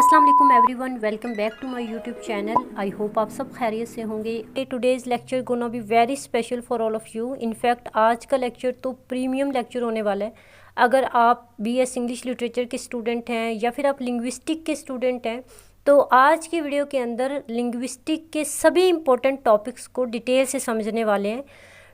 अस्सलाम वालेकुम everyone, welcome back to my YouTube channel. I hope आप सब खैरियत से होंगे। Today's lecture gonna be very special for all of you. In fact आज का लेक्चर तो प्रीमियम लेक्चर होने वाला है। अगर आप बीएस इंग्लिश लिटरेचर के स्टूडेंट हैं या फिर आप लिंग्विस्टिक के स्टूडेंट हैं तो आज की वीडियो के अंदर लिंग्विस्टिक के सभी इंपॉर्टेंट टॉपिक्स को डिटेल से समझने वाले हैं।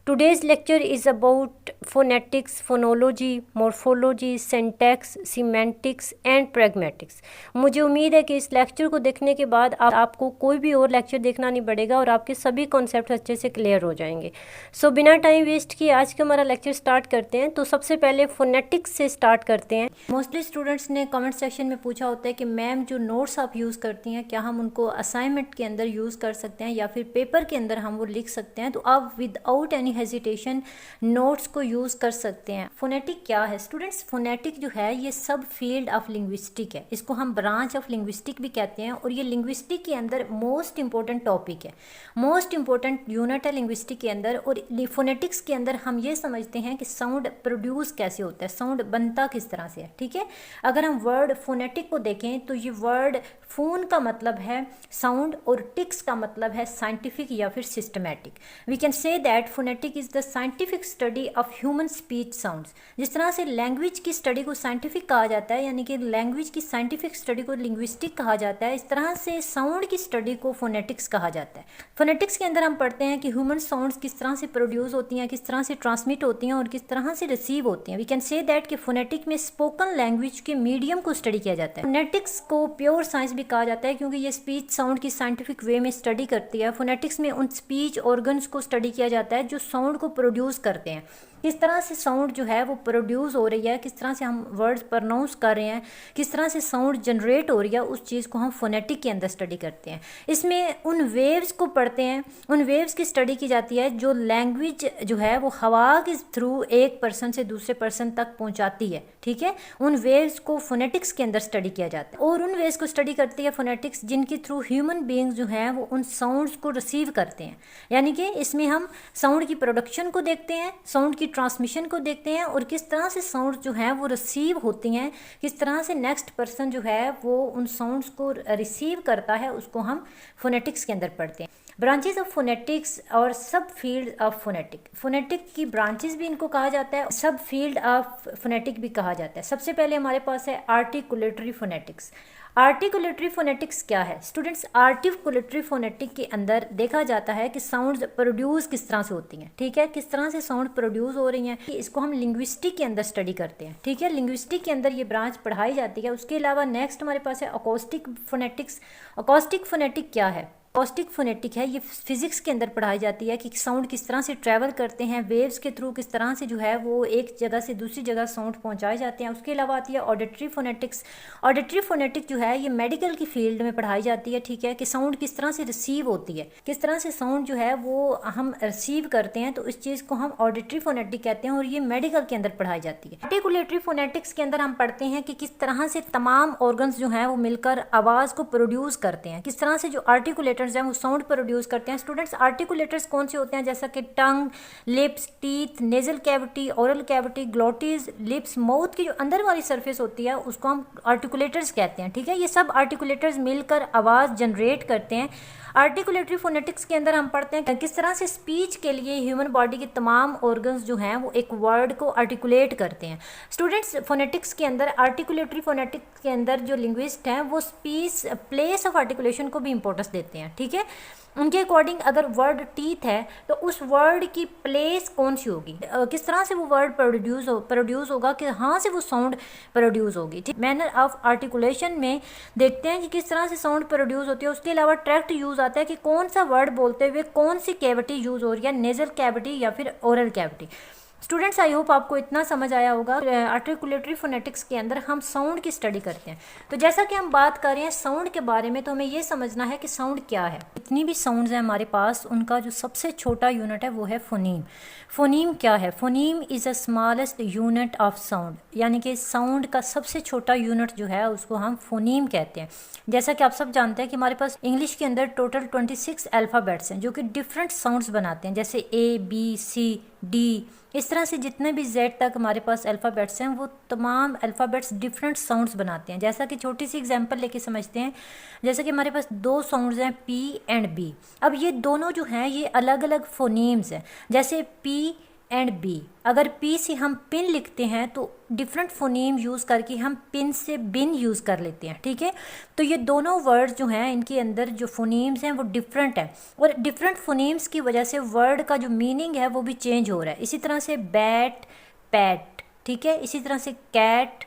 Today's lecture is about phonetics, phonology, morphology, syntax, semantics and pragmatics। मुझे उम्मीद है कि इस लेक्चर को देखने के बाद आपको कोई भी और लेक्चर देखना नहीं पड़ेगा और आपके सभी कॉन्सेप्ट अच्छे से क्लियर हो जाएंगे। सो बिना टाइम वेस्ट किए आज का हमारा लेक्चर स्टार्ट करते हैं। तो सबसे पहले फोनेटिक्स से स्टार्ट करते हैं। मोस्टली स्टूडेंट्स ने कमेंट सेक्शन में पूछा होता है कि मैम जो नोट्स आप यूज़ करती हैं क्या हम उनको असाइनमेंट के अंदर यूज़ कर सकते हैं या फिर पेपर के अंदर हम वो लिख सकते हैं। तो आप विदाउट एनी हेजिटेशन नोट्स को यूज़ कर सकते हैं। फोनेटिक क्या है स्टूडेंट्स? फोनेटिक जो है ये सब फील्ड ऑफ लिंग्विस्टिक है। इसको हम ब्रांच ऑफ लिंग्विस्टिक भी कहते हैं और ये लिंग्विस्टिक के अंदर मोस्ट इंपॉर्टेंट टॉपिक है, मोस्ट इंपॉर्टेंट यूनिट है लिंग्विस्टिक के अंदर। और फोनेटिक्स के अंदर हम ये समझते हैं कि साउंड प्रोड्यूस कैसे होता है, साउंड बनता किस तरह से है। ठीक है, अगर हम वर्ड फोनेटिक को देखें तो ये वर्ड फोन का मतलब है साउंड और टिक्स का मतलब है साइंटिफिक या फिर systematic. We can say that phonetic is the scientific study of human speech sounds. जिस तरह से लैंग्वेज की स्टडी को साइंटिफिक कहा जाता है, यानी कि लैंग्वेज की साइंटिफिक स्टडी को लिंग्विस्टिक कहा जाता है, इस तरह से साउंड की स्टडी को फोनेटिक्स कहा जाता है। फोनेटिक्स के अंदर हम पढ़ते हैं कि ह्यूमन साउंड्स किस तरह से प्रोड्यूस होती हैं, किस तरह से ट्रांसमिट होती हैं और किस तरह से रिसीव होती हैं। वी कैन से दैट कि फोनेटिक में स्पोकन लैंग्वेज के मीडियम को स्टडी किया जाता है। फोनेटिक्स को प्योर साइंस भी कहा जाता है क्योंकि ये स्पीच साउंड की साइंटिफिक वे में स्टडी करती है। फोनेटिक्स में उन स्पीच ऑर्गन्स को स्टडी किया जाता है जो साउंड को प्रोड्यूस करते हैं। किस तरह से साउंड जो है वो प्रोड्यूस हो रही है, किस तरह से हम वर्ड्स प्रोनाउंस कर रहे हैं, किस तरह से साउंड जनरेट हो रही है, उस चीज़ को हम फोनेटिक के अंदर स्टडी करते हैं। इसमें उन वेव्स को पढ़ते हैं, उन वेव्स की स्टडी की जाती है जो लैंग्वेज जो है वो हवा के थ्रू एक पर्सन से दूसरे पर्सन तक पहुंचाती है। ठीक है, उन वेव्स को फोनेटिक्स के अंदर स्टडी किया जाता है और उन वेव्स को स्टडी करती है फोनेटिक्स जिनके थ्रू ह्यूमन बीइंग्स जो हैं वो उन साउंड्स को रिसीव करते हैं। यानी कि इसमें हम साउंड की प्रोडक्शन को देखते हैं, साउंड की ट्रांसमिशन को देखते हैं और किस तरह से साउंड जो है वो रिसीव होती हैं, किस तरह से नेक्स्ट पर्सन जो है वो उन साउंड्स को रिसीव करता है, उसको हम फोनेटिक्स के अंदर पढ़ते हैं। ब्रांचेस ऑफ फोनेटिक्स और सब फील्ड ऑफ फोनेटिक। फोनेटिक की ब्रांचेस भी इनको कहा जाता है, सब फील्ड ऑफ फोनेटिक भी कहा जाता है। सबसे पहले हमारे पास है आर्टिकुलेटरी फोनेटिक्स। आर्टिकुलेटरी फोनेटिक्स क्या है स्टूडेंट्स? आर्टिकुलेटरी फोनेटिक के अंदर देखा जाता है कि साउंड्स प्रोड्यूस किस तरह से होती हैं। ठीक है, किस तरह से साउंड प्रोड्यूस हो रही हैं, इसको हम लिंग्विस्टिक के अंदर स्टडी करते हैं। ठीक है, लिंग्विस्टिक के अंदर ये ब्रांच पढ़ाई जाती है। उसके अलावा नेक्स्ट हमारे पास है अकॉस्टिक फोनेटिक्स। अकॉस्टिक फोनेटिक क्या है? अकॉस्टिक फोनेटिक है ये फिजिक्स के अंदर पढ़ाई जाती है कि साउंड किस तरह से ट्रैवल करते हैं, वेव्स के थ्रू किस तरह से जो है वो एक जगह से दूसरी जगह साउंड पहुंचाए जाते हैं। उसके अलावा आती है ऑडिटरी फोनेटिक्स। ऑडिटरी फोनेटिक जो है ये मेडिकल की फील्ड में पढ़ाई जाती है। ठीक है, कि साउंड किस तरह से रिसीव होती है, किस तरह से साउंड जो है वो हम रिसीव करते हैं, तो इस चीज़ को हम ऑडिटरी फोनेटिक कहते हैं और ये मेडिकल के अंदर पढ़ाई जाती है। आर्टिकुलेटरी फोनेटिक्स के अंदर हम पढ़ते हैं कि किस तरह से तमाम ऑर्गन्स जो हैं वो मिलकर आवाज़ को प्रोड्यूस करते हैं, किस तरह से जो आर्टिकुलेटर्स हैं वो साउंड प्रोड्यूस करते हैं। स्टूडेंट्स आर्टिकुलेटर्स कौन से होते हैं? जैसा कि tongue, lips, teeth, nasal cavity, oral cavity, glottis, lips, mouth की जो अंदर वाली सरफेस होती है उसको हम आर्टिकुलेटर्स कहते हैं। ठीक है, ये सब आर्टिकुलेटर्स मिलकर आवाज़ जनरेट करते हैं। आर्टिकुलेटरी फोनेटिक्स के अंदर हम पढ़ते हैं किस तरह से स्पीच के लिए ह्यूमन बॉडी के तमाम ऑर्गन्स जो हैं वो एक वर्ड को आर्टिकुलेट करते हैं। स्टूडेंट्स फोनेटिक्स के अंदर आर्टिकुलेटरी फोनेटिक्स के अंदर जो लिंग्विस्ट हैं वो स्पीच प्लेस ऑफ आर्टिकुलेशन को भी इंपॉर्टेंस देते हैं। ठीक है, उनके अकॉर्डिंग अगर वर्ड टीथ है तो उस वर्ड की प्लेस कौन सी होगी, किस तरह से वो वर्ड प्रोड्यूस होगा, कि हाँ से वो साउंड प्रोड्यूस होगी। ठीक, मैनर ऑफ आर्टिकुलेशन में देखते हैं कि किस तरह से साउंड प्रोड्यूस होती है। उसके अलावा ट्रैक्ट यूज़ आता है कि कौन सा वर्ड बोलते हुए कौन सी कैविटी यूज़ हो रही है, नेजल कैविटी या फिर oral cavity. Students I hope आपको इतना समझ आया होगा। आर्टिकुलेटरी फोनेटिक्स के अंदर हम साउंड की स्टडी करते हैं। तो जैसा कि हम बात कर रहे हैं साउंड के बारे में, तो हमें ये समझना है कि साउंड क्या है। जितनी भी साउंड्स हैं हमारे पास उनका जो सबसे छोटा यूनिट है वो है फोनीम। फोनीम क्या है? Phoneme is a smallest unit of sound, यानी कि साउंड का सबसे छोटा यूनिट जो है उसको हम फोनीम कहते हैं। जैसा कि आप सब जानते हैं कि हमारे पास इंग्लिश के अंदर टोटल 26 अल्फ़ाबेट्स हैं जो कि डिफरेंट साउंड्स बनाते हैं, जैसे ए बी सी डी, इस तरह से जितने भी जेड तक हमारे पास अल्फ़ाबेट्स हैं वो तमाम अल्फ़ाबेट्स डिफरेंट साउंड्स बनाते हैं। जैसा कि छोटी सी एग्जांपल लेके समझते हैं, जैसे कि हमारे पास दो साउंड्स हैं पी एंड बी। अब ये दोनों जो हैं ये अलग अलग फोनीम्स हैं, जैसे पी एंड बी। अगर पी से हम पिन लिखते हैं तो डिफरेंट फोनीम यूज़ करके हम पिन से बिन यूज़ कर लेते हैं, ठीक है। तो ये दोनों वर्ड्स जो हैं इनके अंदर जो फोनीम्स हैं वो डिफरेंट हैं, और डिफरेंट फोनीम्स की वजह से वर्ड का जो मीनिंग है वो भी चेंज हो रहा है। इसी तरह से बैट पैट, ठीक है। इसी तरह से कैट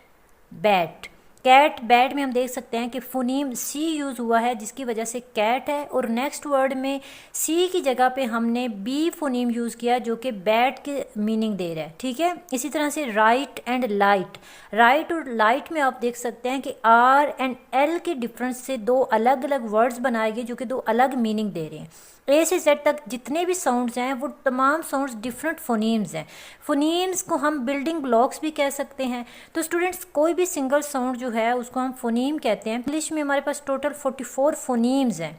बैट। कैट बैट में हम देख सकते हैं कि फोनीम सी यूज़ हुआ है जिसकी वजह से कैट है, और नेक्स्ट वर्ड में सी की जगह पे हमने बी फोनीम यूज़ किया जो कि बैट के मीनिंग दे रहा है, ठीक है। इसी तरह से राइट एंड लाइट। राइट और लाइट में आप देख सकते हैं कि आर एंड एल के डिफरेंस से दो अलग अलग वर्ड्स बनाए गए जो कि दो अलग मीनिंग दे रहे हैं। ए से जेड तक जितने भी साउंड्स हैं वो तमाम साउंड्स डिफरेंट फोनीम्स हैं। फोनीम्स को हम बिल्डिंग ब्लॉक्स भी कह सकते हैं। तो स्टूडेंट्स कोई भी सिंगल साउंड जो है उसको हम फोनीम कहते हैं। इंग्लिश में हमारे पास टोटल 44 फोनीम्स हैं,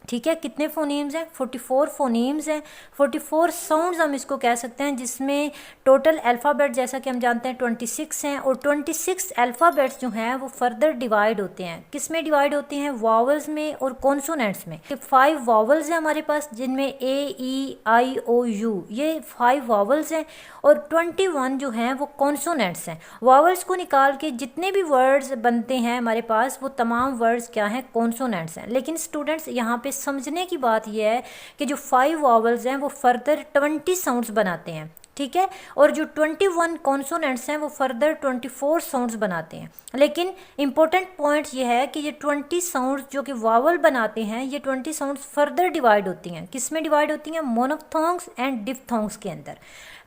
ठीक है। कितने फोनीम्स हैं? 44 फोनीम्स हैं। 44 साउंड्स हम इसको कह सकते हैं, जिसमें टोटल अल्फ़ाबेट जैसा कि हम जानते हैं 26 हैं, और 26 अल्फ़ाबेट्स जो हैं वो फर्दर डिवाइड होते हैं। किस में डिवाइड होते हैं? वावल्स में और कॉन्सोनेंट्स में। 5 वावल्स हैं हमारे पास जिनमें ए ई आई ओ यू, ये 5 वावल्स हैं, और 21 जो हैं वो कॉन्सोनेंट्स हैं। वावल्स को निकाल के जितने भी वर्ड्स बनते हैं हमारे पास वो तमाम वर्ड्स क्या हैं? कॉन्सोनेंट्स हैं। लेकिन स्टूडेंट्स यहाँ पे समझने की बात यह है कि जो 5 वावल्स हैं वो फर्दर 20 साउंड्स बनाते हैं, ठीक है, और जो 21 कॉन्सोनेंट्स हैं वो फर्दर 24 साउंड्स बनाते हैं। लेकिन इम्पोर्टेंट पॉइंट ये है कि ये 20 साउंड्स जो कि वावल बनाते हैं ये 20 साउंड्स फर्दर डिवाइड होती हैं। किस में डिवाइड होती हैं? मोनोफ्थोंग्स एंड डिप्थोंग्स के अंदर।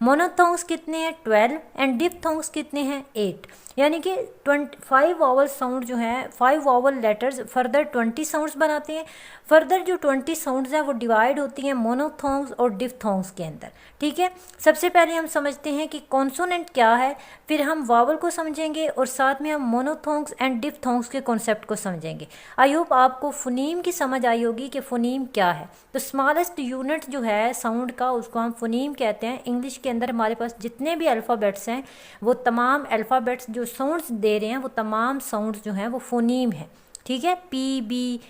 मोनोफ्थोंग्स कितने हैं? 12, एंड डिप्थोंग्स कितने हैं? 8। यानी कि 5 वावल साउंड जो हैं, 5 वावल लेटर्स फर्दर 20 साउंड्स बनाते हैं। फर्दर जो 20 साउंड्स हैं वो डिवाइड होती हैं मोनोथोंग्स और डिप्थोंग्स के अंदर, ठीक है। सबसे पहले हम समझते हैं कि कॉन्सोनेंट क्या है, फिर हम वावल को समझेंगे और साथ में हम मोनोथोंग्स एंड डिप्थोंग्स के कॉन्सेप्ट को समझेंगे। आई होप आपको फोनीम की समझ आई होगी कि फोनीम क्या है। तो स्मॉलेस्ट यूनिट जो है साउंड का उसको हम फोनीम कहते हैं। इंग्लिश के अंदर हमारे पास जितने भी अल्फ़ाबेट्स हैं वो तमाम अल्फ़ाबेट्स जो साउंड्स दे रहे हैं वो तमाम साउंड्स जो हैं वो फोनीम है, ठीक है। पी बी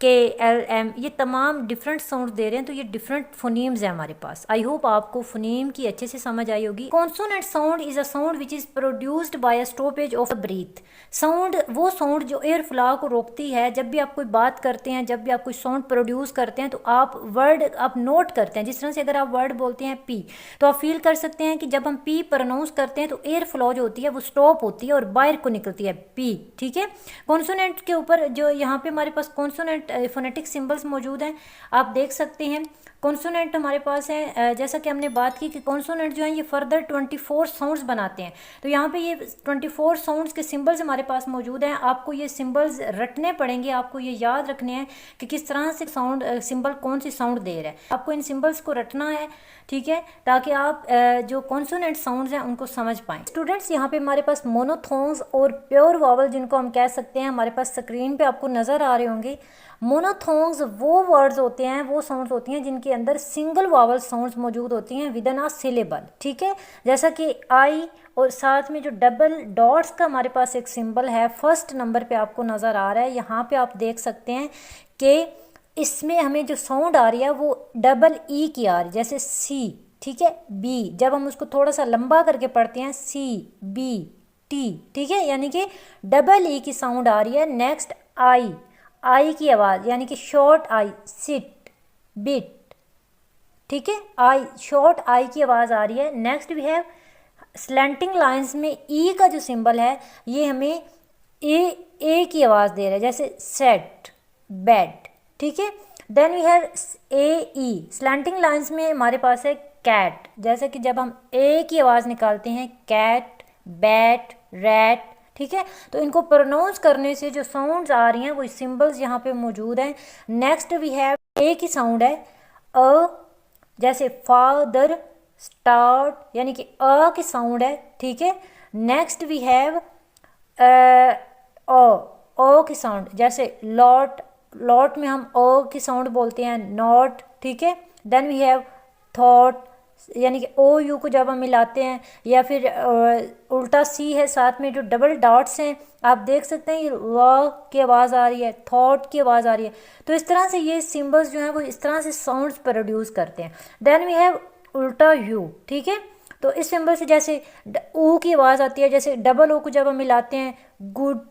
के एल एम ये तमाम डिफरेंट साउंड दे रहे हैं, तो ये डिफरेंट फोनीम्स हैं हमारे पास। आई होप आपको फोनीम की अच्छे से समझ आई होगी। Consonant sound is a sound which is produced by a stoppage of breath. Sound वो साउंड जो एयर फ्लो को रोकती है। जब भी आप कोई बात करते हैं, जब भी आप कोई साउंड प्रोड्यूस करते हैं तो आप वर्ड आप नोट करते हैं। जिस तरह से अगर आप वर्ड बोलते हैं पी, तो आप फील कर सकते हैं कि जब हम पी प्रोनाउंस करते हैं तो एयर फ्लो जो होती है वो स्टॉप होती है और बाहर को निकलती है पी, ठीक है। कॉन्सोनेंट के ऊपर जो यहाँ पे हमारे पास कॉन्सोनेंट फोनेटिक सिंबल्स मौजूद हैं, आप देख सकते हैं। कॉन्सोनेंट हमारे पास है, जैसा कि हमने बात की कि कॉन्सोनेंट जो है ये फर्दर 24 साउंड्स बनाते हैं। तो यहाँ पे ये 24 साउंड्स के सिंबल्स हमारे पास मौजूद हैं। आपको ये सिंबल्स रटने पड़ेंगे, आपको ये याद रखने हैं कि किस तरह से साउंड सिंबल कौन सी साउंड दे रहा है। आपको इन सिंबल्स को रटना है, ठीक है, ताकि आप जो कॉन्सोनेंट साउंड्स हैं उनको समझ पाएँ। स्टूडेंट्स यहाँ पे हमारे पास मोनोथोन्स और प्योर वावल जिनको हम कह सकते हैं हमारे पास स्क्रीन पे आपको नज़र आ रहे होंगे। मोनोथोन्स वो वर्ड्स होते हैं, वो साउंड्स होती हैं जिनके अंदर सिंगल वावल साउंड्स मौजूद होती हैं विद इन अ सिलेबल, ठीक है। जैसा कि आई और साथ में जो डबल डॉट्स का हमारे पास एक सिंबल है फर्स्ट नंबर पे आपको नज़र आ रहा है। यहाँ पे आप देख सकते हैं कि इसमें हमें जो साउंड आ रही है वो डबल ई की आ रही है, जैसे सी, ठीक है, बी। जब हम उसको थोड़ा सा लंबा करके पढ़ते हैं सी बी टी, ठीक है, यानी कि डबल ई की साउंड आ रही है। नेक्स्ट आई की आवाज़, यानी कि शॉर्ट आई, सिट बिट, ठीक है, आई शॉर्ट आई की आवाज़ आ रही है। Next we have slanting lines में ई का जो सिंबल है ये हमें ए की आवाज़ दे रहा है, जैसे सेट बेड, ठीक है। Then we have a e. Slanting lines में हमारे पास है कैट, जैसे कि जब हम ए की आवाज़ निकालते हैं कैट बैट रैट, ठीक है। तो इनको प्रोनाउंस करने से जो साउंड्स आ रही हैं वो सिंबल्स यहाँ पे मौजूद हैं। नेक्स्ट वी हैव ए की साउंड है अ, जैसे फादर, स्टार्ट, यानी कि अ की साउंड है, ठीक है। नेक्स्ट वी हैव ओ की साउंड, जैसे लॉट, लॉट में हम ओ की साउंड बोलते हैं, नॉट, ठीक है। देन वी हैव थॉट, यानी कि ओ यू को जब हम मिलाते हैं, या फिर उल्टा सी है साथ में जो डबल डॉट्स हैं, आप देख सकते हैं ये व की आवाज़ आ रही है, थॉट की आवाज़ आ रही है। तो इस तरह से ये सिंबल्स जो हैं वो इस तरह से साउंड्स प्रोड्यूस करते हैं। देन वी हैव उल्टा यू, ठीक है। तो इस सिंबल से जैसे ऊ की आवाज़ आती है, जैसे डबल ओ को जब हम मिलाते हैं, गुड,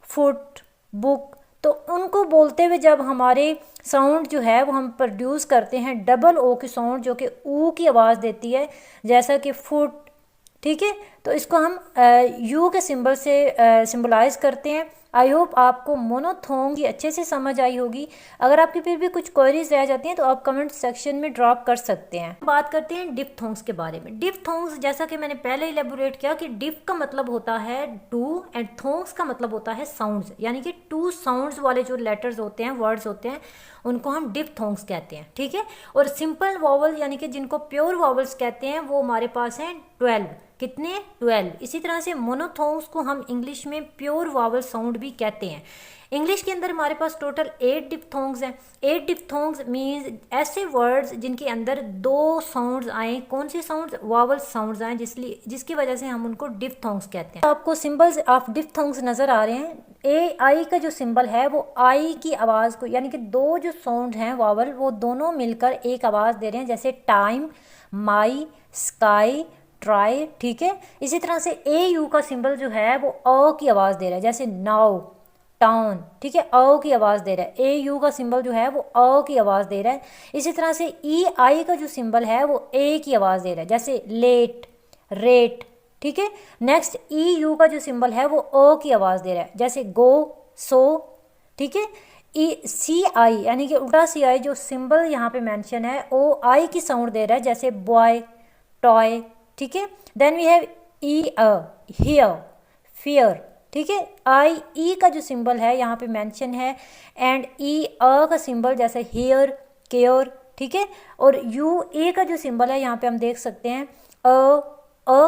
फुट, बुक, तो उनको बोलते हुए जब हमारे साउंड जो है वो हम प्रोड्यूस करते हैं डबल ओ की साउंड जो कि ऊ की आवाज़ देती है, जैसा कि फुट, ठीक है। तो इसको हम यू के सिंबल से सिंबलाइज करते हैं। आई होप आपको मोनोथोंग की अच्छे से समझ आई होगी। अगर आपकी फिर भी कुछ क्वेरीज रह जाती हैं तो आप कमेंट सेक्शन में ड्रॉप कर सकते हैं। बात करते हैं डिप्थोंग्स के बारे में। डिप्थोंग्स, जैसा कि मैंने पहले इलेबोरेट किया कि डिप का मतलब होता है टू एंड थोंग्स का मतलब होता है साउंड्स, यानी कि टू साउंड्स वाले जो लेटर्स होते हैं, वर्ड्स होते हैं, उनको हम डिप्थोंग्स कहते हैं, ठीक है। और सिंपल वॉवल यानी कि जिनको प्योर वॉवल्स कहते हैं वो हमारे पास हैं 12। कितने? 12। इसी तरह से मोनोथोंग्स को हम इंग्लिश में प्योर वॉवल साउंड भी कहते हैं। इंग्लिश के अंदर हमारे पास टोटल 8 डिप्थोंग्स हैं। 8 डिप्थोंग्स मीन्स ऐसे वर्ड्स जिनके अंदर 2 साउंड्स आए। कौन से साउंड्स? वॉवल साउंड्स आए, जिसकी वजह से हम उनको डिप्थोंग्स कहते हैं। आपको सिंबल्स ऑफ डिप्थोंग्स नज़र आ रहे हैं। ए आई का जो सिंबल है वो आई की आवाज़ को, यानी कि 2 जो साउंड हैं वॉवल, वो दोनों मिलकर एक आवाज़ दे रहे हैं, जैसे टाइम, माई, स्काई, ट्राई, ठीक है। इसी तरह से ए यू का सिंबल जो है वो अ की आवाज़ दे रहा है, जैसे नाउ, टाउन, ठीक है, अ की आवाज़ दे रहा है। ए यू का सिंबल जो है वो अ की आवाज़ दे रहा है। इसी तरह से ई आई का जो सिंबल है वो ए की आवाज़ दे रहा है, जैसे लेट, रेट, ठीक है। नेक्स्ट ई यू का जो सिंबल है वो ओ की आवाज़ दे रहा है, जैसे गो, सो, ठीक है। ई सी आई यानी कि उल्टा सी आई जो सिंबल यहाँ पे मेंशन है ओ आई की साउंड दे रहा है, जैसे बॉय, टॉय, ठीक है। Then we have e a, here, fear, ठीक है। आई ई का जो सिंबल है यहाँ पे मेंशन है, एंड ई अ का सिंबल जैसे हेयर, केयर, ठीक है। और यू ए का जो सिंबल है यहाँ पे हम देख सकते हैं अ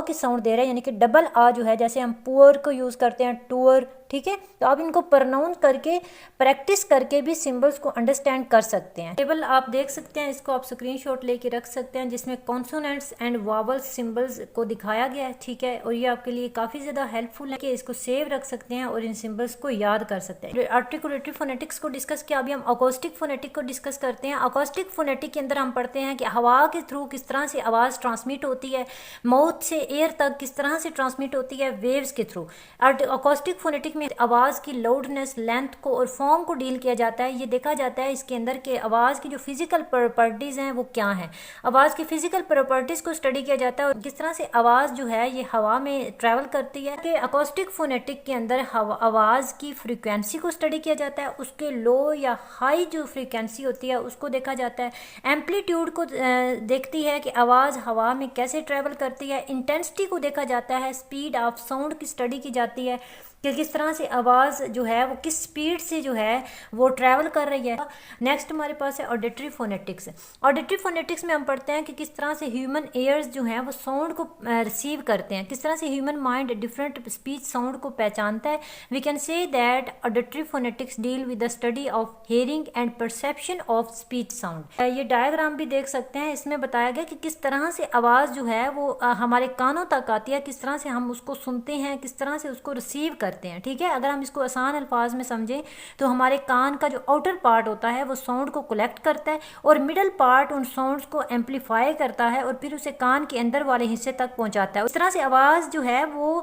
की साउंड दे रहा है, यानी कि डबल आ जो है, जैसे हम पुअर को यूज़ करते हैं, टूअर, ठीक है। तो आप इनको प्रोनाउंस करके प्रैक्टिस करके भी सिंबल्स को अंडरस्टैंड कर सकते हैं। टेबल आप देख सकते हैं, इसको आप स्क्रीनशॉट लेके रख सकते हैं, जिसमें कॉन्सोनेंट्स एंड वॉवल्स सिंबल्स को दिखाया गया है, ठीक है। और ये आपके लिए काफ़ी ज़्यादा हेल्पफुल है कि इसको सेव रख सकते हैं और इन सिंबल्स को याद कर सकते हैं। आर्टिकुलेटरी फोनेटिक्स को डिस्कस किया, अभी हम अकॉस्टिक फोनेटिक को डिस्कस करते हैं। अकॉस्टिक फोनेटिक के अंदर हम पढ़ते हैं कि हवा के थ्रू किस तरह से आवाज़ ट्रांसमिट होती है, माउथ से एयर तक किस तरह से ट्रांसमिट होती है, वेव्स के थ्रू। अकॉस्टिक फोनेटिक में आवाज़ की लाउडनेस, लेंथ को और फॉर्म को डील किया जाता है। ये देखा जाता है इसके अंदर के आवाज़ की जो फिजिकल प्रॉपर्टीज़ हैं वो क्या हैं। आवाज़ की फिजिकल प्रॉपर्टीज़ को स्टडी किया जाता है और किस तरह से आवाज़ जो है ये हवा में ट्रैवल करती है। कि अकॉस्टिक फोनेटिक के अंदर आवाज़ की फ्रीक्वेंसी को स्टडी किया जाता है, उसके लो या हाई जो फ्रीक्वेंसी होती है उसको देखा जाता है। एम्पलीट्यूड को देखती है कि आवाज़ हवा में कैसे ट्रैवल करती है। इंटेंसिटी को देखा जाता है, स्पीड ऑफ साउंड की स्टडी की जाती है कि किस तरह से आवाज़ जो है वो किस स्पीड से जो है वो ट्रैवल कर रही है। नेक्स्ट हमारे पास है ऑडिटरी फोनेटिक्स। ऑडिटरी फोनेटिक्स में हम पढ़ते हैं कि किस तरह से ह्यूमन एयर्स जो हैं वो साउंड को रिसीव करते हैं, किस तरह से human mind different speech sound को पहचानता है। We can say that auditory phonetics deal with the study of hearing and perception of speech sound. ये डायग्राम भी देख सकते हैं, इसमें बताया गया कि किस तरह से आवाज़ जो है वो हमारे कानों तक आती है, किस तरह से हम उसको सुनते हैं, किस तरह से उसको रिसीव करते हैं, ठीक है। अगर हम इसको आसान अल्फाज में समझें तो हमारे कान का जो आउटर पार्ट होता है वो साउंड को कलेक्ट करता है और मिडल पार्ट उन साउंड्स को एम्पलीफाई करता है और फिर उसे कान के अंदर वाले हिस्से तक पहुंचाता है। इस तरह से आवाज़ जो है वो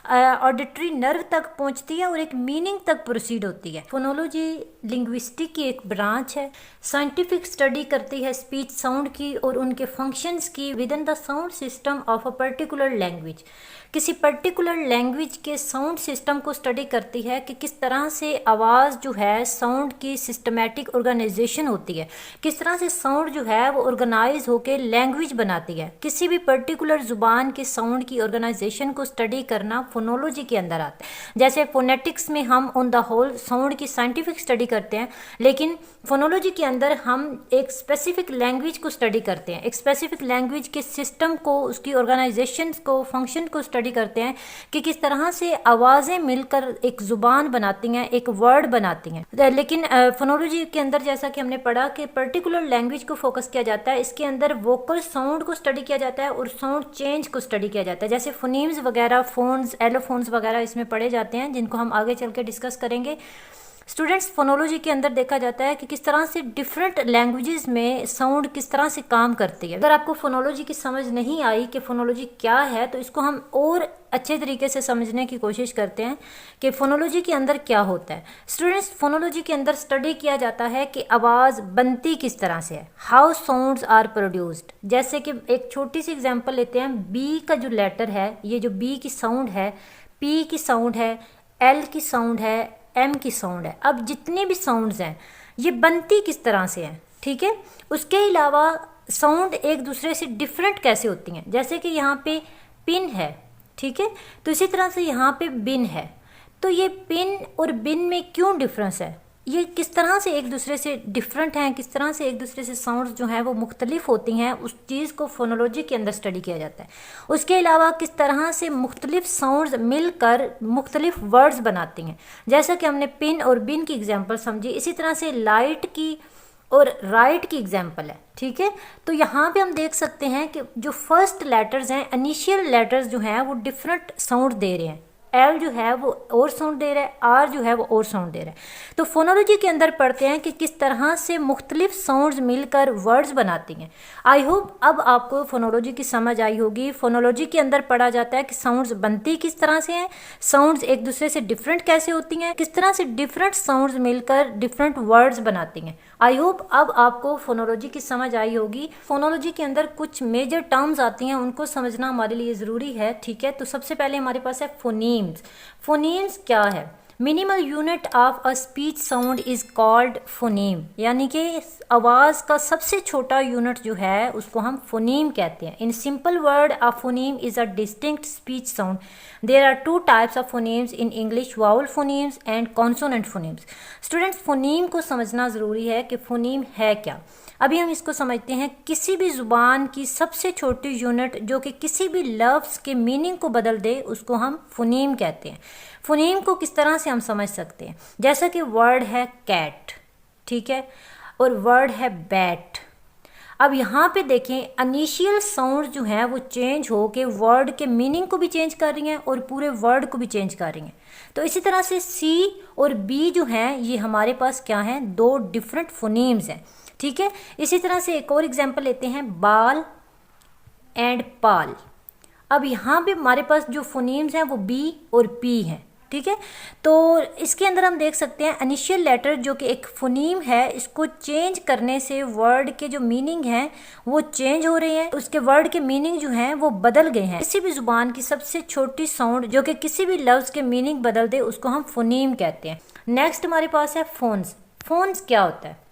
ऑडिटरी नर्व तक पहुंचती है और एक मीनिंग तक प्रोसीड होती है। फोनोलॉजी लिंग्विस्टिक की एक ब्रांच है, साइंटिफिक स्टडी करती है स्पीच साउंड की और उनके फंक्शंस की with in the sound system of a particular language. किसी पर्टिकुलर लैंग्वेज के साउंड सिस्टम को स्टडी करती है कि किस तरह से आवाज़ जो है साउंड की सिस्टमेटिक ऑर्गेनाइजेशन होती है, किस तरह से साउंड जो है वो ऑर्गेनाइज होकर लैंग्वेज बनाती है। किसी भी पर्टिकुलर ज़ुबान के साउंड की ऑर्गेनाइजेशन को स्टडी करना फोनोलॉजी के अंदर आता है। जैसे फोनेटिक्स में हम ऑन द होल साउंड की साइंटिफिक स्टडी करते हैं, लेकिन फोनोलॉजी के अंदर हम एक स्पेसिफिक लैंग्वेज को स्टडी करते हैं, एक स्पेसिफिक लैंग्वेज के सिस्टम को, उसकी ऑर्गेनाइजेशन को, फंक्शन को स्टडी करते हैं कि किस तरह से आवाज़ें मिलकर एक ज़ुबान बनाती हैं, एक वर्ड बनाती हैं। लेकिन फोनोलॉजी के अंदर जैसा कि हमने पढ़ा कि पर्टिकुलर लैंग्वेज को फोकस किया जाता है, इसके अंदर वोकल साउंड को स्टडी किया जाता है और साउंड चेंज को स्टडी किया जाता है। जैसे फोनीम्स वगैरह, फोन्स, एलोफोन्स वगैरह इसमें पढ़े जाते हैं, जिनको हम आगे चल के डिस्कस करेंगे। स्टूडेंट्स, फोनोलॉजी के अंदर देखा जाता है कि किस तरह से डिफरेंट लैंग्वेजेस में साउंड किस तरह से काम करती है। अगर आपको फोनोलॉजी की समझ नहीं आई कि फोनोलॉजी क्या है, तो इसको हम और अच्छे तरीके से समझने की कोशिश करते हैं कि फोनोलॉजी के अंदर क्या होता है। स्टूडेंट्स, फोनोलॉजी के अंदर स्टडी किया जाता है कि आवाज़ बनती किस तरह से है, हाउ साउंड्स आर प्रोड्यूस्ड। जैसे कि एक छोटी सी एग्जांपल लेते हैं, बी का जो लेटर है, ये जो बी की साउंड है, पी की साउंड है, एल की साउंड है, एम की साउंड है। अब जितने भी साउंड्स हैं ये बनती किस तरह से हैं, ठीक है। उसके अलावा साउंड एक दूसरे से डिफरेंट कैसे होती हैं। जैसे कि यहाँ पे पिन है, ठीक है, तो इसी तरह से यहाँ पे बिन है। तो ये पिन और बिन में क्यों डिफरेंस है, ये किस तरह से एक दूसरे से डिफरेंट हैं, किस तरह से एक दूसरे से साउंड्स जो हैं वो मुख्तलिफ होती हैं, उस चीज़ को फोनोलॉजी के अंदर स्टडी किया जाता है। उसके अलावा किस तरह से मुख्तलिफ साउंड्स मिलकर मुख्तलिफ वर्ड्स बनाती हैं, जैसा कि हमने पिन और बिन की एग्जांपल समझी, इसी तरह से लाइट की और राइट की एग्जांपल है, ठीक है। तो यहाँ पे हम देख सकते हैं कि जो फर्स्ट लेटर्स हैं, इनिशियल लेटर्स जो हैं वो डिफरेंट साउंड दे रहे हैं। एल जो है वो और साउंड दे रहा है, आर जो है वो और साउंड दे रहा है। तो फोनोलॉजी के अंदर पढ़ते हैं कि किस तरह से मुख्तलिफ साउंड्स मिलकर वर्ड्स बनाती हैं। आई होप अब आपको फोनोलॉजी की समझ आई होगी। फोनोलॉजी के अंदर पढ़ा जाता है कि साउंड्स बनती किस तरह से हैं, साउंड्स एक दूसरे से डिफरेंट कैसे होती हैं, किस तरह से डिफरेंट साउंड्स मिलकर डिफरेंट वर्ड्स बनाती हैं। आई होप अब आपको फोनोलॉजी की समझ आई होगी। फोनोलॉजी के अंदर कुछ मेजर टर्म्स आती हैं, उनको समझना हमारे लिए ज़रूरी है, ठीक है। तो सबसे पहले हमारे पास है फोनीम्स। फोनीम्स क्या है? Minimal unit of a speech sound is called phoneme, यानी कि आवाज़ का सबसे छोटा यूनिट जो है उसको हम फोनीम कहते हैं। In simple word, a phoneme is a distinct speech sound. There are two types of phonemes in English, vowel phonemes and consonant phonemes. Students, phoneme को समझना ज़रूरी है कि फोनीम है क्या। अभी हम इसको समझते हैं। किसी भी ज़ुबान की सबसे छोटी यूनिट जो कि किसी भी लफ्ज़ के मीनिंग को बदल दे, उसको हम फोनीम कहते हैं। फोनीम को किस तरह से हम समझ सकते हैं? जैसा कि वर्ड है कैट, ठीक है, और वर्ड है बैट। अब यहाँ पे देखें, इनिशियल साउंड जो हैं वो चेंज हो के वर्ड के मीनिंग को भी चेंज कर रही हैं और पूरे वर्ड को भी चेंज कर रही हैं। तो इसी तरह से सी और बी जो हैं ये हमारे पास क्या हैं? दो डिफरेंट फोनीम्स हैं, ठीक है। इसी तरह से एक और एग्जांपल लेते हैं, बाल एंड पाल। अब यहाँ पे हमारे पास जो फोनीम्स हैं वो बी और पी हैं, ठीक है। तो इसके अंदर हम देख सकते हैं इनिशियल लेटर जो कि एक फोनीम है, इसको चेंज करने से वर्ड के जो मीनिंग हैं वो चेंज हो रहे हैं, उसके वर्ड के मीनिंग जो हैं वो बदल गए हैं। किसी भी जुबान की सबसे छोटी साउंड जो कि किसी भी लफ्ज़ के मीनिंग बदल दे, उसको हम फोनीम कहते हैं। नेक्स्ट हमारे पास है फोन्स। फोन्स क्या होता है?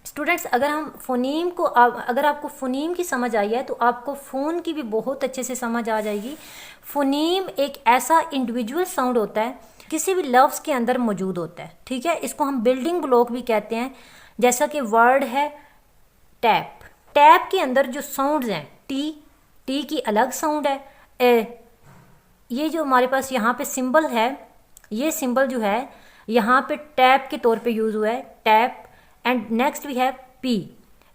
स्टूडेंट्स, अगर हम फोनीम को अगर आपको फोनीम की समझ आई है तो आपको फ़ोन की भी बहुत अच्छे से समझ आ जाएगी। फोनीम एक ऐसा इंडिविजुअल साउंड होता है, किसी भी लफ्ज़ के अंदर मौजूद होता है, ठीक है। इसको हम बिल्डिंग ब्लॉक भी कहते हैं। जैसा कि वर्ड है टैप। टैप के अंदर जो साउंड्स हैं, टी की अलग साउंड है। ये जो हमारे पास यहाँ पे सिंबल है, ये सिंबल जो है यहाँ पे टैप के तौर पे यूज़ हुआ है, tap. And next we have P,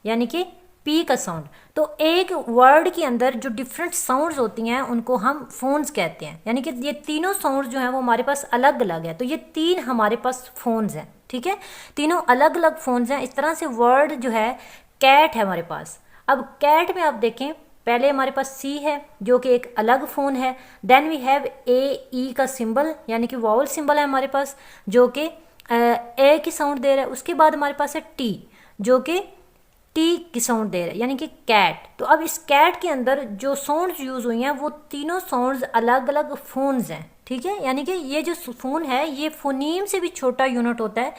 यानी कि पी का साउंड। तो एक वर्ड के अंदर जो डिफरेंट साउंड्स होती हैं उनको हम फोन्स कहते हैं, यानी कि ये तीनों साउंड्स जो हैं वो हमारे पास अलग अलग है। तो ये तीन हमारे पास फोन्स हैं, ठीक है, तीनों अलग अलग फोन्स हैं। इस तरह से वर्ड जो है कैट है हमारे पास। अब कैट में आप देखें, पहले हमारे पास सी है जो कि एक अलग फ़ोन है। देन वी हैव ई का सिंबल, यानी कि वावल सिंबल है हमारे पास जो कि ए की साउंड दे रहा है। उसके बाद हमारे पास है टी जो कि टी की साउंड दे रहा है, यानी कि कैट। तो अब इस कैट के अंदर जो साउंड्स यूज़ हुई हैं वो तीनों साउंड्स अलग अलग फोन्स हैं, ठीक है। यानी कि ये जो फोन है ये फोनीम से भी छोटा यूनिट होता है।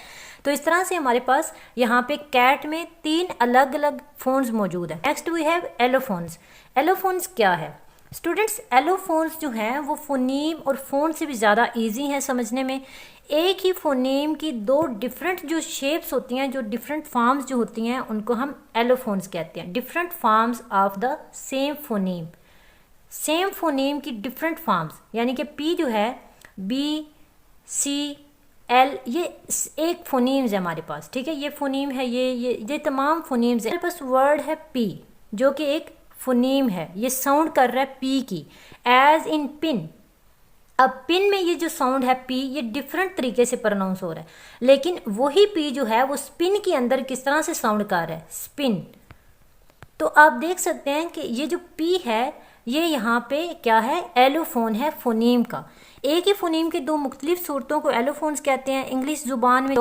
तो इस तरह से हमारे पास यहाँ पे कैट में 3 अलग अलग फोन्स मौजूद है। Next we have allophones. Allophones क्या है स्टूडेंट्स? एलोफोन्स जो हैं वो फोनीम और फोन से भी ज़्यादा ईजी हैं समझने में। एक ही फोनीम की 2 डिफरेंट जो शेप्स होती हैं, जो डिफरेंट फॉर्म्स जो होती हैं, उनको हम एलोफोन्स कहते हैं। Different forms of the same phoneme, same phoneme की डिफरेंट फॉर्म्स, यानी कि पी जो है बी सी एल, ये एक फोनीम्स है हमारे पास, ठीक है। ये फोनीम है, ये तमाम फोनीम्स है। हमारे पास वर्ड है पी जो कि एक फोनीम है, ये साउंड कर रहा है पी की, एज इन पिन। अब पिन में ये जो साउंड है पी, ये डिफरेंट तरीके से प्रोनाउंस हो रहा है, लेकिन वही पी जो है वो स्पिन के अंदर किस तरह से साउंड कर रहा है, स्पिन। तो आप देख सकते हैं कि ये जो पी है ये यहाँ पे क्या है, एलोफोन है फोनीम का। एक ही फोनीम की 2 मुख्तलिफ सूरतों को एलोफोन्स कहते हैं। इंग्लिश ज़ुबान में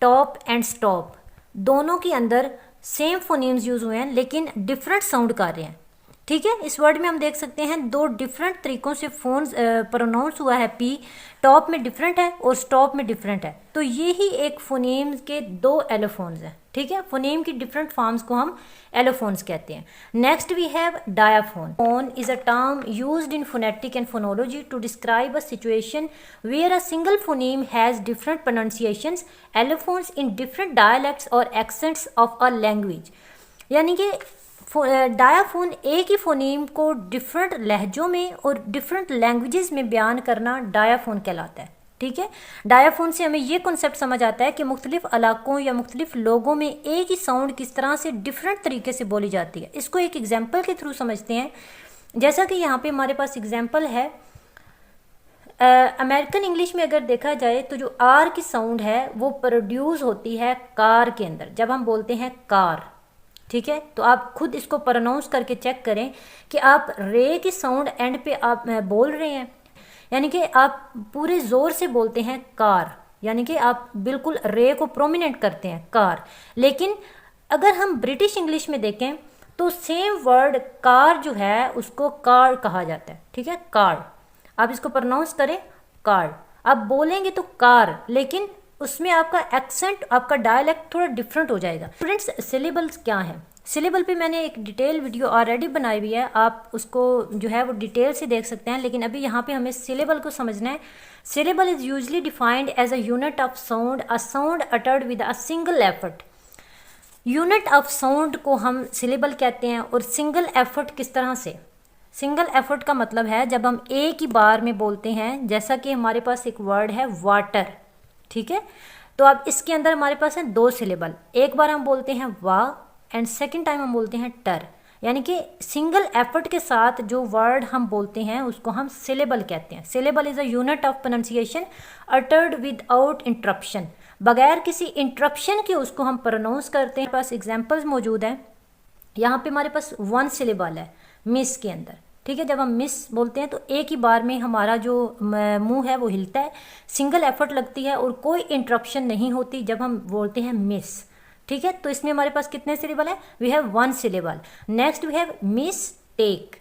टॉप एंड स्टॉप, दोनों के अंदर सेम फोनीम्स यूज़ हुए हैं लेकिन डिफरेंट साउंड कर रहे हैं, ठीक है। इस वर्ड में हम देख सकते हैं 2 डिफरेंट तरीक़ों से फोन प्रोनाउंस हुआ है पी, टॉप में डिफरेंट है और स्टॉप में डिफरेंट है। तो ये ही एक फोनीम के 2 एलोफोन्स हैं, ठीक है। फोनीम की डिफरेंट फॉर्म्स को हम एलोफोन्स कहते हैं। Next we have diaphone. Phone is a term used in phonetic and phonology to describe a situation where a single phoneme has different pronunciations, allophones in different dialects और accents of a language. यानी कि डायाफोन एक ही phoneme को different लहजों में और different languages में बयान करना डायाफोन कहलाता है, ठीक है। डायाफोन से हमें ये कॉन्सेप्ट समझ आता है कि मुख्तलिफ इलाकों या मुख्तलिफ लोगों में एक ही साउंड किस तरह से डिफरेंट तरीके से बोली जाती है। इसको एक एग्जाम्पल के थ्रू समझते हैं। जैसा कि यहाँ पे हमारे पास एग्जाम्पल है, अमेरिकन इंग्लिश में अगर देखा जाए तो जो आर की साउंड है वो प्रोड्यूस होती है कार के अंदर, जब हम बोलते हैं कार, ठीक है। तो आप खुद इसको प्रोनाउंस करके चेक करें कि आप रे की साउंड एंड पे आप बोल रहे हैं, यानी कि आप पूरे ज़ोर से बोलते हैं कार, यानी कि आप बिल्कुल रे को प्रोमिनेंट करते हैं कार। लेकिन अगर हम ब्रिटिश इंग्लिश में देखें तो सेम वर्ड कार जो है उसको कार कहा जाता है, ठीक है, कार। आप इसको प्रोनाउंस करें कार, आप बोलेंगे तो कार, लेकिन उसमें आपका एक्सेंट, आपका डायलेक्ट थोड़ा डिफरेंट हो जाएगा। स्टूडेंट्स, सिलेबल्स क्या हैं? सिलेबल पे मैंने एक डिटेल वीडियो ऑलरेडी बनाई हुई है, आप उसको जो है वो डिटेल से देख सकते हैं, लेकिन अभी यहाँ पे हमें सिलेबल को समझना है। Syllable is usually defined as a unit of sound, a sound uttered with a single effort. Unit of sound को हम सिलेबल कहते हैं। और सिंगल एफर्ट किस तरह से? सिंगल एफर्ट का मतलब है जब हम एक ही बार में बोलते हैं, जैसा कि हमारे पास एक वर्ड है वाटर, ठीक है। तो अब इसके अंदर हमारे पास है 2 सिलेबल, एक बार हम बोलते हैं वाह एंड सेकंड टाइम हम बोलते हैं टर, यानी कि सिंगल एफर्ट के साथ जो वर्ड हम बोलते हैं उसको हम सिलेबल कहते हैं। Syllable is a unit of pronunciation uttered without interruption, बगैर किसी इंटरप्शन के उसको हम प्रोनाउंस करते हैं। पास एग्जांपल्स मौजूद हैं। यहाँ पे हमारे पास 1 सिलेबल है मिस के अंदर, ठीक है। जब हम मिस बोलते हैं तो एक ही बार में हमारा जो मुंह है वो हिलता है, सिंगल एफर्ट लगती है और कोई इंटरप्शन नहीं होती जब हम बोलते हैं मिस, ठीक है। तो इसमें हमारे पास कितने सिलेबल है? We have 1 syllable. Next we have mistake.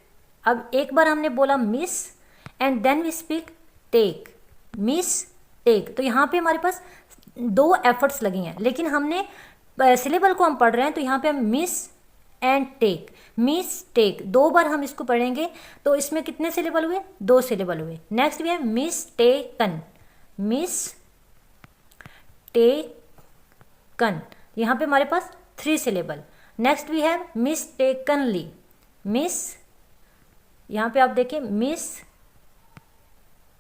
अब एक बार हमने बोला mis and then we speak take, mistake. तो यहाँ पे हमारे पास 2 एफर्ट्स लगी हैं, लेकिन हमने सिलेबल को हम पढ़ रहे हैं तो यहाँ पे हम mis and take, mistake 2 बार हम इसको पढ़ेंगे। तो इसमें कितने सिलेबल हुए? 2 सिलेबल हुए। नेक्स्ट भी है मिस टेकन, मिस टेकन, यहाँ पे हमारे पास 3 सिलेबल। नेक्स्ट भी है मिस टेकनली, मिस, यहाँ पे आप देखिए मिस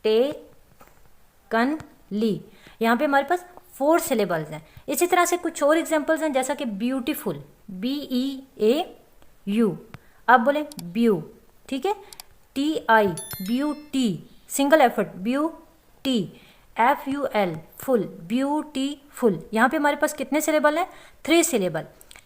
टेकनली, यहाँ पे हमारे पास 4 सिलेबल्स हैं। इसी तरह से कुछ और एग्जांपल्स हैं, जैसा कि ब्यूटीफुल, BEAU, आप बोले ब्यू, ठीक है, TI, beauty, single effort, beauty, FUL, full, beautiful. यहाँ पे हमारे पास कितने सिलेबल हैं? 3 सिलेबल।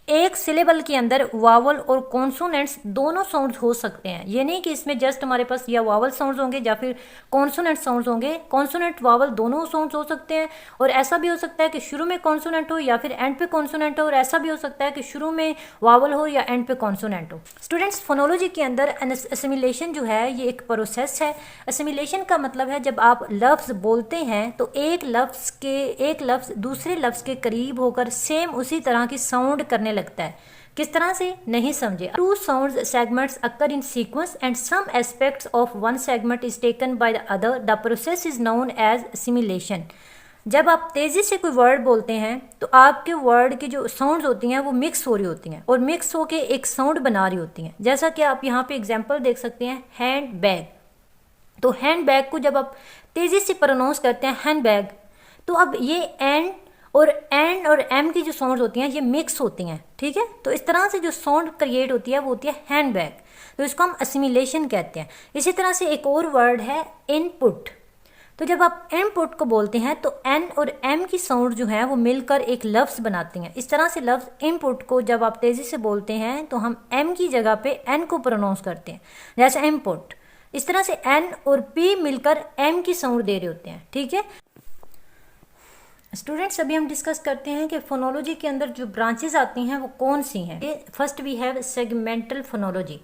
एक सिलेबल के अंदर वावल और कॉन्सोनेंट्स दोनों साउंड्स हो सकते हैं। ये नहीं कि इसमें जस्ट हमारे पास या वावल साउंड्स होंगे या फिर कॉन्सोनेंट साउंड्स होंगे। कॉन्सोनेंट वावल दोनों साउंड्स हो सकते हैं, और ऐसा भी हो सकता है कि शुरू में कॉन्सोनेंट हो या फिर एंड पे कॉन्सोनेंट हो, और ऐसा भी हो सकता है कि शुरू में वावल हो या एंड पे कॉन्सोनेंट हो। स्टूडेंट्स, फोनोलॉजी के अंदर असिमिलेशन जो है ये एक प्रोसेस है। असिमिलेशन का मतलब है जब आप लफ्ज़ बोलते हैं तो एक लफ्ज़ दूसरे लफ्ज़ के करीब होकर सेम उसी तरह की साउंड करने लगता है। किस तरह से, नहीं समझे। Two sound segments occur in sequence and some aspects of one segment is taken by the other, the process is known as assimilation. जब आप तेज़ी से कोई वर्ड बोलते हैं तो आपके वर्ड की जो साउंड्स होती हैं वो मिक्स हो रही होती हैं और मिक्स होके एक साउंड बना रही होती हैं। जैसा कि आप यहाँ पे एग्जांपल देख सकते हैं, हैंड बैग। तो हैंड बैग को जब आप तेज़ी से प्रोनाउंस करते हैं हैंड बैग, तो अब ये एंड और एम की जो साउंड होती हैं ये मिक्स होती हैं, ठीक है। तो इस तरह से जो साउंड क्रिएट होती है वो होती है हैंड बैग। तो इसको हम असिमिलेशन कहते हैं। इसी तरह से एक और वर्ड है इनपुट। तो जब आप इनपुट को बोलते हैं तो एन और एम की साउंड जो है वो मिलकर एक लफ्ज़ बनाती हैं। इस तरह से लफ्ज़ इनपुट को जब आप तेज़ी से बोलते हैं तो हम एम की जगह पे एन को प्रोनाउंस करते हैं, जैसे इनपुट। इस तरह से एन और पी मिलकर एम की साउंड दे रहे होते हैं, ठीक है। स्टूडेंट्स, अभी हम डिस्कस करते हैं कि फोनोलॉजी के अंदर जो ब्रांचेस आती हैं वो कौन सी हैं। First we have segmental phonology.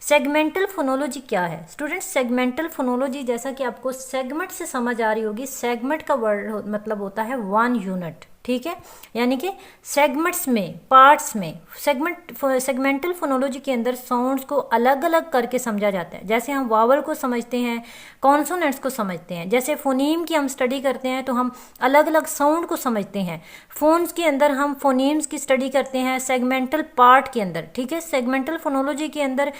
Segmental phonology क्या है स्टूडेंट्स? सेगमेंटल फोनोलॉजी, जैसा कि आपको सेगमेंट से समझ आ रही होगी, सेगमेंट का वर्ड मतलब होता है 1 यूनिट, ठीक है। यानी कि सेगमेंट्स में, पार्ट्स में सेगमेंटल फोनोलॉजी के अंदर साउंड्स को अलग अलग करके समझा जाता है। जैसे हम वावल को समझते हैं, कॉन्सोनेंट्स को समझते हैं, जैसे फोनीम की हम स्टडी करते हैं तो हम अलग अलग साउंड को समझते हैं। फोन्स के अंदर हम फोनीम्स की स्टडी करते हैं सेगमेंटल पार्ट के अंदर, ठीक है। सेगमेंटल फोनोलॉजी के अंदर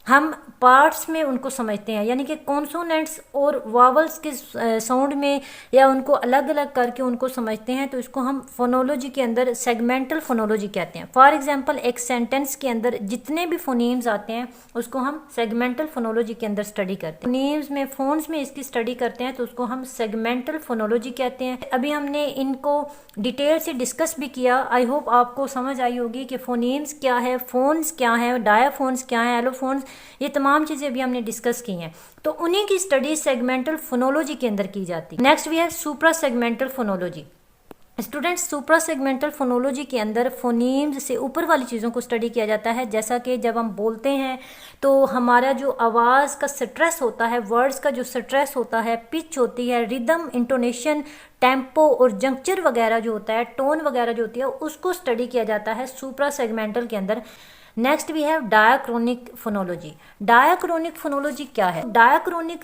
हम पार्ट्स में उनको समझते हैं, यानी कि कॉन्सोनेंट्स और वावल्स के साउंड में या उनको अलग अलग करके उनको समझते हैं। तो इसको हम फोनोलॉजी के अंदर सेगमेंटल फोनोलॉजी कहते हैं। फॉर एग्जांपल, एक सेंटेंस के अंदर जितने भी फोनीम्स आते हैं उसको हम सेगमेंटल फोनोलॉजी के अंदर स्टडी करते हैं। फोनीम्स में, फोन्स में इसकी स्टडी करते हैं तो उसको हम सेगमेंटल फोनोलॉजी कहते हैं। अभी हमने इनको डिटेल से डिस्कस भी किया। आई होप आपको समझ आई होगी कि फोनीम्स क्या है, फोन्स क्या है, डायाफोन्स क्या है, एलोफोन्स, ये तमाम चीज़ें अभी हमने डिस्कस की हैं। तो उन्हीं की स्टडी सेगमेंटल फोनोलॉजी के अंदर की जाती है। नेक्स्ट वी है सुप्रा सेगमेंटल फोनोलॉजी। स्टूडेंट्स, सुप्रा सेगमेंटल फोनोलॉजी के अंदर फोनीम्स से ऊपर वाली चीज़ों को स्टडी किया जाता है। जैसा कि जब हम बोलते हैं तो हमारा जो आवाज़ का स्ट्रेस होता है, वर्ड्स का जो स्ट्रेस होता है, पिच होती है, रिदम, इंटोनेशन, टेम्पो और जंक्चर वगैरह जो होता है, टोन वगैरह जो होती है, उसको स्टडी किया जाता है सुप्रा सेगमेंटल के अंदर। Next we have diachronic phonology. Diachronic phonology क्या है? डायाक्रोनिक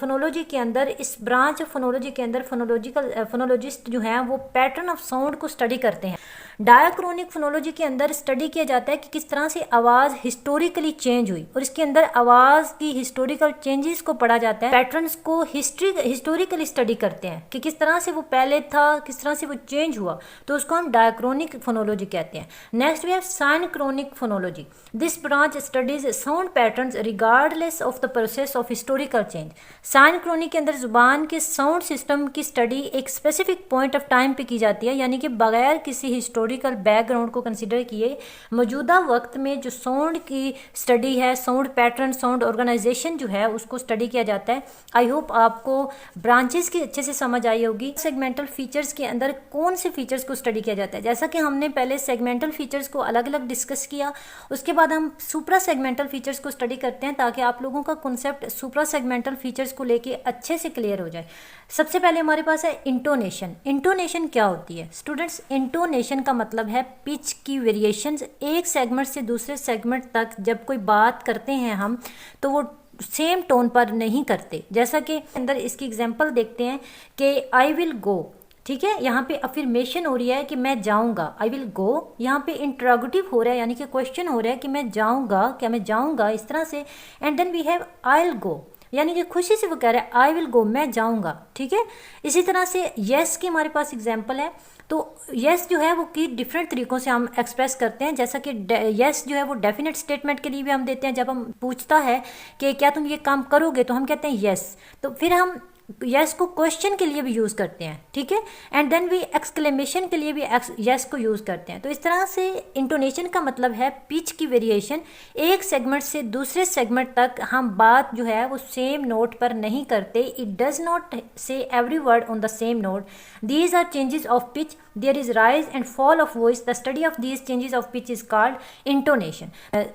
फोनोलॉजी के अंदर, इस ब्रांच ऑफ फोनोलॉजी के अंदर फोनोलॉजिस्ट जो हैं वो पैटर्न ऑफ साउंड को स्टडी करते हैं। डायाक्रोनिक फोनोलॉजी के अंदर स्टडी किया जाता है कि किस तरह से आवाज़ हिस्टोरिकली चेंज हुई, और इसके अंदर आवाज़ की हिस्टोरिकल चेंजेस को पढ़ा जाता है। पैटर्न्स को हिस्टोरिकली स्टडी करते हैं कि किस तरह से वो पहले था, किस तरह से वो चेंज हुआ, तो उसको हम डायाक्रोनिक फोनोलॉजी कहते हैं। Next we have synchronic phonology. This branch studies sound patterns regardless of the process of historical change. Synchronic के अंदर जुबान के साउंड सिस्टम की स्टडी एक स्पेसिफिक पॉइंट ऑफ टाइम पे की जाती है, यानी कि बगैर किसी हिस्टोरिकल बैकग्राउंड को कंसिडर किए मौजूदा वक्त में जो साउंड की स्टडी है, साउंड पैटर्न, साउंड ऑर्गेनाइजेशन जो है उसको स्टडी किया जाता है। आई होप आपको ब्रांचेस की अच्छे से समझ आई होगी। सेगमेंटल फीचर्स के अंदर कौन से फीचर्स को स्टडी किया जाता है? जैसा कि हमने पहले सेगमेंटल फीचर्स को अलग अलग डिस्कस किया, उसके बाद हम सुप्रा सेगमेंटल फीचर्स को स्टडी करते हैं ताकि आप लोगों का कॉन्सेप्ट सुप्रा सेगमेंटल फीचर्स को लेके अच्छे से क्लियर हो जाए। सबसे पहले हमारे पास है इंटोनेशन। इंटोनेशन क्या होती है स्टूडेंट्स? इंटोनेशन का मतलब है पिच की वेरिएशंस। एक सेगमेंट से दूसरे सेगमेंट तक जब कोई बात करते हैं हम, तो वो सेम टोन पर नहीं करते। जैसा कि अंदर इसकी एग्जांपल देखते हैं कि आई विल गो, ठीक है, यहाँ पे अफर्मेशन हो रही है कि मैं जाऊँगा, आई विल गो। यहाँ पे इंट्रोगेटिव हो रहा है, यानी कि क्वेश्चन हो रहा है कि मैं जाऊँगा, क्या मैं जाऊँगा, इस तरह से। And then we have I will go, यानी कि खुशी से वो कह रहा है आई विल गो, मैं जाऊँगा, ठीक है। इसी तरह से येस की हमारे पास एग्जाम्पल है। तो येस जो है वो की डिफरेंट तरीक़ों से हम एक्सप्रेस करते हैं। जैसा कि येस जो है वो डेफिनेट स्टेटमेंट के लिए भी हम देते हैं। जब हम पूछता है कि क्या तुम ये काम करोगे, तो हम कहते हैं येस। तो फिर हम यस को क्वेश्चन के लिए भी यूज़ करते हैं, ठीक है। एंड देन वी एक्सक्लेमेशन के लिए भी यस को यूज़ करते हैं। तो इस तरह से इंटोनेशन का मतलब है पिच की वेरिएशन। एक सेगमेंट से दूसरे सेगमेंट तक हम बात जो है वो सेम नोट पर नहीं करते। It does not say every word on the same note. These are changes of pitch, there is rise and fall of voice. The study of these changes of pitch is called intonation.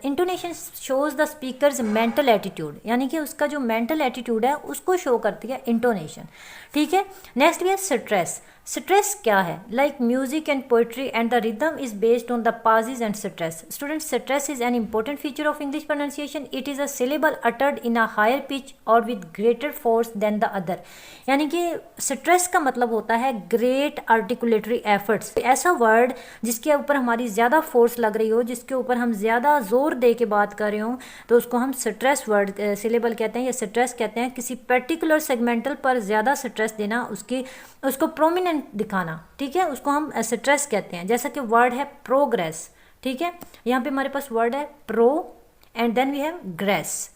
Intonation shows the speaker's mental attitude, यानी कि उसका जो mental attitude है उसको show करती है intonation, ठीक है। Next we have stress. Stress क्या है? Like music and poetry and the rhythm is based on the pauses and stress. Student, stress is an important feature of English pronunciation. It is a syllable uttered in a higher pitch और with greater force than the other. यानी कि stress का मतलब होता है great articulatory efforts. ऐसा word जिसके ऊपर हमारी ज़्यादा फोर्स लग रही हो, जिसके ऊपर हम ज़्यादा जोर दे के बात कर रहे हो, तो उसको हम स्ट्रेस वर्ड सिलेबल कहते हैं या स्ट्रेस कहते हैं। किसी पर्टिकुलर सेगमेंटल पर ज़्यादा स्ट्रेस देना, उसको प्रोमिनेंट दिखाना, ठीक है, उसको हम स्ट्रेस कहते हैं। जैसा कि वर्ड है प्रोग्रेस, ठीक है, यहाँ पे हमारे पास वर्ड है pro and then we have grace.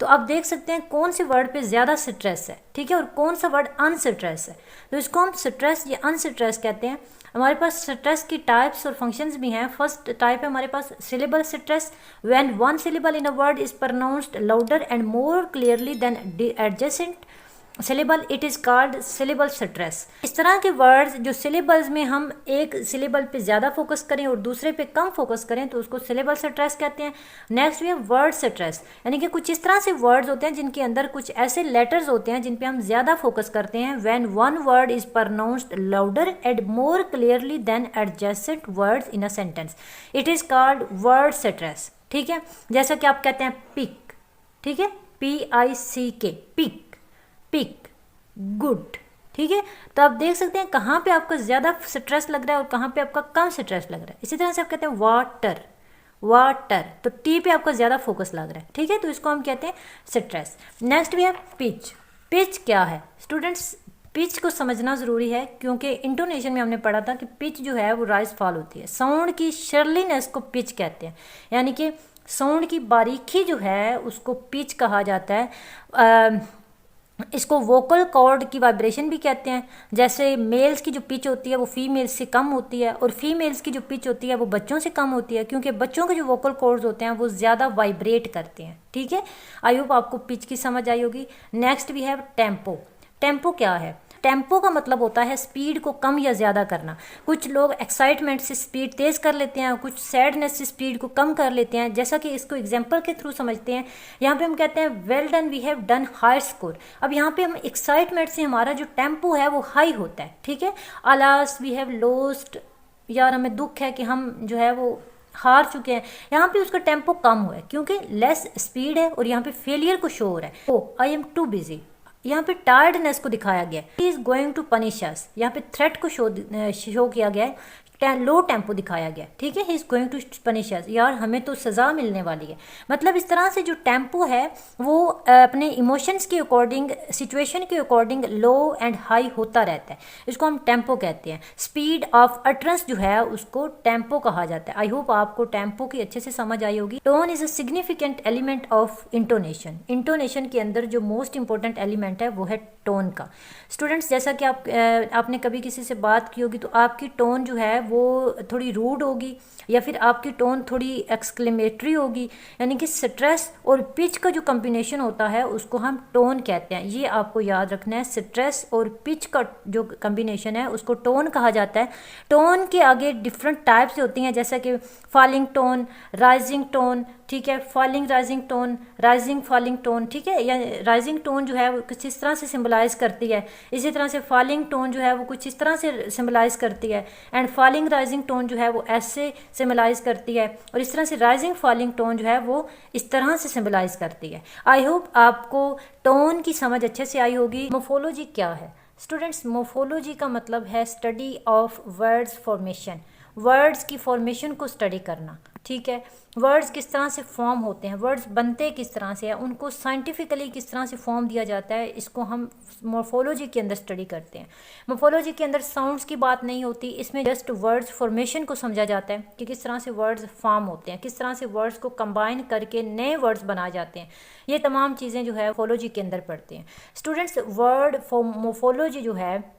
तो आप देख सकते हैं कौन से वर्ड पे ज़्यादा स्ट्रेस है, ठीक है, और कौन सा वर्ड अनस्ट्रेस है। तो इसको हम स्ट्रेस या अनस्ट्रेस कहते हैं। हमारे पास स्ट्रेस की टाइप्स और फंक्शंस भी हैं। फर्स्ट टाइप है हमारे पास syllable stress, when one syllable in a word is pronounced louder and more clearly than adjacent syllable, it is called syllable stress. इस तरह के वर्ड्स जो सिलेबल्स में हम एक सिलेबल पे ज़्यादा फोकस करें और दूसरे पे कम फोकस करें तो उसको सिलेबल स्ट्रेस कहते हैं। नेक्स्ट भी है वर्ड स्ट्रेस, यानी कि कुछ इस तरह से वर्ड्स होते हैं जिनके अंदर कुछ ऐसे लेटर्स होते हैं जिन पे हम ज़्यादा फोकस करते हैं। When one word is pronounced louder and more clearly than adjacent words in a sentence, it is called word stress, ठीक है। जैसा कि आप कहते हैं पिक, ठीक है, PICK, पिक, पिक, गुड, ठीक है। तो आप देख सकते हैं कहाँ पे आपको ज़्यादा स्ट्रेस लग रहा है और कहाँ पे आपका कम स्ट्रेस लग रहा है। इसी तरह से आप कहते हैं वाटर, वाटर, तो टी पे आपका ज़्यादा फोकस लग रहा है, ठीक है, तो इसको हम कहते हैं स्ट्रेस। नेक्स्ट भी है पिच। पिच क्या है? स्टूडेंट्स, पिच को समझना ज़रूरी है क्योंकि इंटोनेशन में हमने पढ़ा था कि पिच जो है वो राइज फॉल होती है। साउंड की शर्लीनेस को पिच कहते हैं, यानी कि साउंड की बारीकी जो है उसको पिच कहा जाता है। इसको वोकल कॉर्ड की वाइब्रेशन भी कहते हैं। जैसे मेल्स की जो पिच होती है वो फीमेल्स से कम होती है और फीमेल्स की जो पिच होती है वो बच्चों से कम होती है, क्योंकि बच्चों के जो वोकल कॉर्ड्स होते हैं वो ज़्यादा वाइब्रेट करते हैं, ठीक है। आई होप आपको पिच की समझ आई होगी। नेक्स्ट भी है टेम्पो। टेम्पो क्या है? टेम्पो का मतलब होता है स्पीड को कम या ज़्यादा करना। कुछ लोग एक्साइटमेंट से स्पीड तेज़ कर लेते हैं, कुछ सैडनेस से स्पीड को कम कर लेते हैं। जैसा कि इसको एग्जांपल के थ्रू समझते हैं। यहाँ पे हम कहते हैं well done, we have done high score. अब यहाँ पे हम एक्साइटमेंट से हमारा जो टेम्पो है वो हाई होता है, ठीक है। अलास वी हैव लॉस्ट, यार हमें दुख है कि हम जो है वो हार चुके हैं। यहाँ पे उसका टेम्पो कम हुआ है क्योंकि लेस स्पीड है और यहाँ पे फेलियर को शो हो रहा है। Oh I am too busy, यहाँ पे टायर्डनेस को दिखाया गया है। He is going to punish us, यहाँ पे थ्रेट को शो किया गया है। लो टेम्पो दिखाया गया, ठीक है। He is going to punish us, यार हमें तो सज़ा मिलने वाली है। मतलब इस तरह से जो टेम्पो है वो अपने इमोशंस के अकॉर्डिंग, सिचुएशन के अकॉर्डिंग लो एंड हाई होता रहता है। इसको हम टेम्पो कहते हैं। स्पीड ऑफ अटरेंस जो है उसको टेम्पो कहा जाता है। आई होप आपको टेम्पो की अच्छे से समझ आई होगी। Tone is a significant element of intonation. Intonation के अंदर जो मोस्ट इंपॉर्टेंट एलिमेंट है वो है टोन का। स्टूडेंट्स, जैसा कि आपने कभी किसी से बात की होगी तो आपकी टोन जो है वो थोड़ी रूड होगी या फिर आपकी टोन थोड़ी एक्सक्लेमेटरी होगी, यानी कि स्ट्रेस और पिच का जो कॉम्बिनेशन होता है उसको हम टोन कहते हैं। ये आपको याद रखना है। स्ट्रेस और पिच का जो कॉम्बिनेशन है उसको टोन कहा जाता है। टोन के आगे डिफरेंट टाइप्स होती हैं, जैसा कि फॉलिंग टोन, राइजिंग टोन, ठीक है, falling rising tone, rising falling tone, ठीक है। या राइजिंग टोन जो है वो कुछ इस तरह से सिंबलाइज करती है, इसी तरह से फॉलिंग टोन जो है वो कुछ इस तरह से सिंबलाइज करती है, एंड फॉलिंग राइजिंग टोन जो है वो ऐसे सिंबलाइज करती है, और इस तरह से राइजिंग फॉलिंग टोन जो है वो इस तरह से सिंबलाइज करती है। आई होप आपको टोन की समझ अच्छे से आई होगी। मोफोलॉजी क्या है? स्टूडेंट्स, मोफोलॉजी का मतलब है study of words formation. Words की फॉर्मेशन को स्टडी करना, ठीक है, वर्ड्स किस तरह से फॉर्म होते हैं, वर्ड्स बनते किस तरह से हैं, उनको साइंटिफिकली किस तरह से फॉर्म दिया जाता है, इसको हम मॉर्फोलॉजी के अंदर स्टडी करते हैं। मॉर्फोलॉजी के अंदर साउंड्स की बात नहीं होती, इसमें जस्ट वर्ड्स फॉर्मेशन को समझा जाता है कि किस तरह से वर्ड्स फॉर्म होते हैं, किस तरह से वर्ड्स को कंबाइन करके नए वर्ड्स बनाए जाते हैं। ये तमाम चीज़ें जो है मॉर्फोलॉजी के अंदर पढ़ते हैं स्टूडेंट्स। वर्ड मॉर्फोलॉजी जो है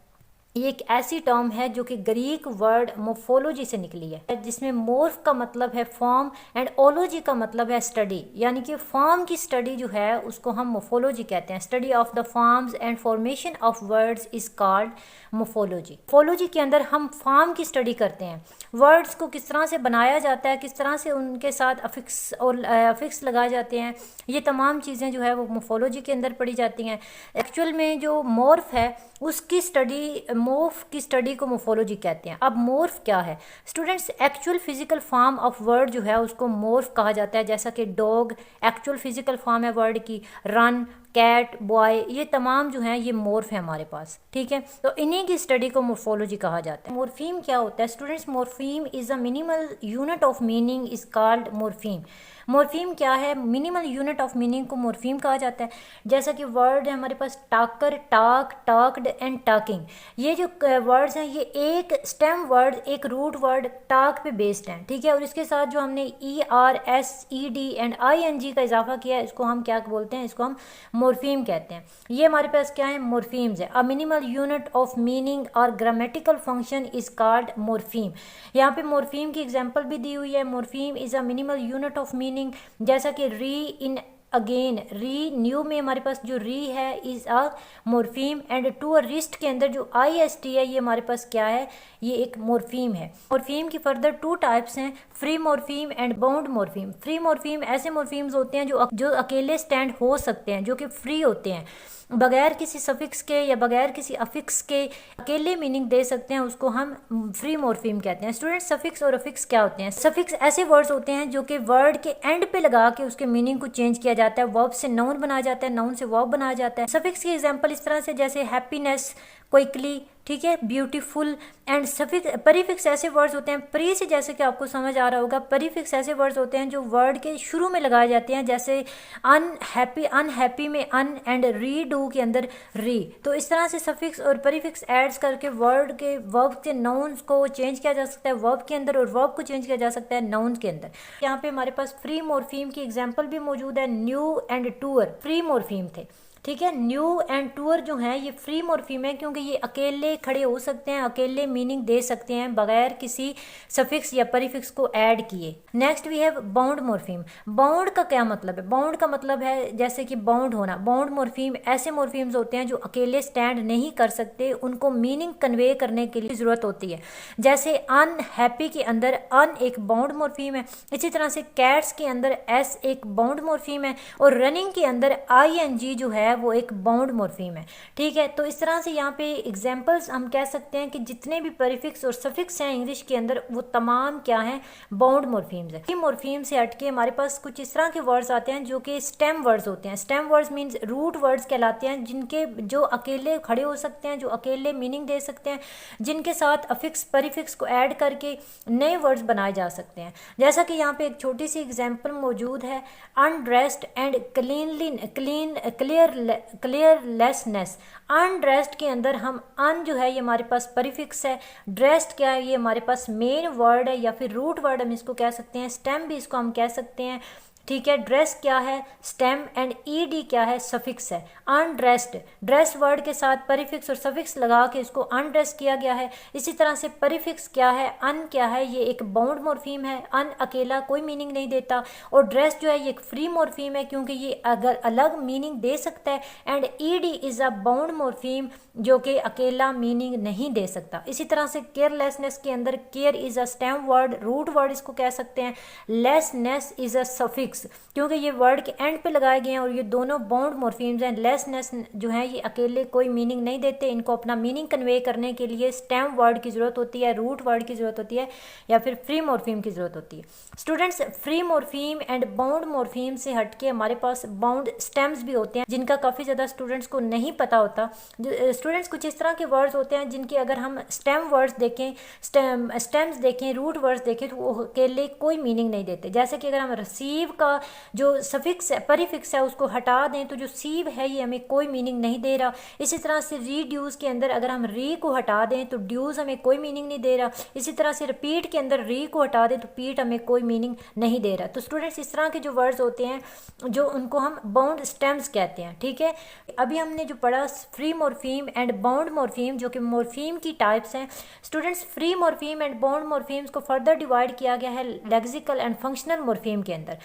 ये एक ऐसी टर्म है जो कि ग्रीक वर्ड मोफोलॉजी से निकली है, जिसमें मोर्फ का मतलब है फॉर्म एंड ओलॉजी का मतलब है स्टडी, यानी कि फॉर्म की स्टडी जो है उसको हम मोफोलॉजी कहते हैं। Study of the forms and formation of words is called morphology. Morphology के अंदर हम फॉर्म की स्टडी करते हैं, वर्ड्स को किस तरह से बनाया जाता है, किस तरह से उनके साथ अफिक्स और अफिक्स लगाए जाते हैं, ये तमाम चीज़ें जो है वो मोफोलॉजी के अंदर पढ़ी जाती हैं। एक्चुअल में जो मोर्फ है उसकी स्टडी, मोर्फ की स्टडी को मोफोलॉजी कहते हैं। अब मोर्फ क्या है students? Actual physical form of word जो है उसको मोर्फ कहा जाता है, जैसा कि डॉग एक्चुअल फिजिकल फॉर्म है वर्ड की, रन, कैट, बॉय, ये तमाम जो हैं ये मोर्फ है हमारे पास, ठीक है। तो इन्हीं की स्टडी को मोर्फोलॉजी कहा जाता है। मोर्फीम क्या होता है students? Morpheme is a minimal unit of meaning is called morpheme. Morpheme क्या है? मिनिमल यूनिट ऑफ मीनिंग को मोर्फीम कहा जाता है। जैसा कि वर्ड है हमारे पास टाकर, टाक, टॉक्ड एंड टाकिंग, ये जो वर्ड्स हैं ये एक स्टेम वर्ड, एक रूट वर्ड टाक पे बेस्ड हैं, ठीक है। और इसके साथ जो हमने ER, SED एंड ING का इजाफा किया है इसको हम क्या बोलते हैं? इसको हम मोर्फीम कहते हैं। ये हमारे पास क्या है? मोर्फीम्स है। A minimal unit of meaning और grammatical function is called morpheme. यहाँ पे मोर्फीम की एग्जांपल भी दी हुई है। Morpheme is a minimal unit of meaning, जैसा कि री, इन, अगेन, री, न्यू में हमारे पास जो री है is a morpheme and tourist के अंदर जो IST है ये हमारे पास क्या है? ये एक मोर्फीम है। मोर्फीम की फर्दर 2 टाइप्स हैं, फ्री मोर्फीम एंड बाउंड मोर्फीम। फ्री मोर्फीम ऐसे मोर्फीम्स होते हैं जो अकेले स्टैंड हो सकते हैं, जो कि फ्री होते हैं, बगैर किसी सफिक्स के या बगैर किसी अफिक्स के अकेले मीनिंग दे सकते हैं, उसको हम फ्री मोर्फीम कहते हैं। स्टूडेंट, सफिक्स और अफिक्स क्या होते हैं? सफिक्स ऐसे वर्ड्स होते हैं जो कि वर्ड के एंड पे लगा के उसके मीनिंग को चेंज किया जाता है, वर्ब से नाउन बनाया जाता है, नाउन से वर्ब बनाया जाता है। सफिक्स की एग्जांपल इस तरह से जैसे हैप्पीनेस, क्विकली, ठीक है, ब्यूटीफुल एंड सफिक्स। प्रीफिक्स ऐसे वर्ड्स होते हैं, प्री से जैसे कि आपको समझ आ रहा होगा, प्रीफिक्स ऐसे वर्ड्स होते हैं जो वर्ड के शुरू में लगाए जाते हैं, जैसे अनहैप्पी, अनहैप्पी में अन एंड री डू के अंदर री। तो इस तरह से सफिक्स और प्रीफिक्स एड्स करके वर्ड के वर्ब के नाउन्स को चेंज किया जा सकता है वर्ब के अंदर, और वर्ब को चेंज किया जा सकता है नाउन के अंदर। यहाँ पे हमारे पास फ्री मोर्फीम की एग्जाम्पल भी मौजूद है। न्यू एंड टूअर फ्री मोर्फीम थे, ठीक है। न्यू एंड टूअर जो हैं ये फ्री मोर्फीम है, क्योंकि ये अकेले खड़े हो सकते हैं, अकेले मीनिंग दे सकते हैं बगैर किसी सफिक्स या प्रीफिक्स को ऐड किए। Next we have bound morpheme. Bound का क्या मतलब है? बाउंड का मतलब है जैसे कि बाउंड होना। बाउंड मोर्फीम ऐसे मोर्फीम्स होते हैं जो अकेले स्टैंड नहीं कर सकते, उनको मीनिंग कन्वे करने के लिए ज़रूरत होती है। जैसे अनहैप्पी के अंदर अन एक बाउंड मोर्फीम है, इसी तरह से कैट्स के अंदर एस एक बाउंड मोर्फीम है, और रनिंग के अंदर ING जो है वो एक बाउंड मोर्फीम है, ठीक है। तो इस तरह से यहाँ पे एग्जांपल्स हम कह सकते हैं कि जितने भी प्रीफिक्स और सफिक्स हैं इंग्लिश के अंदर वो तमाम क्या हैं? बाउंड मोर्फीम्स है। मोर्फीम से हटके हमारे पास कुछ इस तरह के वर्ड्स आते हैं जो कि स्टेम वर्ड्स होते हैं। Stem words means root words कहलाते हैं, जिनके जो अकेले खड़े हो सकते हैं, जो अकेले मीनिंग दे सकते हैं, जिनके साथ अफिक्स प्रीफिक्स को ऐड करके नए वर्ड्स बनाए जा सकते हैं। जैसा कि यहाँ पे एक छोटी सी एग्जाम्पल मौजूद है, अनड्रेस्ड एंड क्लियरलेसनेस। अनड्रेस्ड के अंदर हम अन जो है ये हमारे पास प्रीफिक्स है, ड्रेस्ड क्या है? ये हमारे पास मेन वर्ड है या फिर रूट वर्ड हम इसको कह सकते हैं, स्टेम भी इसको हम कह सकते हैं, ठीक है। ड्रेस क्या है? स्टेम एंड ED क्या है? सफिक्स है। अनड्रेस्ड, ड्रेस वर्ड के साथ प्रीफिक्स और सफिक्स लगा के इसको अनड्रेस किया गया है। इसी तरह से प्रीफिक्स क्या है? अन क्या है? ये एक बाउंड मोर्फीम है, अन अकेला कोई मीनिंग नहीं देता, और ड्रेस जो है ये एक फ्री मोर्फीम है क्योंकि ये अगर अलग मीनिंग दे सकता है, and ED is a bound morpheme जो कि अकेला मीनिंग नहीं दे सकता। इसी तरह से केयरलेसनेस के अंदर care is a stem word, root word इसको कह सकते हैं, lessness is a suffix, fix, क्योंकि ये वर्ड के एंड पे लगाए गए हैं और ये दोनों बाउंड मॉर्फीम्स हैं। लेसनेस जो है ये अकेले कोई मीनिंग नहीं देते, इनको अपना मीनिंग कन्वे करने के लिए स्टेम वर्ड की ज़रूरत होती है, रूट वर्ड की ज़रूरत होती है, या फिर फ्री मॉर्फीम की ज़रूरत होती है। Students, free morpheme and bound morpheme से हटके हमारे पास बाउंड स्टेम्स भी होते हैं, जिनका काफ़ी ज़्यादा स्टूडेंट्स को नहीं पता होता। स्टूडेंट्स, कुछ इस तरह के वर्ड्स होते हैं जिनके अगर हम स्टेम वर्ड्स देखें, स्टेम्स देखें, रूट वर्ड्स देखें, तो वो अकेले कोई मीनिंग नहीं देते। जैसे कि अगर हम रिसीव का जो सफिक्स है, परिफिक्स है, उसको हटा दें तो जो सीव है ये हमें कोई मीनिंग नहीं दे रहा। इसी तरह से रीड्यूस के अंदर अगर हम री को हटा दें तो ड्यूज हमें कोई मीनिंग नहीं दे रहा। इसी तरह से रिपीट के अंदर री को हटा दें तो पीट हमें कोई मीनिंग नहीं दे रहा। तो स्टूडेंट्स, इस तरह के जो वर्ड्स होते हैं जो उनको हम बाउंड स्टेम्स कहते हैं। ठीक है, अभी हमने जो पढ़ा free morpheme and bound morpheme, जो कि मॉर्फीम की टाइप्स हैं। Students, free morpheme and bound morphemes को फर्दर डिवाइड किया गया है लेक्सिकल एंड फंक्शनल मॉर्फीम के अंदर।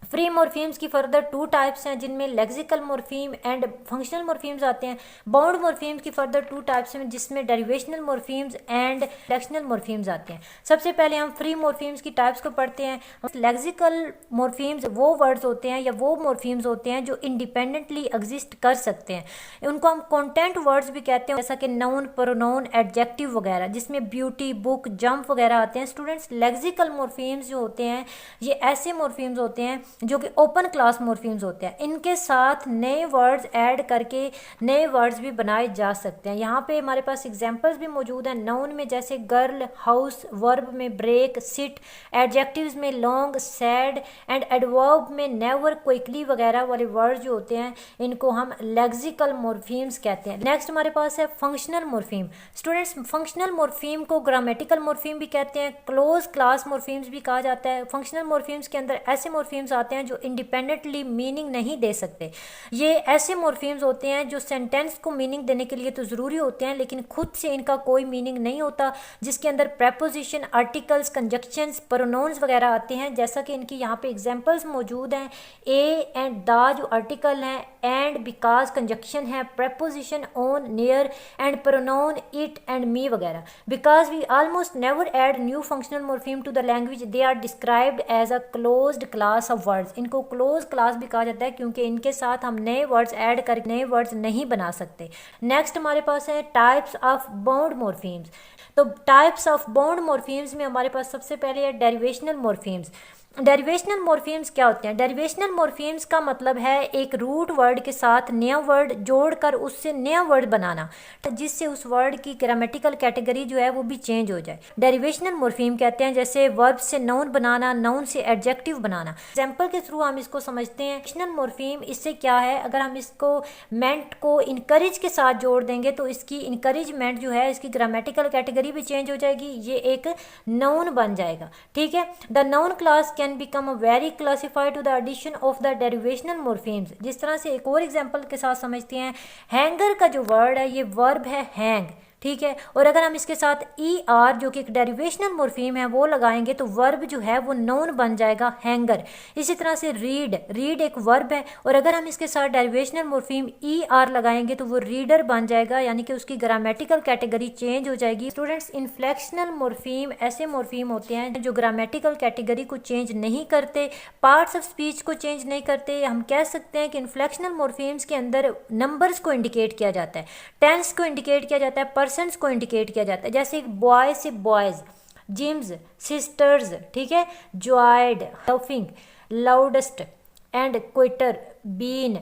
फ्री मॉर्फीम्स की फर्दर 2 टाइप्स हैं, जिनमें lexical morpheme and functional morphemes आते हैं। बाउंड मॉर्फीम्स की फर्दर 2 टाइप्स हैं, जिसमें डेरिवेशनल मॉर्फीम्स एंड फ्लेक्शनल मॉर्फीम्स आते हैं। सबसे पहले हम फ्री मॉर्फीम्स की टाइप्स को पढ़ते हैं। लेक्सिकल मॉर्फीम्स वो वर्ड्स होते हैं या वो मॉर्फीम्स होते हैं जो इंडिपेंडेंटली एग्जिस्ट कर सकते हैं। उनको हम कॉन्टेंट वर्ड्स भी कहते हैं, जैसा कि नाउन, प्रोनाउन, एडजेक्टिव वगैरह, जिसमें ब्यूटी, बुक, जंप वगैरह आते हैं। स्टूडेंट्स, लेक्सिकल मॉर्फीम्स जो होते हैं ये ऐसे मॉर्फीम्स होते हैं जो कि ओपन क्लास मॉर्फीम्स होते हैं। इनके साथ नए वर्ड्स ऐड करके नए वर्ड्स भी बनाए जा सकते हैं। यहाँ पे हमारे पास एग्जांपल्स भी मौजूद हैं। नाउन में जैसे गर्ल, हाउस, वर्ब में ब्रेक, सिट, एडजेक्टिव्स में लॉन्ग, सैड, एंड एडवर्ब में नेवर, क्विकली वगैरह वाले वर्ड्स जो होते हैं इनको हम लेक्सिकल मॉर्फीम्स कहते हैं। नेक्स्ट हमारे पास है functional morpheme. Students, functional morpheme को ग्रामेटिकल मॉर्फीम भी कहते हैं, क्लोज क्लास मॉर्फीम्स भी कहा जाता है। फंक्शनल मॉर्फीम्स के अंदर ऐसे मॉर्फीम्स आते हैं जो इंडिपेंडेंटली मीनिंग नहीं दे सकते। ये ऐसे मॉर्फीम्स होते हैं जो सेंटेंस को मीनिंग देने के लिए तो ज़रूरी होते हैं, लेकिन खुद से इनका कोई मीनिंग नहीं होता, जिसके अंदर प्रेपोजिशन, आर्टिकल्स, कंजक्शंस, प्रोनाउंस वगैरह आते हैं। जैसा कि इनकी यहाँ पे एग्जांपल्स मौजूद हैं। ए एंड द जो आर्टिकल हैं, एंड, बिकॉज कंजक्शन है, preposition on, near, and pronoun it and me वगैरह। Because we almost never add new functional morpheme to the language, they are described as a closed class of words. इनको close class भी कहा जाता है क्योंकि इनके साथ हम नए वर्ड्स ऐड करके नए वर्ड्स नहीं बना सकते। नेक्स्ट हमारे पास है टाइप्स ऑफ बाउंड मॉर्फीम्स। तो टाइप्स ऑफ बाउंड मॉर्फीम्स में हमारे पास सबसे पहले है डेरिवेशनल मॉर्फीम्स। डेरिवेशनल मॉर्फीम्स क्या होते हैं? डेरिवेशनल मॉर्फीम्स का मतलब है एक रूट वर्ड के साथ नया वर्ड जोड़कर उससे नया वर्ड बनाना, जिससे उस वर्ड की ग्रामेटिकल कैटेगरी जो है वो भी चेंज हो जाए। डेरिवेशनल मॉर्फीम कहते हैं जैसे वर्ब से नाउन बनाना, नाउन से एडजेक्टिव बनाना। एग्जाम्पल के थ्रू हम इसको समझते हैं। डेरिवेशनल मॉर्फीम इससे क्या है, अगर हम इसको मेंट को इनकरेज के साथ जोड़ देंगे तो इसकी इनकरेजमेंट जो है इसकी ग्रामेटिकल कैटेगरी भी चेंज हो जाएगी, ये एक नाउन बन जाएगा। ठीक है, the noun class can become a very classified to the addition of the derivational morphemes। जिस तरह से एक और एग्जांपल के साथ समझते हैं, हैंगर का जो वर्ड है ये वर्ब है हैंग, ठीक है, और अगर हम इसके साथ ई आर जो कि एक डेरिवेशनल मॉर्फीम है वो लगाएंगे तो वर्ब जो है वो नाउन बन जाएगा हैंगर। इसी तरह से रीड, रीड एक वर्ब है और अगर हम इसके साथ डेरिवेशनल मॉर्फीम ई आर लगाएंगे तो वो रीडर बन जाएगा, यानी कि उसकी ग्रामेटिकल कैटेगरी चेंज हो जाएगी। स्टूडेंट्स, इनफ्लेक्शनल मॉर्फीम ऐसे मॉर्फीम होते हैं जो ग्रामेटिकल कैटेगरी को चेंज नहीं करते, पार्ट्स ऑफ स्पीच को चेंज नहीं करते। हम कह सकते हैं कि इनफ्लेक्शनल मॉर्फीम्स के अंदर नंबर्स को इंडिकेट किया जाता है, टेंस को इंडिकेट किया जाता है, पर्सन्स को इंडिकेट किया जाता है। जैसे बॉय से बॉयज, जिम्स, सिस्टर्स, ठीक है, joyed, laughing, loudest and quieter, been.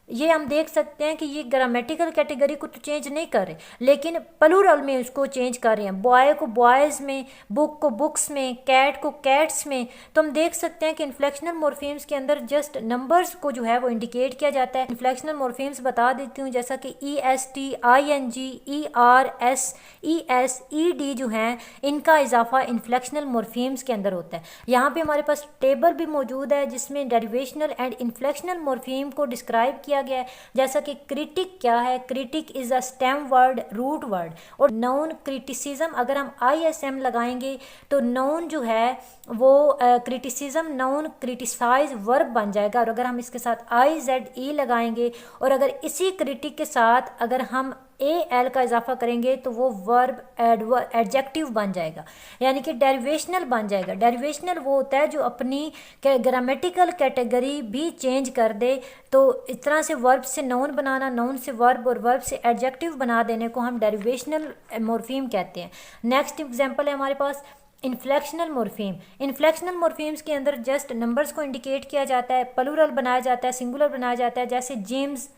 ये हम देख सकते हैं कि ये ग्रामेटिकल कैटेगरी को तो चेंज नहीं कर रहे, लेकिन प्लूरल में उसको चेंज कर रहे हैं। बॉय को बॉयज़ में, बुक को बुक्स में, कैट को कैट्स में। तो हम देख सकते हैं कि इन्फ्लेक्शनल मॉर्फीम्स के अंदर जस्ट नंबर्स को जो है वो इंडिकेट किया जाता है। इन्फ्लेक्शनल मॉर्फीम्स बता देती हूँ, जैसा कि E S T, I N G, E R S, E S, E D जो हैं इनका इजाफा इन्फ्लेक्शनल मॉर्फीम्स के अंदर होता है। यहाँ पे हमारे पास टेबल भी मौजूद है जिसमें डेरिवेशनल एंड इन्फ्लेक्शनल मॉर्फीम को डिस्क्राइब किया गया है। जैसा कि क्रिटिक क्या है, critic is a stem word, root word. और नाउन क्रिटिसिज्म, अगर हम ISM लगाएंगे तो नाउन जो है वो क्रिटिसिज्म, नाउन क्रिटिसाइज वर्ब बन जाएगा। और अगर हम इसके साथ IZE लगाएंगे और अगर इसी क्रिटिक के साथ अगर हम ए एल का इजाफा करेंगे तो वो वर्ब एडजेक्टिव बन जाएगा, यानी कि डेरिवेशनल बन जाएगा। डेरिवेशनल वो होता है जो अपनी ग्रामेटिकल कैटेगरी भी चेंज कर दे। तो इस तरह से वर्ब से नाउन बनाना, नाउन से वर्ब और वर्ब से एडजेक्टिव बना देने को हम डेरिवेशनल मॉर्फीम कहते हैं। नेक्स्ट एग्जांपल है हमारे पास इन्फ्लेक्शनल मॉर्फीम। इन्फ्लेक्शनल मॉर्फीम्स के अंदर जस्ट नंबर्स को इंडिकेट किया जाता है, प्लूरल बनाया जाता है, सिंगुलर बनाया जाता है, जैसे जिम्स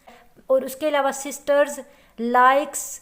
और उसके अलावा सिस्टर्स, लाइक्स।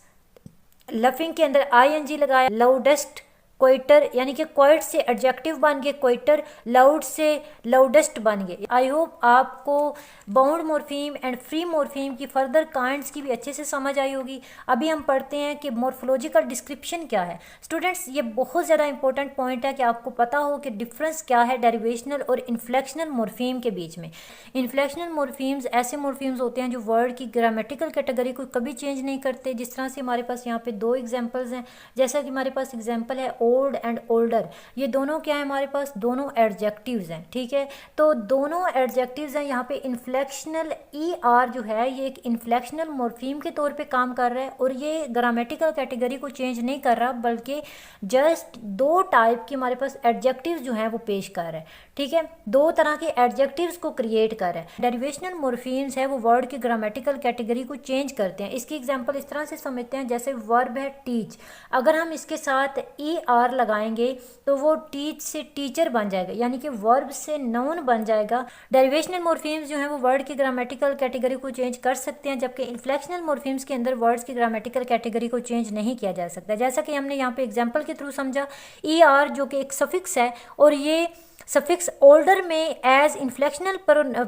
लफिंग के अंदर आईएनजी लगाया, लाउडेस्ट, क्वाइटर, यानी कि क्वाइट से एडजेक्टिव बन गए क्वाइटर, लाउड से लाउडेस्ट बन गए। आई होप आपको bound morpheme and free morpheme की फर्दर काइंड्स की भी अच्छे से समझ आई होगी। अभी हम पढ़ते हैं कि मॉर्फोलॉजिकल डिस्क्रिप्शन क्या है। स्टूडेंट्स, ये बहुत ज़्यादा इंपॉर्टेंट पॉइंट है कि आपको पता हो कि डिफरेंस क्या है डेरिवेशनल और इन्फ्लेक्शनल मॉर्फीम के बीच में। इन्फ्लेक्शनल मॉर्फीम्स ऐसे मॉर्फीम्स होते हैं जो वर्ड की ग्रामेटिकल कैटेगरी को कभी चेंज नहीं करते। जिस तरह से हमारे पास यहाँ पे दो एग्जाम्पल्स हैं, जैसा कि हमारे पास एग्जाम्पल है ओल्ड एंड ओल्डर। ये दोनों क्या है हमारे पास, दोनों एडजेक्टिव्स हैं, ठीक है। तो दोनों एडजेक्टिव्स हैं। यहाँ पे इन्फ्लेक्शनल ई आर जो है ये एक इन्फ्लेक्शनल मॉर्फीम के तौर पे काम कर रहा है और ये ग्रामेटिकल कैटेगरी को चेंज नहीं कर रहा, बल्कि जस्ट दो टाइप की हमारे पास एडजेक्टिव्स जो हैं वो पेश कर रहा है, ठीक है। दो तरह के एडजेक्टिव्स को क्रिएट कर रहा है। डेरिवेशनल मॉर्फीम्स है वो वर्ड की ग्रामेटिकल कैटेगरी को चेंज करते हैं। इसकी एग्जांपल इस तरह से समझते हैं, जैसे वर्ब है टीच, अगर हम इसके साथ ई आर लगाएंगे तो वो टीच से टीचर बन जाएगा, यानी कि वर्ब से नाउन बन जाएगा। डेरिवेशनल मॉर्फीम्स जो है वो वर्ड की ग्रामेटिकल कैटेगरी को चेंज कर सकते हैं, जबकि इन्फ्लेक्शनल मॉर्फीम्स के अंदर वर्ड्स की ग्रामेटिकल कैटेगरी को चेंज नहीं किया जा सकता। जैसा कि हमने यहाँ पे एग्जाम्पल के थ्रू समझा, ई आर जो कि एक सफिक्स है और ये सफिक्स ओल्डर में एज इन्फ्लेक्शनल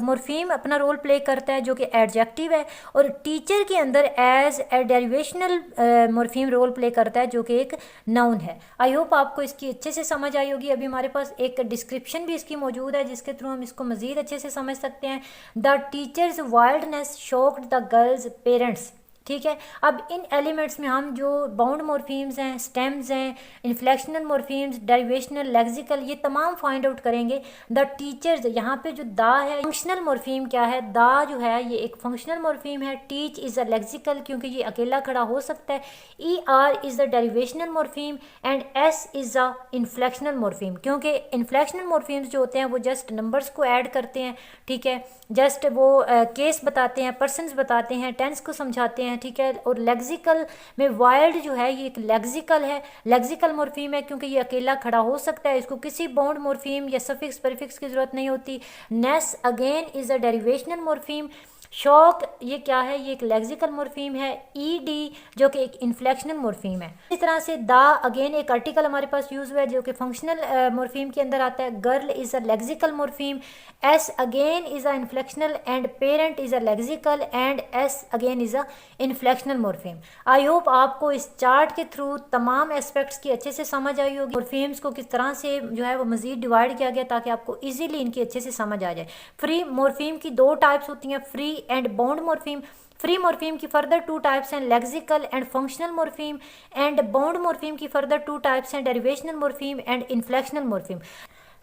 मॉर्फीम अपना रोल प्ले करता है जो कि एडजेक्टिव है, और टीचर के अंदर as a derivational morpheme role play करता है जो कि एक नाउन है। आई होप आपको इसकी अच्छे से समझ आई होगी। अभी हमारे पास एक डिस्क्रिप्शन भी इसकी मौजूद है जिसके थ्रू हम इसको मज़ीद अच्छे से समझ सकते हैं। The teachers wildness shocked the girls parents, ठीक है। अब इन एलिमेंट्स में हम जो बाउंड मॉर्फीम्स हैं, स्टेम्स हैं, इन्फ्लेक्शनल मॉर्फीम्स, डेरिवेशनल, लेक्सिकल, ये तमाम फाइंड आउट करेंगे। द टीचर्स, यहाँ पे जो दा है फंक्शनल मॉर्फीम क्या है, दा जो है ये एक फंक्शनल मॉर्फीम है। टीच इज़ अ लेक्सिकल क्योंकि ये अकेला खड़ा हो सकता है। E R is the derivational morpheme and S is an inflectional morpheme, क्योंकि इन्फ्लेक्शनल मॉर्फीम्स जो होते हैं वो जस्ट नंबर्स को ऐड करते हैं, ठीक है, जस्ट वो केस बताते हैं, पर्सनस बताते हैं, टेंस को समझाते हैं, ठीक है। और लेक्सिकल में वाइल्ड जो है ये एक लेक्सिकल है, लेक्सिकल मॉर्फीम है क्योंकि ये अकेला खड़ा हो सकता है, इसको किसी बाउंड मॉर्फीम या सफिक्स प्रीफिक्स की जरूरत नहीं होती। Ness again is a derivational morpheme. Shock ये क्या है, ये एक लेक्सिकल मॉर्फीम है। ई डी जो कि एक इन्फ्लेक्शनल मॉर्फीम है। इस तरह से दा अगेन एक आर्टिकल हमारे पास यूज हुआ है जो कि फंक्शनल मॉर्फीम के अंदर आता है। Girl is a lexical morpheme. S again is an inflectional and parent is a lexical and S again is an inflectional morpheme. I hope आपको इस चार्ट के थ्रू तमाम एस्पेक्ट्स की अच्छे से समझ आई होगी। मॉर्फीम्स को किस तरह से जो है वो मजीद डिवाइड किया गया ताकि आपको इजीली इनकी अच्छे से समझ आ जाए। फ्री मॉर्फीम की दो टाइप्स होती हैं, free and bound morpheme. Free morpheme की फर्दर टू टाइप्स हैं, lexical and functional morpheme, and bound morpheme की फर्दर टू टाइप्स हैं, derivational morpheme and inflectional morpheme.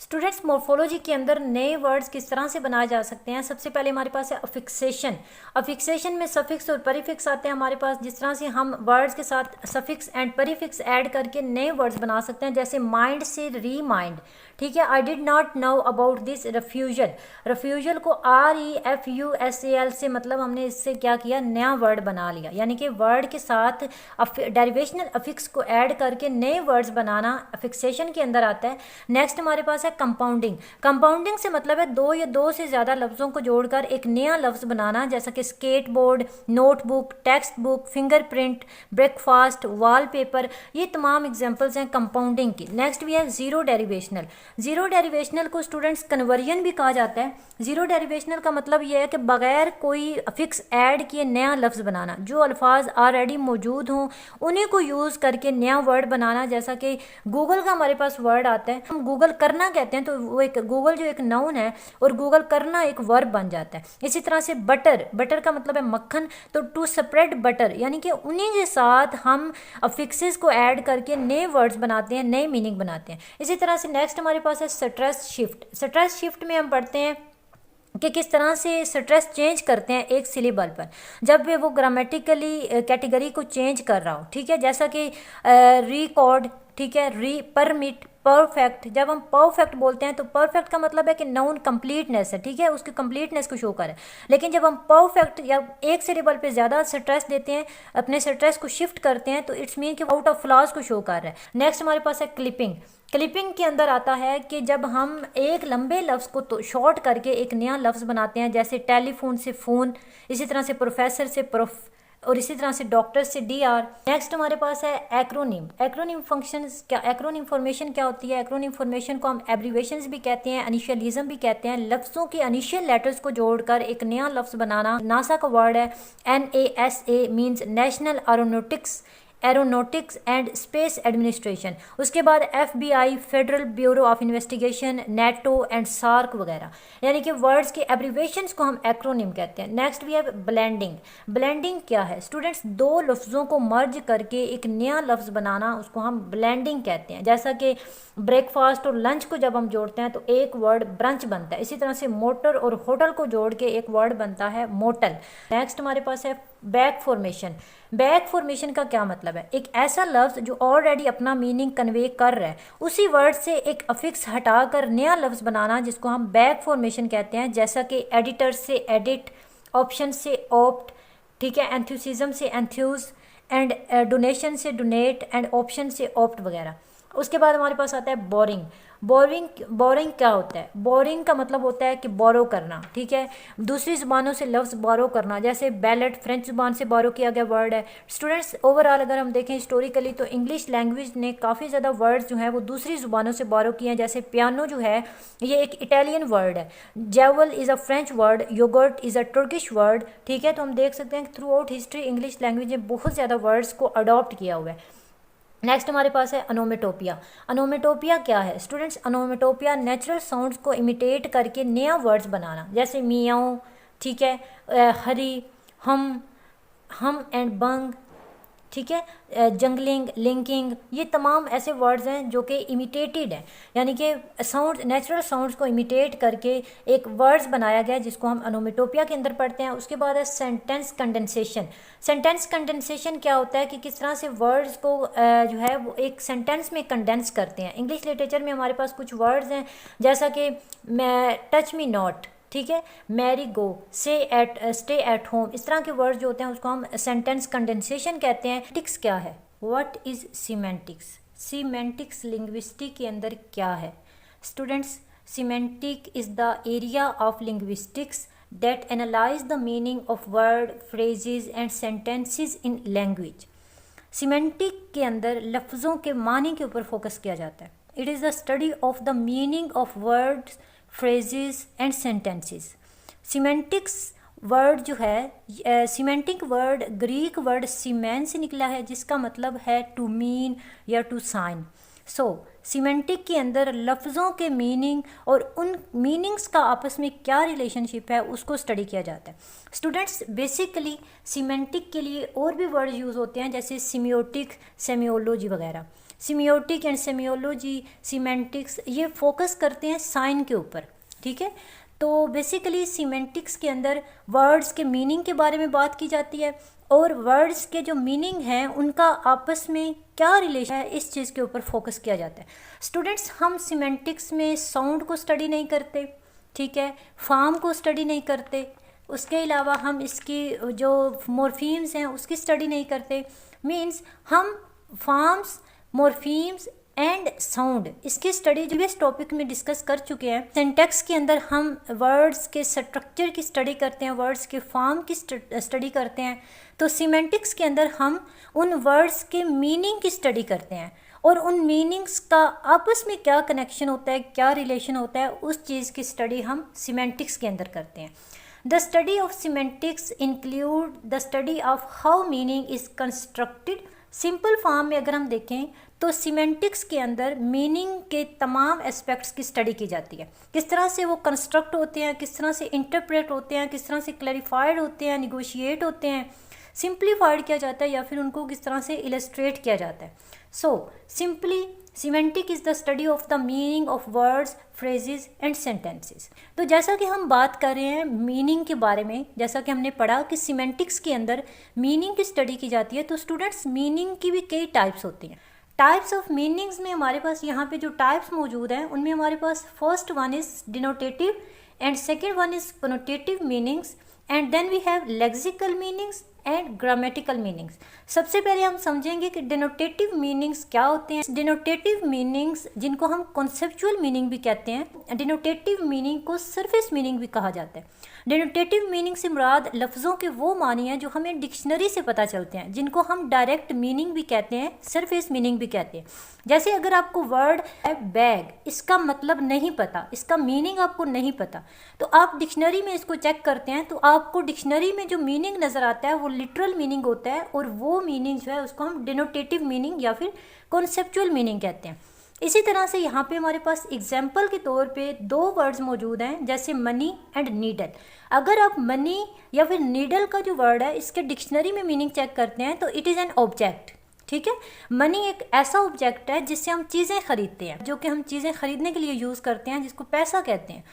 Students, morphology के अंदर नए वर्ड्स किस तरह से बनाए जा सकते हैं। सबसे पहले हमारे पास है अफिक्सेशन। अफिक्सेशन में सफिक्स और परिफिक्स आते हैं हमारे पास। जिस तरह से हम वर्ड्स के साथ सफिक्स एंड परिफिक्स ऐड करके नए वर्ड्स बना सकते हैं, जैसे माइंड से रीमाइंड, ठीक है। I did not know about this refusal. Refusal को REFUSAL से मतलब हमने इससे क्या किया, नया वर्ड बना लिया, यानी कि वर्ड के साथ डेरिवेशनल अफिक्स को ऐड करके नए वर्ड्स बनाना अफिक्सेशन के अंदर आता है। नेक्स्ट हमारे पास है कंपाउंडिंग। कंपाउंडिंग से मतलब है दो या दो से ज़्यादा लफ्ज़ों को जोड़कर एक नया लफ्ज़ बनाना, जैसा कि skateboard, notebook, text book, fingerprint, breakfast, wallpaper, ये तमाम एग्जांपल्स हैं कंपाउंडिंग की। नेक्स्ट भी है जीरो डेरिवेशनल। जीरो डेरिवेशनल को स्टूडेंट्स कन्वर्जन भी कहा जाता है। जीरो डेरिवेशनल का मतलब यह है कि बगैर कोई अफिक्स ऐड किए नया लफ्ज़ बनाना, जो अल्फाज ऑलरेडी मौजूद हों उन्हीं को यूज़ करके नया वर्ड बनाना। जैसा कि गूगल का हमारे पास वर्ड आता है, हम गूगल करना कहते हैं तो वो एक गूगल जो एक नाउन है और गूगल करना एक वर्ब बन जाता है। इसी तरह से बटर, बटर का मतलब है मक्खन, तो टू स्प्रेड बटर, यानी कि उन्हीं के साथ हम अफिक्सेस को ऐड करके नए वर्ड्स बनाते हैं, नए मीनिंग बनाते हैं। इसी तरह से नेक्स्ट हमारे पास है स्ट्रेस शिफ्ट। स्ट्रेस शिफ्ट में हम पढ़ते हैं कि किस तरह से स्ट्रेस चेंज करते हैं एक सिलेबल पर जब भी वो ग्रामेटिकली कैटेगरी को चेंज कर रहा हो, ठीक है। जैसा कि रिकॉर्ड, ठीक है, री परमिट, परफेक्ट। जब हम परफेक्ट बोलते हैं तो परफेक्ट का मतलब है कि नाउन कंप्लीटनेस है, ठीक है, उसकी कंप्लीटनेस को शो करे। लेकिन जब हम परफेक्ट या एक सिलेबल पे ज़्यादा स्ट्रेस देते हैं, अपने स्ट्रेस को शिफ्ट करते हैं, तो इट्स मीन कि आउट ऑफ फ्लॉज को शो कर रहा है। नेक्स्ट हमारे पास है क्लिपिंग। क्लिपिंग के अंदर आता है कि जब हम एक लंबे लफ्ज़ को तो शॉर्ट करके एक नया लफ्ज़ बनाते हैं, जैसे टेलीफोन से फ़ोन, इसी तरह से प्रोफेसर से प्रोफ, और इसी तरह से डॉक्टर से DR। नेक्स्ट हमारे पास है एक्रोनिम। एक्रोनिम फंक्शंस क्या, एक्रोनिम फॉर्मेशन क्या होती है? एक्रोनिम फॉर्मेशन को हम एब्रीवेशंस भी कहते हैं, इनिशियलिज्म भी कहते हैं। लफ्ज़ों के इनिशियल लेटर्स को जोड़कर एक नया लफ्ज़ बनाना। नासा का वर्ड है NASA, means National Aeronautics and Space Administration. उसके बाद FBI, Federal Bureau of Investigation, NATO and SAARC वगैरह, यानी कि वर्ड्स के एब्रीवेशंस को हम एक्रोनिम कहते हैं। Next we have blending. Blending क्या है स्टूडेंट्स? दो लफ्ज़ों को मर्ज करके एक नया लफ्ज़ बनाना, उसको हम ब्लेंडिंग कहते हैं। जैसा कि ब्रेकफास्ट और लंच को जब हम जोड़ते हैं तो एक वर्ड ब्रंच बनता है, इसी तरह से मोटर और होटल को जोड़ के एक वर्ड बनता है मोटल। नेक्स्ट हमारे पास है बैक फॉर्मेशन। बैक फॉर्मेशन का क्या मतलब है? एक ऐसा लफ्ज़ जो ऑलरेडी अपना मीनिंग कन्वे कर रहा है, उसी वर्ड से एक अफिक्स हटाकर नया लफ्ज़ बनाना, जिसको हम बैक फॉर्मेशन कहते हैं। जैसा कि एडिटर से एडिट, ऑप्शन से ऑप्ट, ठीक है, एंथुसिज्म से एंथ्यूज, एंड डोनेशन से डोनेट, एंड ऑप्शन से ऑप्ट वगैरह। उसके बाद हमारे पास आता है बोरिंग। बोरिंग क्या होता है? बोरिंग का मतलब होता है कि बोरो करना, ठीक है, दूसरी ज़ुबानों से लफ्ज़ बोरो करना। जैसे बैलेट फ्रेंच ज़ुबान से बोरो किया गया वर्ड है। स्टूडेंट्स ओवरऑल अगर हम देखें हिस्टोरिकली तो इंग्लिश लैंग्वेज ने काफ़ी ज़्यादा वर्ड्स जो हैं वो दूसरी ज़ुबानों से बोरो किए हैं। जैसे पियानो जो है ये एक इटालियन वर्ड है, jewel is a French word, yoghurt is a Turkish word, ठीक है। तो हम देख सकते हैं कि throughout history English language ने बहुत ज़्यादा वर्ड्स को अडॉप्ट किया हुआ है। नेक्स्ट हमारे पास है अनोमेटोपिया। अनोमेटोपिया क्या है स्टूडेंट्स? अनोमेटोपिया नेचुरल साउंड्स को इमिटेट करके नया वर्ड्स बनाना। जैसे मियाओ, ठीक है, हरी, हम एंड बंग, ठीक है, जंगलिंग, लिंकिंग, ये तमाम ऐसे वर्ड्स हैं जो कि इमिटेटेड हैं, यानी कि साउंड, नेचुरल साउंड्स को इमिटेट करके एक वर्ड्स बनाया गया जिसको हम अनोमेटोपिया के अंदर पढ़ते हैं। उसके बाद है सेंटेंस कंडेंसेशन। सेंटेंस कंडेंसेशन क्या होता है कि किस तरह से वर्ड्स को जो है वो एक सेंटेंस में कंडेंस करते हैं। इंग्लिश लिटरेचर में हमारे पास कुछ वर्ड्स हैं जैसा कि मैं टच मी नॉट, ठीक है, merry go, stay at home, इस तरह के वर्ड जो होते हैं उसको हम सेंटेंस कंडेंसेशन कहते हैं। टिक्स क्या है? What is semantics? Semantics linguistic के अंदर क्या है students? Semantic is the area of linguistics that analyse the meaning of word, phrases and sentences in language. Semantic के अंदर लफ्ज़ों के मानी के ऊपर फोकस किया जाता है। It is the study of the meaning of words, phrases and sentences. Semantics word जो है, सीमेंटिक वर्ड ग्रीक वर्ड सीमेन से निकला है जिसका मतलब है टू मीन या टू साइन। सो सीमेंटिक के अंदर लफ्ज़ों के मीनिंग और उन मीनिंग्स का आपस में क्या रिलेशनशिप है उसको स्टडी किया जाता है। स्टूडेंट्स बेसिकली सीमेंटिक के लिए और भी वर्ड यूज़ होते हैं जैसे सिमियोटिक, सेमियोलॉजी वगैरह। सिमियोटिक एंड सेमियोलॉजी, सीमेंटिक्स ये फोकस करते हैं साइन के ऊपर, ठीक है। तो बेसिकली सीमेंटिक्स के अंदर वर्ड्स के मीनिंग के बारे में बात की जाती है और वर्ड्स के जो मीनिंग हैं उनका आपस में क्या रिलेशन है इस चीज़ के ऊपर फोकस किया जाता है। स्टूडेंट्स हम सीमेंटिक्स में साउंड को स्टडी नहीं करते, ठीक है, फॉर्म को स्टडी नहीं करते, उसके अलावा हम इसकी जो मॉर्फीम्स हैं उसकी स्टडी नहीं करते। मीन्स हम फॉर्म्स, मॉर्फीम्स एंड साउंड इसकी स्टडी जो इस टॉपिक में डिस्कस कर चुके हैं। सिंटैक्स के अंदर हम वर्ड्स के स्ट्रक्चर की स्टडी करते हैं, वर्ड्स के फॉर्म की स्टडी करते हैं। तो सीमेंटिक्स के अंदर हम उन वर्ड्स के मीनिंग की स्टडी करते हैं और उन मीनिंग्स का आपस में क्या कनेक्शन होता है, क्या रिलेशन होता है, उस चीज़ की स्टडी हम सीमेंटिक्स के अंदर करते हैं। The study of semantics include the study of how meaning is constructed. Simple form में अगर हम देखें तो सीमेंटिक्स के अंदर मीनिंग के तमाम एस्पेक्ट्स की स्टडी की जाती है, किस तरह से वो कंस्ट्रक्ट होते हैं, किस तरह से इंटरप्रेट होते हैं, किस तरह से क्लैरिफाइड होते हैं, निगोशिएट होते हैं, सिंप्लीफाइड किया जाता है या फिर उनको किस तरह से इलस्ट्रेट किया जाता है। So simply semantic is the study of the meaning of words, phrases and sentences. तो जैसा कि हम बात कर रहे हैं मीनिंग के बारे में, जैसा कि हमने पढ़ा कि सीमेंटिक्स के अंदर मीनिंग की स्टडी की जाती है, तो स्टूडेंट्स मीनिंग की भी कई टाइप्स होती हैं। टाइप्स ऑफ मीनिंग्स में हमारे पास यहाँ पे जो टाइप्स मौजूद हैं उनमें हमारे पास first one is denotative and second one is connotative meanings and then we have lexical meanings and grammatical meanings. सबसे पहले हम समझेंगे कि डिनोटेटिव मीनिंग्स क्या होते हैं। डिनोटेटिव मीनिंग्स जिनको हम कॉन्सेप्चुअल मीनिंग भी कहते हैं, डिनोटेटिव मीनिंग को सरफेस मीनिंग भी कहा जाता है। डिनोटेटिव मीनिंग से मुराद लफ्ज़ों के वो मानी हैं जो हमें डिक्शनरी से पता चलते हैं, जिनको हम डायरेक्ट मीनिंग भी कहते हैं, सरफेस मीनिंग भी कहते हैं। जैसे अगर आपको वर्ड है बैग, इसका मतलब नहीं पता, इसका मीनिंग आपको नहीं पता, तो आप डिक्शनरी में इसको चेक करते हैं तो आपको डिक्शनरी में जो मीनिंग नज़र आता है वो लिटरल मीनिंग होता है, और वो मीनिंग जो है उसको हम डिनोटेटिव मीनिंग या फिर कॉन्सेप्चुअल मीनिंग कहते हैं। इसी तरह से यहाँ पे हमारे पास एग्जाम्पल के तौर पे दो वर्ड्स मौजूद हैं, जैसे मनी एंड नीडल। अगर आप मनी या फिर नीडल का जो वर्ड है इसके डिक्शनरी में मीनिंग चेक करते हैं तो इट इज़ एन ऑब्जेक्ट। ठीक है, मनी एक ऐसा ऑब्जेक्ट है जिससे हम चीज़ें खरीदते हैं, जो कि हम चीज़ें खरीदने के लिए यूज़ करते हैं, जिसको पैसा कहते हैं।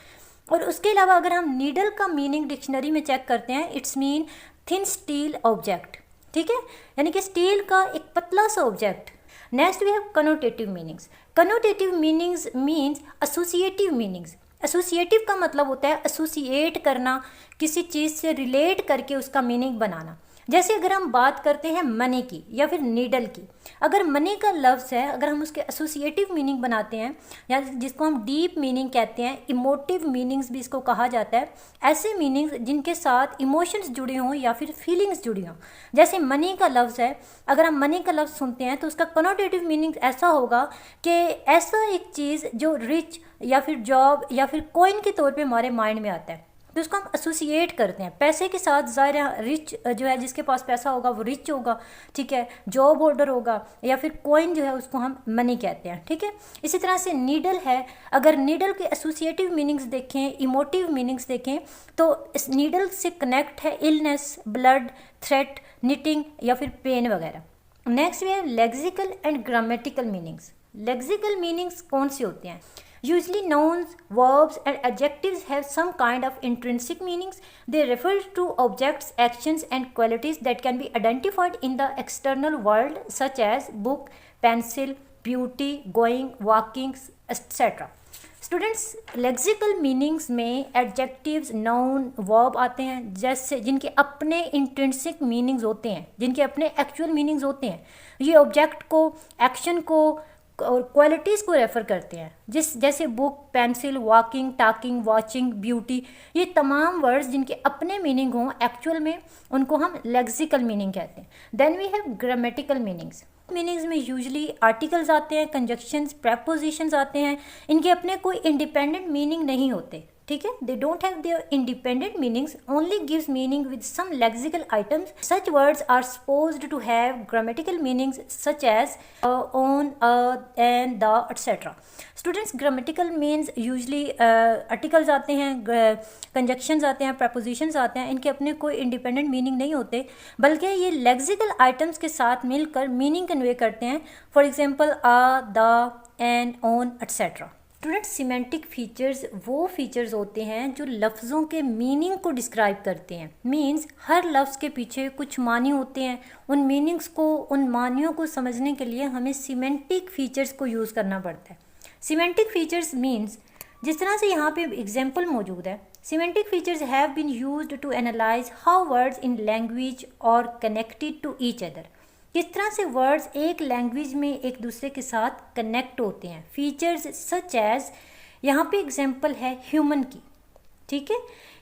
और उसके अलावा अगर हम नीडल का मीनिंग डिक्शनरी में चेक करते हैं, it's mean thin steel object. ठीक है, यानी कि स्टील का एक पतला सा object. Next we have connotative meanings. Connotative meanings means associative meanings. Associative का मतलब होता है एसोसिएट करना, किसी चीज़ से रिलेट करके उसका मीनिंग बनाना। जैसे अगर हम बात करते हैं मनी की या फिर नीडल की, अगर मनी का लफ्ज़ है, अगर हम उसके एसोसिएटिव मीनिंग बनाते हैं या जिसको हम डीप मीनिंग कहते हैं, इमोटिव मीनिंग्स भी इसको कहा जाता है, ऐसे मीनिंग्स जिनके साथ इमोशंस जुड़े हों या फिर फीलिंग्स जुड़ी हों। जैसे मनी का लफ्ज़ है, अगर हम मनी का लफ्ज़ सुनते हैं तो उसका कनोटेटिव मीनिंग ऐसा होगा कि ऐसा एक चीज़ जो रिच या फिर जॉब या फिर कॉइन के तौर पे हमारे माइंड में आता है, तो उसको हम एसोसिएट करते हैं पैसे के साथ। ज़ाहिर है रिच जो है, जिसके पास पैसा होगा वो रिच होगा। ठीक है, जॉब होल्डर होगा या फिर कॉइन जो है उसको हम मनी कहते हैं। ठीक है, इसी तरह से नीडल है, अगर नीडल के एसोसिएटिव मीनिंग्स देखें, इमोटिव मीनिंग्स देखें, तो इस नीडल से कनेक्ट है इलनेस, ब्लड, थ्रेट, निटिंग या फिर पेन वगैरह। Next we have lexical and grammatical meanings. Lexical meanings कौन से होते हैं? Usually nouns, verbs and adjectives have some kind of intrinsic meanings. They refer to objects, actions and qualities that can be identified in the external world, such as book, pencil, beauty, going, walking, etc. Students, lexical meanings में adjectives, noun, verb आते हैं, जैसे जिनके अपने intrinsic meanings होते हैं, जिनके अपने एक्चुअल मीनिंग्स होते हैं। ये ऑब्जेक्ट को, एक्शन को और क्वालिटीज़ को रेफ़र करते हैं, जैसे book, pencil, walking, talking, watching, beauty. ये तमाम वर्ड्स जिनके अपने मीनिंग हों एक्चुअल में, उनको हम लेक्सिकल मीनिंग कहते हैं। Then we have grammatical meanings. Meanings में यूजली आर्टिकल्स आते हैं, कंजक्शंस, प्रेपोजिशंस आते हैं। इनके अपने कोई इंडिपेंडेंट मीनिंग नहीं होते। ठीक है, they don't have their independent meanings, only gives meaning with some lexical items. Such words are supposed to have grammatical meanings such as on, and, the, etcetera. Students, grammatical means usually articles आते हैं, conjunctions आते हैं, prepositions आते हैं। इनके अपने कोई independent meaning नहीं होते, बल्कि ये लेक्सिकल आइटम्स के साथ मिलकर मीनिंग कन्वे करते हैं। For example a, the, and, on, etcetera. Students, semantic features वो फीचर्स होते हैं जो लफ्ज़ों के मीनिंग को डिस्क्राइब करते हैं। मीन्स हर लफ्ज़ के पीछे कुछ मानी होते हैं। उन मीनिंग्स को, उन मानियों को समझने के लिए हमें सीमेंटिक फीचर्स को यूज़ करना पड़ता है। सीमेंटिक फीचर्स मीन्स, जिस तरह से यहाँ पे एग्जाम्पल मौजूद है, semantic features have been used to analyze how words in language are connected to each other. किस तरह से वर्ड्स एक लैंग्वेज में एक दूसरे के साथ कनेक्ट होते हैं। फीचर्स सच एज, यहाँ पे एग्जांपल है ह्यूमन की। ठीक है,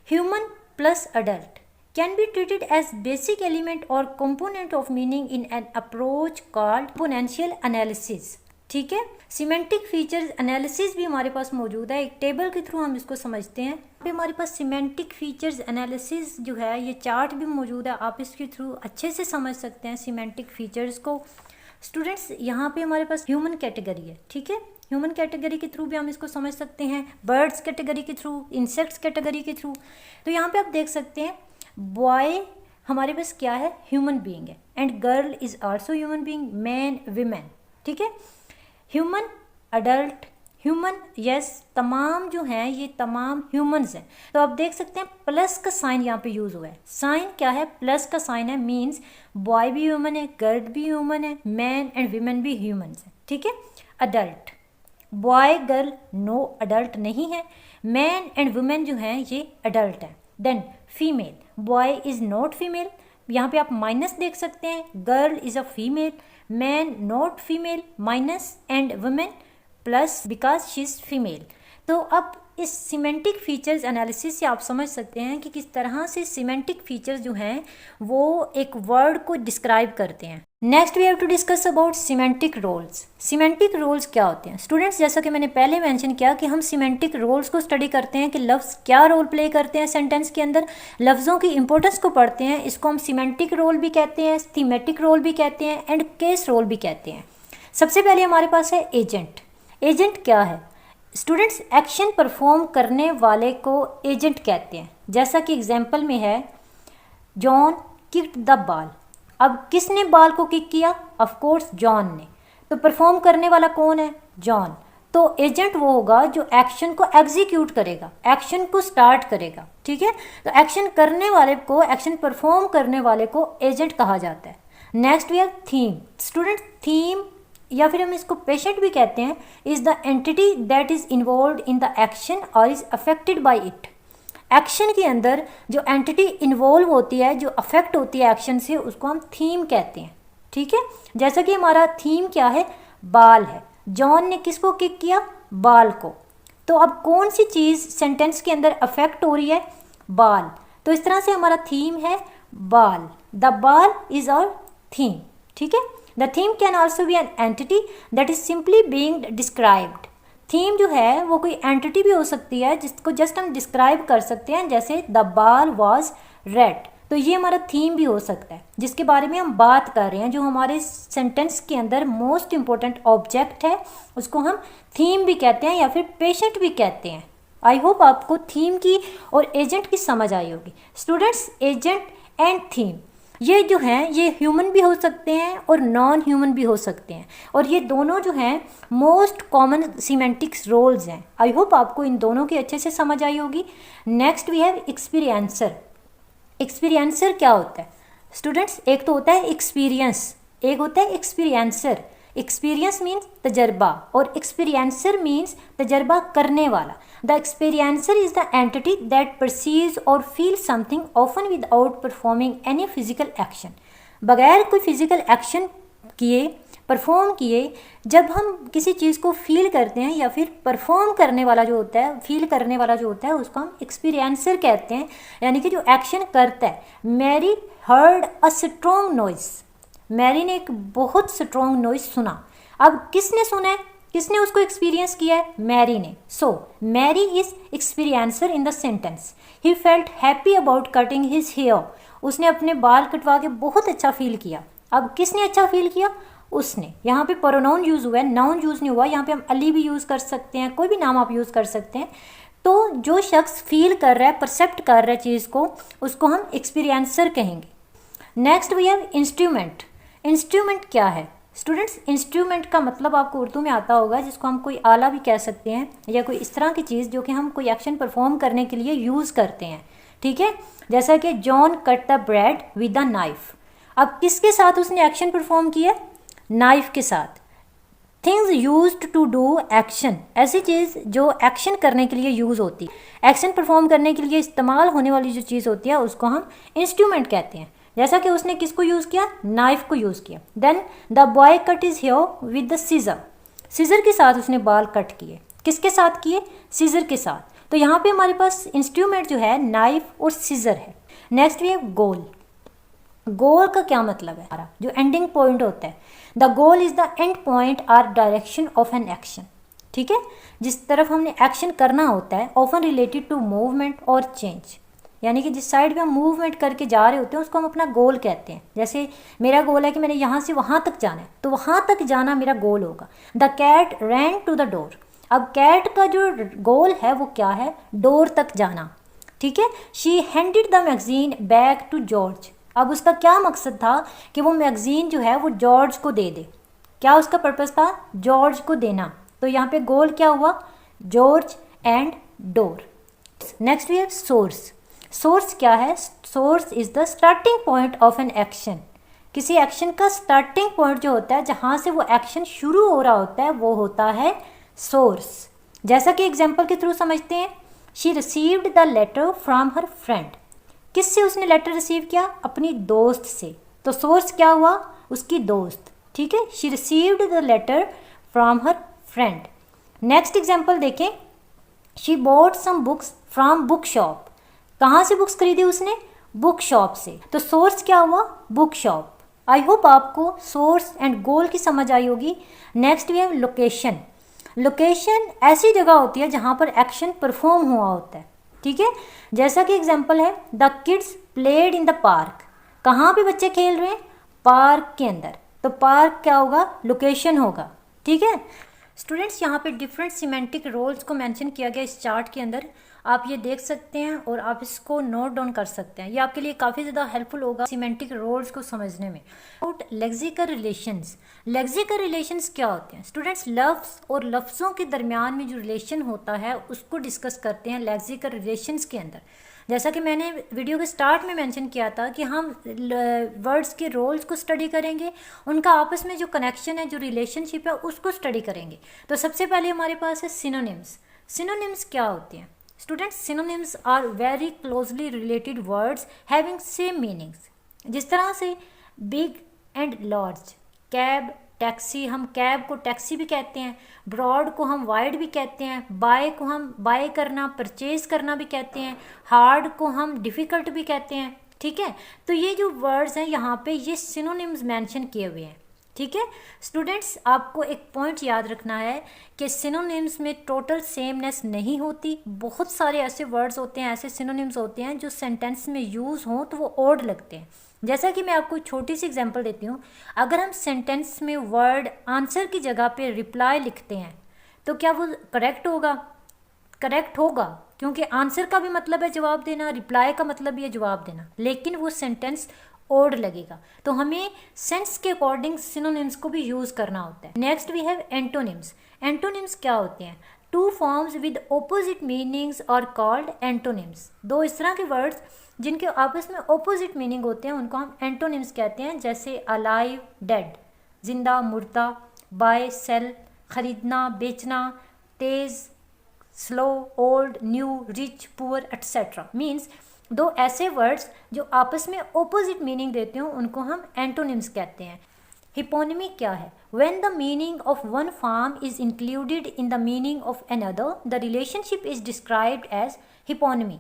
human plus adult can be treated as basic element और component of meaning in an approach called exponential analysis. ठीक है, सीमेंटिक फीचर्स एनालिसिस भी हमारे पास मौजूद है, एक टेबल के थ्रू हम इसको समझते हैं। फिर हमारे पास सीमेंटिक फीचर्स एनालिसिस जो है, ये चार्ट भी मौजूद है, आप इसके थ्रू अच्छे से समझ सकते हैं सीमेंटिक फीचर्स को। स्टूडेंट्स, यहाँ पे हमारे पास ह्यूमन कैटेगरी है। ठीक है, ह्यूमन कैटेगरी के थ्रू भी हम इसको समझ सकते हैं, बर्ड्स कैटेगरी के थ्रू, इंसेक्ट्स कैटेगरी के थ्रू। तो यहाँ पे आप देख सकते हैं, बॉय हमारे पास क्या है, ह्यूमन बीइंग है, and girl is also human being, man, women. ठीक है, ह्यूमन, अडल्ट, ह्यूमन, यस, तमाम जो हैं ये तमाम ह्यूमंस हैं। तो आप देख सकते हैं प्लस का साइन यहाँ पे यूज़ हुआ है। साइन क्या है? प्लस का साइन है, मीन्स बॉय भी ह्यूमन है, गर्ल भी ह्यूमन है, मैन एंड वीमेन भी ह्यूमंस हैं, ठीक है। Adult, boy girl no adult नहीं है, मैन एंड वुमेन जो हैं ये अडल्ट हैं। Then female, boy is not female, यहाँ पे आप माइनस देख सकते हैं, girl is a female, man not female minus, and women plus because she is female. तो अब इस सिमेंटिक फीचर्स एनालिसिस से आप समझ सकते हैं कि किस तरह से सिमेंटिक फीचर्स जो हैं वो एक वर्ड को डिस्क्राइब करते हैं। Next we have to discuss about semantic roles. Semantic roles क्या होते हैं स्टूडेंट्स? जैसा कि मैंने पहले मेंशन किया कि हम सिमेंटिक रोल्स को स्टडी करते हैं कि लफ्ज़ क्या रोल प्ले करते हैं सेंटेंस के अंदर, लफ्ज़ों की इंपॉर्टेंस को पढ़ते हैं। इसको हम सिमेंटिक रोल भी कहते हैं, थीमेटिक रोल भी कहते हैं, एंड केस रोल भी कहते हैं। सबसे पहले हमारे पास है एजेंट। एजेंट क्या है स्टूडेंट्स? एक्शन परफॉर्म करने वाले को एजेंट कहते हैं। जैसा कि एग्जाम्पल में है, जॉन किक्ड द बॉल। अब किसने बॉल को किक किया? ऑफ कोर्स जॉन ने। तो परफॉर्म करने वाला कौन है? जॉन। तो एजेंट वो होगा जो एक्शन को एग्जीक्यूट करेगा, एक्शन को स्टार्ट करेगा, ठीक है। तो एक्शन करने वाले को, एक्शन परफॉर्म करने वाले को एजेंट कहा जाता है। Next we have theme. Student theme या फिर हम इसको पेशेंट भी कहते हैं, is the entity that is involve in the action और is affected by it. Action के अंदर जो एंटिटी इन्वॉल्व होती है, जो अफेक्ट होती है एक्शन से, उसको हम थीम कहते हैं, ठीक है। जैसा कि हमारा थीम क्या है? बाल है। जॉन ने किसको किक किया? बाल को। तो अब कौन सी चीज़ सेंटेंस के अंदर अफेक्ट हो रही है? बाल। तो इस तरह से हमारा थीम है बाल। द बाल इज़ आवर थीम, ठीक है। The theme can also be an entity that is simply being described. Theme जो है वो कोई एंटिटी भी हो सकती है जिसको जस्ट हम डिस्क्राइब कर सकते हैं, जैसे द बाल वॉज रेड। तो ये हमारा थीम भी हो सकता है जिसके बारे में हम बात कर रहे हैं, जो हमारे सेंटेंस के अंदर मोस्ट इंपॉर्टेंट ऑब्जेक्ट है, उसको हम थीम भी कहते हैं या फिर पेशेंट भी कहते हैं। आई होप आपको थीम की और एजेंट की समझ आई होगी। स्टूडेंट्स, एजेंट एंड थीम ये जो हैं ये ह्यूमन भी हो सकते हैं और नॉन ह्यूमन भी हो सकते हैं, और ये दोनों जो हैं मोस्ट कॉमन सिमेंटिक्स रोल्स हैं। आई होप आपको इन दोनों की अच्छे से समझ आई होगी। Next we have experiencer. Experiencer क्या होता है स्टूडेंट्स? एक तो होता है एक्सपीरियंस, एक होता है एक्सपीरियंसर। एक्सपीरियंस मीन्स तजर्बा और एक्सपीरियंसर मीन्स तजर्बा करने वाला। The experiencer is the entity that perceives और feel something often without performing any physical action. बगैर कोई फिजिकल एक्शन किए, परफॉर्म किए, जब हम किसी चीज़ को फील करते हैं या फिर परफॉर्म करने वाला जो होता है, फील करने वाला जो होता है, उसको हम एक्सपीरियंसर कहते हैं, यानी कि जो एक्शन करता है। Mary heard a strong noise. Mary ने एक बहुत स्ट्रॉन्ग नॉइज सुना। अब किसने सुना है? किसने उसको एक्सपीरियंस किया है? मैरी ने। So Mary is experiencer in the sentence. He felt happy about cutting his hair. उसने अपने बाल कटवा के बहुत अच्छा फील किया। अब किसने अच्छा फील किया? उसने। यहाँ पे प्रोनाउन यूज़ हुआ है, नाउन यूज़ नहीं हुआ। यहाँ पे हम अली भी यूज़ कर सकते हैं, कोई भी नाम आप यूज़ कर सकते हैं। तो जो शख्स फील कर रहा है, परसेप्ट कर रहा है चीज़ को, उसको हम एक्सपीरियंसर कहेंगे। Next we have instrument. Instrument क्या है स्टूडेंट्स? इंस्ट्रूमेंट का मतलब आपको उर्दू में आता होगा, जिसको हम कोई आला भी कह सकते हैं या कोई इस तरह की चीज़ जो कि हम कोई एक्शन परफॉर्म करने के लिए यूज़ करते हैं, ठीक है। जैसा कि John cut the bread with the knife. अब किसके साथ उसने एक्शन परफॉर्म किया? नाइफ के साथ। Things used to do action, ऐसी चीज़ जो एक्शन करने के लिए यूज़ होती, एक्शन परफॉर्म करने के लिए इस्तेमाल होने वाली जो चीज़ होती है उसको हम इंस्ट्रूमेंट कहते हैं। जैसा कि उसने किसको यूज़ किया? नाइफ को यूज़ किया। Then the boy cut is hair with the scissor. Scissor के साथ उसने बाल कट किए। किसके साथ किए? सीजर के साथ। तो यहाँ पे हमारे पास इंस्ट्रूमेंट जो है नाइफ और सीजर है। Next we have goal. Goal का क्या मतलब है? हमारा जो एंडिंग पॉइंट होता है, the goal is the end point or direction of an action, ठीक है। जिस तरफ हमने एक्शन करना होता है, ऑफन रिलेटेड टू मूवमेंट और चेंज, यानी कि जिस साइड पे हम मूवमेंट करके जा रहे होते हैं उसको हम अपना गोल कहते हैं। जैसे मेरा गोल है कि मैंने यहाँ से वहाँ तक जाना है, तो वहाँ तक जाना मेरा गोल होगा। The cat ran to the door. अब कैट का जो गोल है वो क्या है? डोर तक जाना, ठीक है। She handed the magazine back to George. अब उसका क्या मकसद था कि वो मैगजीन जो है वो जॉर्ज को दे दे, क्या उसका पर्पस था? जॉर्ज को देना। तो यहाँ पे गोल क्या हुआ? George and door. Next we have source. Source क्या है? Source is the starting point of an action. किसी एक्शन का स्टार्टिंग पॉइंट जो होता है, जहाँ से वो एक्शन शुरू हो रहा होता है, वो होता है सोर्स। जैसा कि एग्जाम्पल के थ्रू समझते हैं, she received the letter from her friend. किससे उसने लेटर रिसीव किया? अपनी दोस्त से। तो सोर्स क्या हुआ? उसकी दोस्त। ठीक है, she received the letter from her friend. Next example देखें, she bought some books from book shop. कहाँ से बुक्स खरीदी उसने? बुक शॉप से। तो सोर्स क्या हुआ? Book shop. आई होप आपको सोर्स एंड गोल की समझ आई होगी। Next we have location. Location ऐसी जगह होती है जहाँ पर एक्शन परफॉर्म हुआ होता है। ठीक है, जैसा कि एग्जाम्पल है, the kids played in the park. कहाँ पे बच्चे खेल रहे हैं? पार्क के अंदर। तो पार्क क्या होगा? लोकेशन होगा। ठीक है स्टूडेंट्स, यहाँ पे डिफरेंट सिमेंटिक रोल्स को मेंशन किया गया इस चार्ट के अंदर। आप ये देख सकते हैं और आप इसको नोट डाउन कर सकते हैं। ये आपके लिए काफ़ी ज़्यादा हेल्पफुल होगा सिमेंटिक रोल्स को समझने में। About lexical relations. Lexical relations क्या होते हैं स्टूडेंट्स? लफ्ज़ और लफ्ज़ों के दरमियान में जो रिलेशन होता है उसको डिस्कस करते हैं लेक्सिकल रिलेशंस के अंदर। जैसा कि मैंने वीडियो के स्टार्ट में मेंशन किया था कि हम वर्ड्स के रोल्स को स्टडी करेंगे, उनका आपस में जो कनेक्शन है, जो रिलेशनशिप है, उसको स्टडी करेंगे। तो सबसे पहले हमारे पास है सिनोनिम्स। सिनोनिम्स क्या होते हैं students? Synonyms are very closely related words having same meanings. जिस तरह से big and large, cab, taxi, हम कैब को टैक्सी भी कहते हैं, ब्रॉड को हम वाइड भी कहते हैं, बाय को हम बाय करना, परचेज करना भी कहते हैं, हार्ड को हम डिफ़िकल्ट भी कहते हैं। ठीक है, तो ये जो वर्ड्स हैं यहाँ पे ये सिनोनिम्स मेंशन किए हुए हैं। ठीक है स्टूडेंट्स, आपको एक पॉइंट याद रखना है कि सिनोनिम्स में टोटल सेमनेस नहीं होती। बहुत सारे ऐसे वर्ड्स होते हैं, ऐसे सिनोनिम्स होते हैं जो सेंटेंस में यूज़ हों तो वो ऑड लगते हैं। जैसा कि मैं आपको छोटी सी एग्जांपल देती हूँ, अगर हम सेंटेंस में वर्ड आंसर की जगह पे रिप्लाई लिखते हैं तो क्या वो करेक्ट होगा? करेक्ट होगा, क्योंकि आंसर का भी मतलब है जवाब देना, रिप्लाई का मतलब भी है जवाब देना, लेकिन वो सेंटेंस ओड लगेगा। तो हमें सेंस के अकॉर्डिंग सिनोनिम्स को भी यूज़ करना होता है। Next we have antonyms. Antonyms क्या होते हैं? Two forms with opposite meanings are called antonyms. दो इस तरह के वर्ड्स जिनके आपस में ऑपोजिट मीनिंग होते हैं उनको हम एंटोनिम्स कहते हैं। जैसे अलाइव, डेड, जिंदा, मुर्दा, बाय, सेल, खरीदना, बेचना, तेज, slow, old, new, rich, poor, etcetera. Means दो ऐसे वर्ड्स जो आपस में ऑपोजिट मीनिंग देते हो उनको हम एंटोनिम्स कहते हैं। हिपोनिमी क्या है? When the meaning of one form is included in the meaning of another, the relationship is described as hyponymy.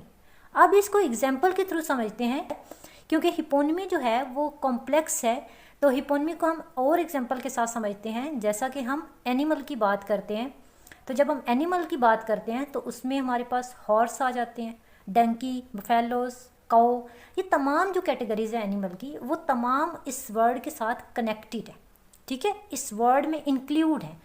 अब इसको एग्जाम्पल के थ्रू समझते हैं, क्योंकि हिपोनिमी जो है वो कॉम्प्लेक्स है। तो हिपोनिमी को हम और एग्जाम्पल के साथ समझते हैं। जैसा कि हम एनिमल की बात करते हैं, तो जब हम एनिमल की बात करते हैं तो उसमें हमारे पास हॉर्स आ जाते हैं, डंकी, बफेलोस, काउ, ये तमाम जो कैटेगरीज है एनिमल की, वो तमाम इस वर्ड के साथ कनेक्टेड है। ठीक है, इस वर्ड में इंक्लूड है,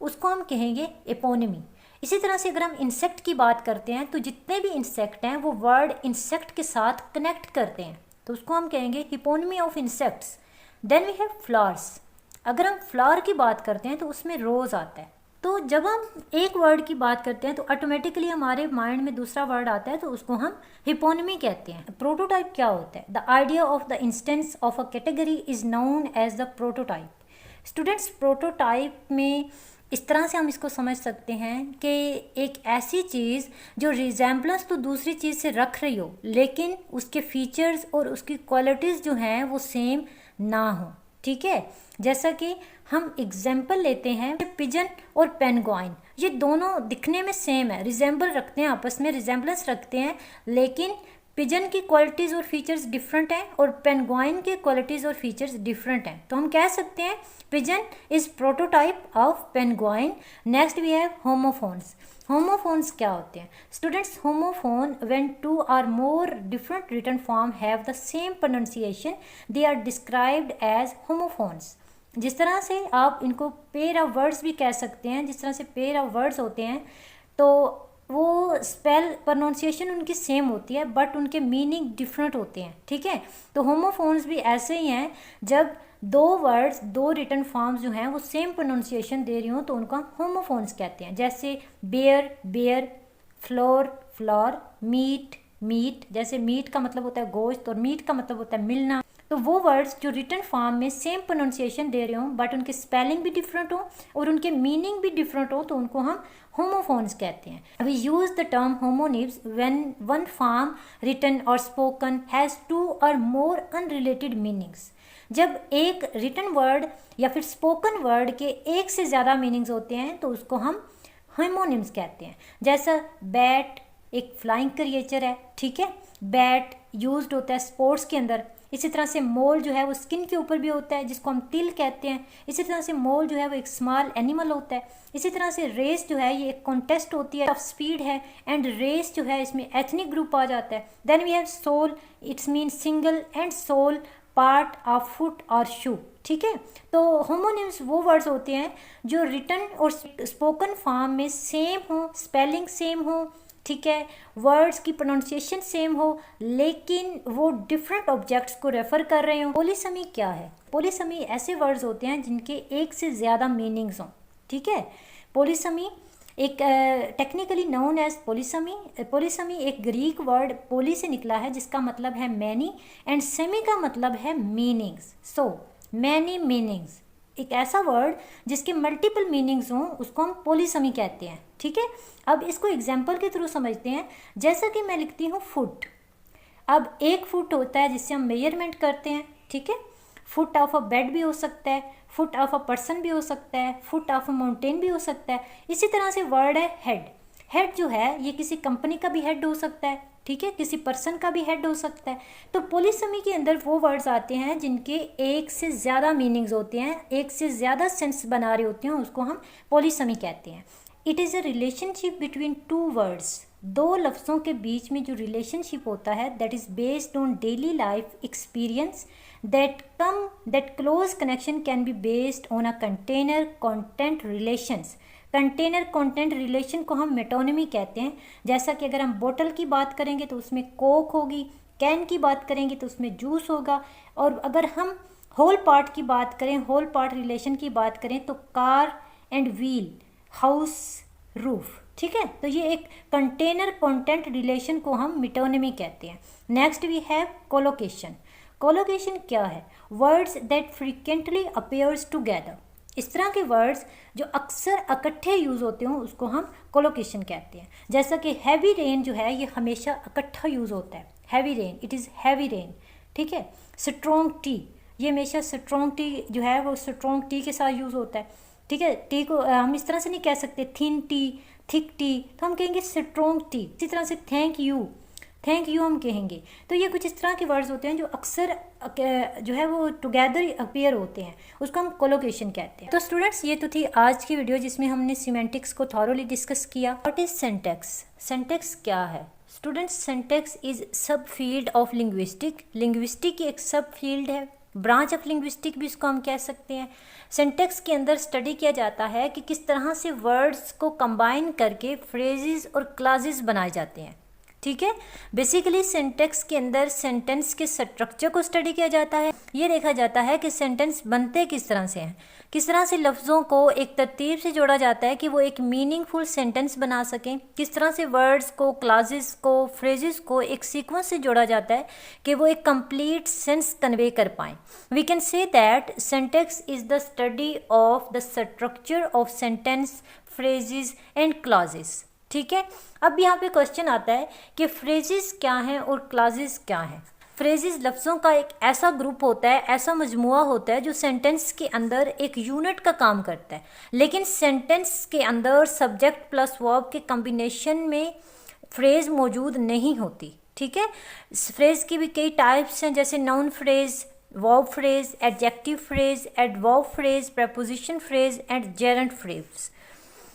उसको हम कहेंगे एपोनिमी। इसी तरह से अगर हम इंसेक्ट की बात करते हैं तो जितने भी इंसेक्ट हैं वो वर्ड इंसेक्ट के साथ कनेक्ट करते हैं, तो उसको हम कहेंगे hyponymy of insects. Then we have flowers. अगर हम फ्लावर की बात करते हैं तो उसमें रोज़ आता है। तो जब हम एक वर्ड की बात करते हैं तो ऑटोमेटिकली हमारे माइंड में दूसरा वर्ड आता है, तो उसको हम हिपोनिमी कहते हैं। प्रोटोटाइप क्या होता है? The idea of the instance of a category is known as the prototype. Students, prototype में इस तरह से हम इसको समझ सकते हैं कि एक ऐसी चीज़ जो रिजेम्बलेंस तो दूसरी चीज़ से रख रही हो, लेकिन उसके फीचर्स और उसकी क्वालिटीज़ जो हैं वो सेम ना हो। ठीक है, जैसा कि हम एग्जाम्पल लेते हैं पिजन और पेंगुइन, ये दोनों दिखने में सेम है, रिजेंबल रखते हैं, आपस में रिजेंबलेंस रखते हैं, लेकिन पिजन की क्वालिटीज़ और फीचर्स डिफरेंट हैं और पेंगुइन के क्वालिटीज़ और फीचर्स डिफरेंट हैं। तो हम कह सकते हैं pigeon is prototype of penguin. Next we have homophones. Homophones क्या होते हैं students? Homophone when two are more different written form have the same pronunciation, they are described as homophones. जिस तरह से आप इनको पेयर ऑफ वर्ड्स भी कह सकते हैं, जिस तरह से पेयर ऑफ वर्ड्स होते हैं तो वो स्पेल प्रोनाउंसिएशन उनकी सेम होती है बट उनके मीनिंग डिफरेंट होते हैं। ठीक है, तो होमोफोन्स भी ऐसे ही हैं, जब दो वर्ड्स, दो रिटन फॉर्म्स जो हैं वो सेम प्रोनाउंसिएशन दे रही हूँ तो उनको हम होमोफोन्स कहते हैं। जैसे bear, bare, flour, floor, meat, meet. जैसे मीट का मतलब होता है गोश्त और मीट का मतलब होता है मिलना। तो वो वर्ड्स जो रिटन फॉर्म में सेम प्रोनाउंसिएशन दे रहे हों बट उनके स्पेलिंग भी डिफरेंट हो और उनके मीनिंग भी डिफरेंट हो तो उनको हम होमोफोन्स कहते हैं। We use the term homonyms when one form written और स्पोकन हैज़ टू और मोर अनरिलेटेड मीनिंग्स। जब एक रिटन वर्ड या फिर स्पोकन वर्ड के एक से ज़्यादा मीनिंग्स होते हैं तो उसको हम होमोनिम्स कहते हैं। जैसा बैट एक फ्लाइंग क्रिएचर है, ठीक है, बैट यूज्ड होता है स्पोर्ट्स के अंदर। इसी तरह से मोल जो है वो स्किन के ऊपर भी होता है जिसको हम तिल कहते हैं। इसी तरह से मोल जो है वो एक स्मॉल एनिमल होता है। इसी तरह से रेस जो है ये एक कॉन्टेस्ट होती है, स्पीड है, एंड रेस जो है इसमें एथनिक ग्रुप आ जाता है। Then we have sole, it's mean single, and sole part of foot और शू, ठीक है। तो होमोनिम्स वो वर्ड्स होते हैं जो रिटन और स्पोकन फॉर्म में सेम हो, स्पेलिंग सेम हो, ठीक है, वर्ड्स की प्रोनाउंसिएशन सेम हो, लेकिन वो डिफरेंट ऑब्जेक्ट्स को रेफर कर रहे हो। पोलिसमी क्या है? पोलिसमी ऐसे वर्ड्स होते हैं जिनके एक से ज़्यादा मीनिंग्स हों, ठीक है। पोलिसमी एक टेक्निकली नोन एज पोलिसमी। पोलिसमी एक ग्रीक वर्ड पोली से निकला है जिसका मतलब है मैनी, एंड सेमी का मतलब है मीनिंग्स। सो मैनी मीनिंग्स, एक ऐसा वर्ड जिसके मल्टीपल मीनिंग्स हों उसको हम पोलिसमी कहते हैं, ठीक है। अब इसको एग्जाम्पल के थ्रू समझते हैं। जैसा कि मैं लिखती हूँ फुट। अब एक फुट होता है जिससे हम मेजरमेंट करते हैं, ठीक है। फुट ऑफ अ बेड भी हो सकता है, फुट ऑफ अ पर्सन भी हो सकता है, फुट ऑफ अ माउंटेन भी हो सकता है। इसी तरह से वर्ड है हेड। हेड जो है ये किसी कंपनी का भी हेड हो सकता है, ठीक है, किसी पर्सन का भी हेड हो सकता है। तो पोलिसमी के अंदर वो वर्ड्स आते हैं जिनके एक से ज़्यादा मीनिंग्स होते हैं, एक से ज़्यादा सेंस बना रहे होते हैं, उसको हम पोलिसमी कहते हैं। It is a relationship between two words. दो लफ्ज़ों के बीच में जो रिलेशनशिप होता है that is based on daily life experience, that close connection can be based on a container content relations। Container content relation को हम मेटोनिमी कहते हैं। जैसा कि अगर हम बोतल की बात करेंगे तो उसमें कोक होगी, कैन की बात करेंगे तो उसमें जूस होगा, और अगर हम होल पार्ट की बात करें, होल पार्ट रिलेशन की बात करें तो car and wheel, house, roof, ठीक है। तो ये एक कंटेनर कंटेंट रिलेशन को हम मेटोनिमी कहते हैं। Next we have collocation. Collocation क्या है? Words that frequently appears together. इस तरह के वर्ड्स जो अक्सर इकट्ठे यूज़ होते हों उसको हम कोलोकेशन कहते हैं। जैसा कि हैवी रेन जो है ये हमेशा इकट्ठा यूज़ होता है, heavy rain, it is heavy rain, ठीक है। स्ट्रॉन्ग टी, ये हमेशा स्ट्रॉन्ग टी जो है वो स्ट्रॉन्ग टी के साथ यूज़ होता है, ठीक है। टी को हम इस तरह से नहीं कह सकते थिन टी, थिक टी, तो हम कहेंगे स्ट्रॉन्ग टी। इसी तरह से थैंक यू, थैंक यू हम कहेंगे। तो ये कुछ इस तरह के वर्ड्स होते हैं जो अक्सर जो है वो टुगेदर अपीयर होते हैं, उसको हम कोलोकेशन कहते हैं। तो स्टूडेंट्स ये तो थी आज की वीडियो जिसमें हमने सिमेंटिक्स को थॉरोली डिस्कस किया। What is syntax? सिंटैक्स क्या है स्टूडेंट्स? सिंटैक्स इज सब फील्ड ऑफ लिंग्विस्टिक। लिंग्विस्टिक की एक सब फील्ड है, ब्रांच ऑफ लिंग्विस्टिक भी इसको हम कह सकते हैं। सिंटैक्स के अंदर स्टडी किया जाता है कि किस तरह से वर्ड्स को कंबाइन करके फ्रेजेस और क्लॉजेस बनाए जाते हैं, ठीक है। बेसिकली सिंटैक्स के अंदर सेंटेंस के स्ट्रक्चर को स्टडी किया जाता है। ये देखा जाता है कि सेंटेंस बनते किस तरह से हैं, किस तरह से लफ्ज़ों को एक तरतीब से जोड़ा जाता है कि वो एक मीनिंगफुल सेंटेंस बना सकें, किस तरह से वर्ड्स को, क्लॉजेस को, फ्रेजेस को एक सीक्वेंस से जोड़ा जाता है कि वो एक कंप्लीट सेंस कन्वे कर पाएँ। We can say that syntax is the study of the structure of sentence, phrases and clauses, ठीक है। अब यहाँ पे क्वेश्चन आता है कि फ्रेजेस क्या हैं और क्लॉजेस क्या हैं। फ्रेजेस लफ्ज़ों का एक ऐसा ग्रुप होता है, ऐसा मजमुआ होता है जो सेंटेंस के अंदर एक यूनिट का काम करता है, लेकिन सेंटेंस के अंदर सब्जेक्ट प्लस वर्ब के कॉम्बिनेशन में फ्रेज मौजूद नहीं होती, ठीक है। फ्रेज की भी कई टाइप्स हैं, जैसे noun phrase, verb phrase, adjective phrase, adverb phrase, preposition phrase and Geraint phrase.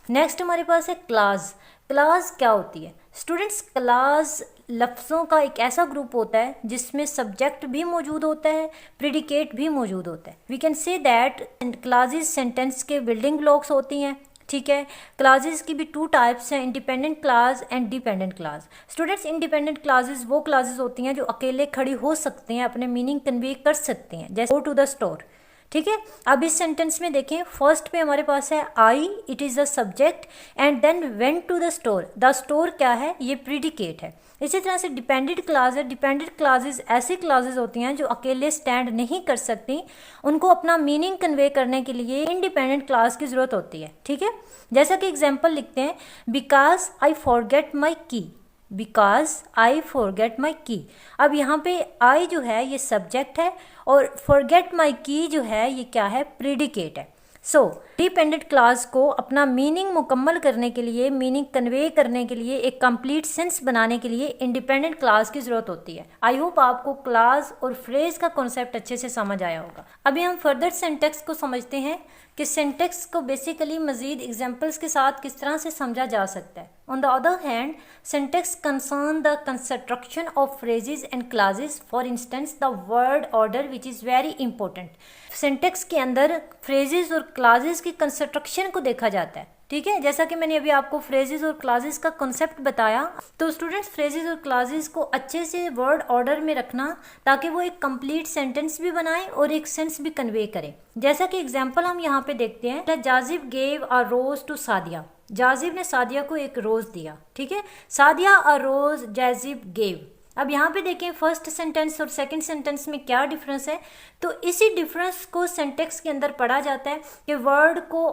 Next हमारे पास है क्लास। क्लास क्या होती है स्टूडेंट्स? क्लास लफ्ज़ों का एक ऐसा ग्रुप होता है जिसमें सब्जेक्ट भी मौजूद होता है, प्रेडिकेट भी मौजूद होता है। We can say that clauses sentence के बिल्डिंग ब्लॉक्स होती हैं, ठीक है। क्लासेस की भी टू टाइप्स हैं, independent clause and dependent clause. Students independent clauses वो क्लासेस होती हैं जो अकेले खड़ी हो सकती हैं, अपने मीनिंग कन्वे कर सकती हैं, जैसे गो टू द स्टोर, ठीक है। अब इस सेंटेंस में देखें, फर्स्ट पे हमारे पास है I, it is the subject, and then went to the store. The store क्या है, ये प्रीडिकेट है। इसी तरह से डिपेंडेंट क्लास है। डिपेंडेंट क्लासेस ऐसी क्लासेस होती हैं जो अकेले स्टैंड नहीं कर सकती, उनको अपना मीनिंग कन्वे करने के लिए इंडिपेंडेंट क्लास की ज़रूरत होती है। ठीक है, जैसा कि एग्जाम्पल लिखते हैं, बिकॉज आई फॉरगेट माई की, बिकॉज आई फॉरगेट माई की। अब यहाँ पे आई जो है ये सब्जेक्ट है और फॉरगेट माई की जो है ये क्या है, प्रीडिकेट है। सो डिपेंडेंट क्लास को अपना मीनिंग मुकम्मल करने के लिए, मीनिंग कन्वे करने के लिए, एक कंप्लीट सेंस बनाने के लिए इंडिपेंडेंट क्लास की ज़रूरत होती है। आई होप आपको क्लास और फ्रेज का कॉन्सेप्ट अच्छे से समझ आया होगा। अभी हम फर्दर सिंटेक्स को समझते हैं कि सिंटेक्स को बेसिकली मज़ीद एग्जाम्पल्स के साथ किस तरह से समझा जा सकता है। On the other hand, syntax concern the construction of phrases and clauses, for instance the word order which is very important. Syntax के अंदर फ्रेजेस और क्लासेस की कंस्ट्रक्शन को देखा जाता है। ठीक है, जैसा कि मैंने अभी आपको फ्रेजेस और क्लासेस का कॉन्सेप्ट बताया, तो स्टूडेंट्स फ्रेजेस और क्लासेस को अच्छे से वर्ड ऑर्डर में रखना ताकि वो एक कंप्लीट सेंटेंस भी बनाएं और एक सेंस भी कन्वे करें। जैसा कि एग्जांपल हम यहाँ पे देखते हैं, Jazib gave a rose to Sadia. Jazib ने सादिया को एक रोज दिया। ठीक है, सादिया अ रोज जाजिब गेव। अब यहाँ पे देखें फर्स्ट सेंटेंस और सेकंड सेंटेंस में क्या डिफरेंस है, तो इसी डिफरेंस को सिंटेक्स के अंदर पढ़ा जाता है कि वर्ड को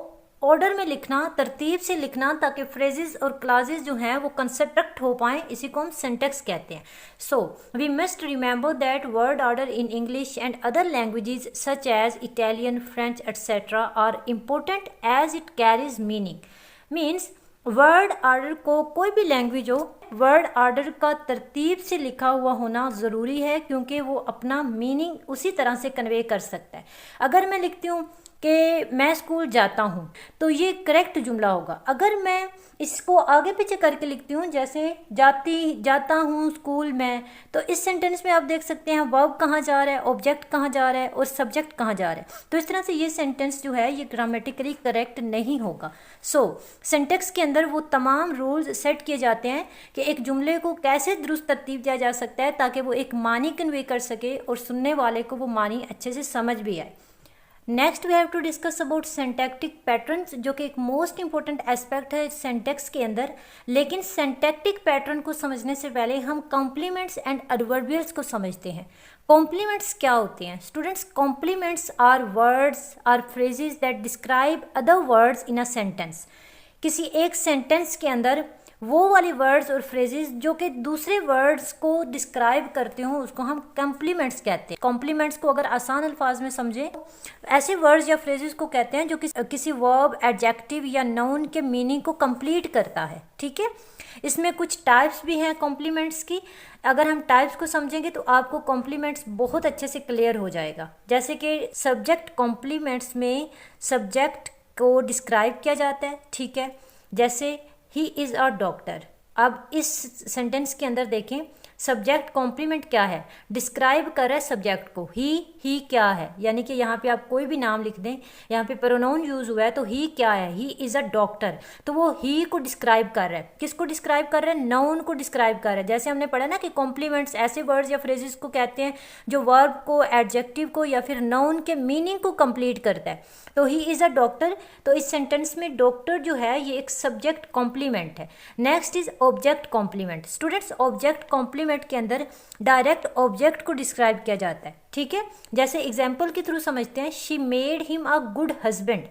ऑर्डर में लिखना, तरतीब से लिखना, ताकि फ्रेजेस और क्लासेस जो हैं वो कंस्ट्रक्ट हो पाएं। इसी को हम सिंटेक्स कहते हैं। So we must remember that word order in English and other languages such as Italian, French etcetera are important as it carries meaning. Means word order को, कोई भी लैंग्वेज हो, वर्ड ऑर्डर का तरतीब से लिखा हुआ होना ज़रूरी है, क्योंकि वो अपना मीनिंग उसी तरह से कन्वे कर सकता है। अगर मैं लिखती हूँ कि मैं स्कूल जाता हूँ, तो ये करेक्ट जुमला होगा। अगर मैं इसको आगे पीछे करके लिखती हूँ, जैसे जाता हूँ स्कूल में, तो इस सेंटेंस में आप देख सकते हैं वर्ब कहाँ जा रहा है, ऑब्जेक्ट कहाँ जा रहा है और सब्जेक्ट कहाँ जा रहा है। तो इस तरह से ये सेंटेंस जो है ये ग्रामेटिकली करेक्ट नहीं होगा। सो सिंटेक्स के अंदर वो तमाम रूल्स सेट किए जाते हैं कि एक जुमले को कैसे दुरुस्त तरतीब दिया जा सकता है ताकि वो एक मानी कन्वे कर सके और सुनने वाले को वो मानी अच्छे से समझ भी आए। Next we have to discuss about syntactic patterns, जो कि एक मोस्ट इंपॉर्टेंट एस्पेक्ट है सिंटेक्स के अंदर। लेकिन सिंटैक्टिक पैटर्न को समझने से पहले हम कॉम्प्लीमेंट्स एंड एडवर्बियल्स को समझते हैं। कॉम्प्लीमेंट्स क्या होते हैं students? Complements are words are phrases that describe other words in a sentence. किसी एक सेंटेंस के अंदर वो वाली वर्ड्स और फ्रेजेस जो कि दूसरे वर्ड्स को डिस्क्राइब करते हो उसको हम कॉम्प्लीमेंट्स कहते हैं। कॉम्प्लीमेंट्स को अगर आसान अल्फाज में समझे, ऐसे वर्ड्स या फ्रेजेस को कहते हैं जो किसी वर्ब, एडजेक्टिव या नाउन के मीनिंग को कंप्लीट करता है। ठीक है, इसमें कुछ टाइप्स भी हैं कॉम्प्लीमेंट्स की। अगर हम टाइप्स को समझेंगे तो आपको कॉम्प्लीमेंट्स बहुत अच्छे से क्लियर हो जाएगा। जैसे कि सब्जेक्ट कॉम्प्लीमेंट्स में सब्जेक्ट को डिस्क्राइब किया जाता है। ठीक है, जैसे ही इज़ अ डॉक्टर। अब इस सेंटेंस के अंदर देखें सब्जेक्ट कॉम्प्लीमेंट क्या है, डिस्क्राइब कर रहा है सब्जेक्ट को। ही क्या है, यानी कि यहाँ पे आप कोई भी नाम लिख दें, यहाँ पे प्रोनाउन यूज हुआ है तो ही क्या है, ही इज़ अ डॉक्टर, तो वो ही को डिस्क्राइब कर रहा है। किसको डिस्क्राइब कर रहा है? नाउन को डिस्क्राइब कर रहा है। जैसे हमने पढ़ा ना कि कॉम्प्लीमेंट्स ऐसे वर्ड्स या फ्रेजेस को कहते हैं जो वर्ब को, एडजेक्टिव को या फिर नाउन के मीनिंग को कंप्लीट करता है। तो ही इज़ अ डॉक्टर, तो इस सेंटेंस में डॉक्टर जो है ये एक सब्जेक्ट कॉम्प्लीमेंट है। Next is object complement. Students object complement के अंदर डायरेक्ट ऑब्जेक्ट को डिस्क्राइब किया जाता है। ठीक है, जैसे एग्जाम्पल के थ्रू समझते हैं, she made him a good husband.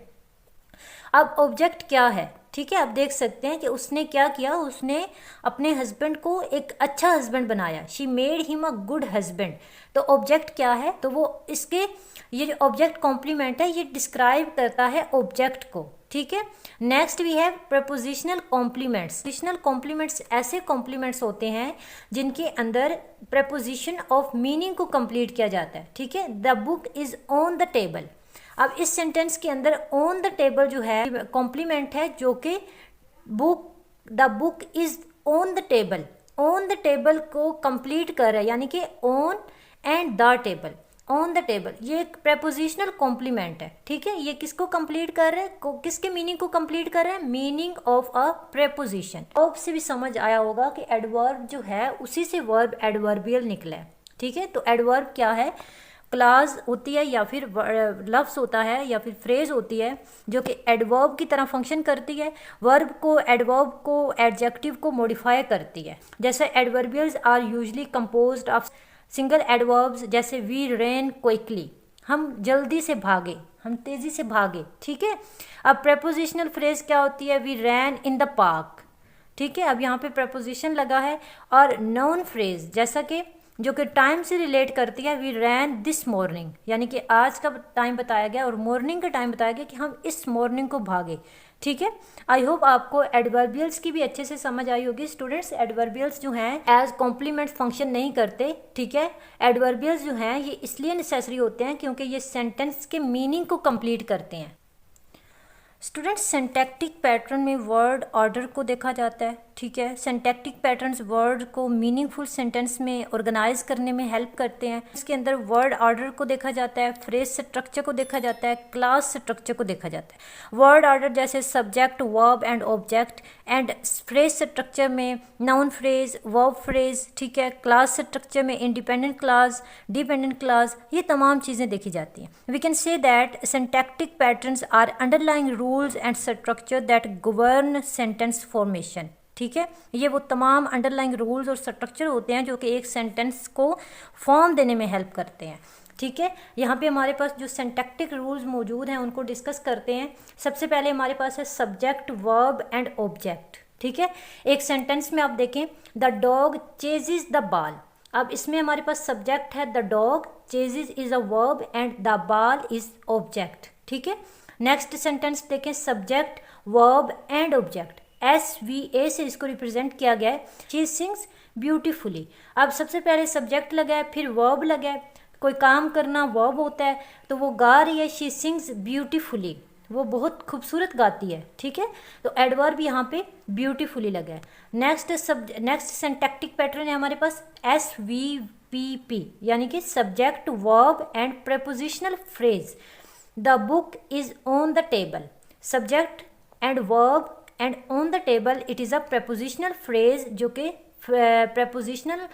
अब ऑब्जेक्ट क्या है? ठीक है, आप देख सकते हैं कि उसने क्या किया, उसने अपने हस्बैंड को एक अच्छा हस्बैंड बनाया। She made him a good husband. तो ऑब्जेक्ट क्या है? तो वो इसके, ये जो ऑब्जेक्ट कॉम्प्लीमेंट है ये डिस्क्राइब करता है ऑब्जेक्ट को। ठीक है, next we have prepositional complements. Prepositional complements ऐसे कॉम्प्लीमेंट्स होते हैं जिनके अंदर प्रपोजिशन ऑफ मीनिंग को कंप्लीट किया जाता है। ठीक है, the book is on the table. अब इस सेंटेंस के अंदर ऑन द टेबल जो है कॉम्प्लीमेंट है, जो कि the book is on the table. On the table को कंप्लीट कर रहा है, यानी कि on and the table, on the table, ये एक प्रेपोजिशनल कॉम्प्लीमेंट है। ठीक है, ये किसको कंप्लीट कर रहे हैं, किसके मीनिंग को कंप्लीट कर रहे हैं? Meaning of a preposition. Of से भी समझ आया होगा कि एडवर्ब जो है उसी से वर्ब एडवर्बियल निकला है। ठीक है, तो एडवर्ब क्या है? क्लास होती है या फिर लफ्ज़ होता है या फिर फ्रेज होती है जो कि एडवर्ब की तरह फंक्शन करती है, वर्ब को, एडवर्ब को, एडजेक्टिव को मॉडिफाई करती है। जैसे adverbials are usually composed of single adverbs, जैसे वी रैन क्विकली, हम जल्दी से भागे, हम तेज़ी से भागे, ठीक है। अब प्रेपोजिशनल फ्रेज क्या होती है, we ran in the park, ठीक है। अब यहाँ पे प्रेपोजिशन लगा है। और नाउन फ्रेज जैसा कि जो कि टाइम से रिलेट करती है, वी रैन दिस मॉर्निंग, यानी कि आज का टाइम बताया गया और मॉर्निंग का टाइम बताया गया कि हम इस मॉर्निंग को भागे, ठीक है। आई होप आपको एडवर्बियल्स की भी अच्छे से समझ आई होगी। स्टूडेंट्स, एडवर्बियल्स जो हैं एज कॉम्प्लीमेंट फंक्शन नहीं करते, ठीक है। एडवर्बियल्स जो हैं ये इसलिए नेसेसरी होते हैं क्योंकि ये सेंटेंस के मीनिंग को कंप्लीट करते हैं। स्टूडेंट्स, सिंटैक्टिक पैटर्न में वर्ड ऑर्डर को देखा जाता है, ठीक है। सिंटैक्टिक पैटर्न्स वर्ड को मीनिंगफुल सेंटेंस में ऑर्गेनाइज करने में हेल्प करते हैं। इसके अंदर वर्ड ऑर्डर को देखा जाता है, फ्रेज स्ट्रक्चर को देखा जाता है, क्लास स्ट्रक्चर को देखा जाता है। वर्ड ऑर्डर जैसे subject, verb and object, and phrase structure में नाउन फ्रेज, वर्ब फ्रेज, ठीक है। क्लास स्ट्रक्चर में इंडिपेंडेंट क्लास, डिपेंडेंट क्लास, ये तमाम चीज़ें देखी जाती हैं। We can say that syntactic patterns are underlying rules and structure that govern sentence formation, ठीक है। ये वो तमाम अंडरलाइंग रूल्स और स्ट्रक्चर होते हैं जो कि एक सेंटेंस को फॉर्म देने में हेल्प करते हैं, ठीक है। यहाँ पे हमारे पास जो सिंटैक्टिक रूल्स मौजूद हैं उनको डिस्कस करते हैं। सबसे पहले हमारे पास है सब्जेक्ट, वर्ब एंड ऑब्जेक्ट, ठीक है। एक सेंटेंस में आप देखें, the dog ceases the ball. अब इसमें हमारे पास सब्जेक्ट है the dog, ceases is a verb and the ball is object, ठीक है। नेक्स्ट सेंटेंस देखें, subject, verb and object, SVA से इसको रिप्रेजेंट किया गया है, शी सिंग्स ब्यूटीफुली। अब सबसे पहले सब्जेक्ट लगा है, फिर वर्ब लगा है, कोई काम करना वर्ब होता है, तो वो गा रही है, शी सिंग्स ब्यूटीफुली, वो बहुत खूबसूरत गाती है, ठीक है। तो एडवर्ब यहाँ पे ब्यूटीफुली लगा है। नेक्स्ट सिंटैक्टिक पैटर्न है हमारे पास SVPP, यानी कि subject, verb and prepositional phrase. The book is on the table, subject and verb and on the table, it is a prepositional phrase जो कि प्रेपोजिशन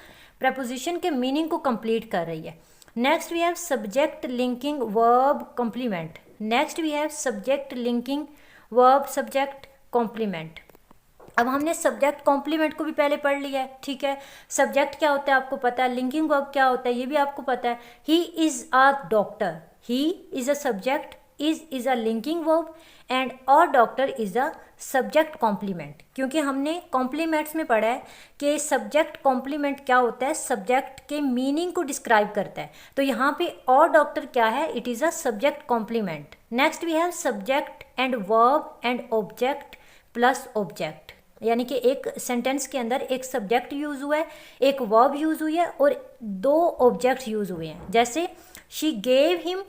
के मीनिंग को कंप्लीट कर रही है। Next we have subject linking verb complement. Next we have subject linking verb subject complement. अब हमने subject complement को भी पहले पढ़ लिया है, ठीक है। सब्जेक्ट क्या होता है आपको पता है, लिंकिंग वर्ब क्या होता है ये भी आपको पता है। He is a doctor, he is a subject, is a linking verb and और doctor is a subject complement. क्योंकि हमने कॉम्प्लीमेंट्स में पढ़ा है कि सब्जेक्ट कॉम्प्लीमेंट क्या होता है, सब्जेक्ट के मीनिंग को डिस्क्राइब करता है। तो यहाँ पे और डॉक्टर क्या है, it is a subject complement. Next we have subject and verb and object plus object, यानी कि एक सेंटेंस के अंदर एक सब्जेक्ट यूज़ हुआ है, एक वर्ब यूज़ हुई है और दो ऑब्जेक्ट यूज़ हुए हैं। जैसे she gave him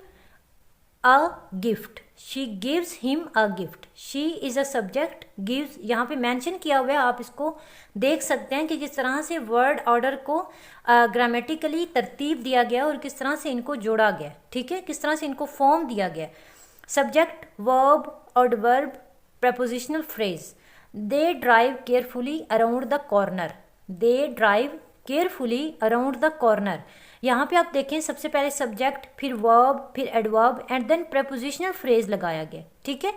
a gift, she gives him a gift, she is a subject, gives यहाँ पे मेंशन किया हुआ है, आप इसको देख सकते हैं कि किस तरह से वर्ड ऑर्डर को ग्रामेटिकली तरतीब दिया गया और किस तरह से इनको जोड़ा गया, ठीक है, किस तरह से इनको फॉर्म दिया गया। Subject, verb, adverb, prepositional phrase. They drive carefully around the corner, they drive carefully around the corner. यहाँ पे आप देखें सबसे पहले सब्जेक्ट, फिर वर्ब, फिर adverb and then prepositional phrase लगाया गया, ठीक है।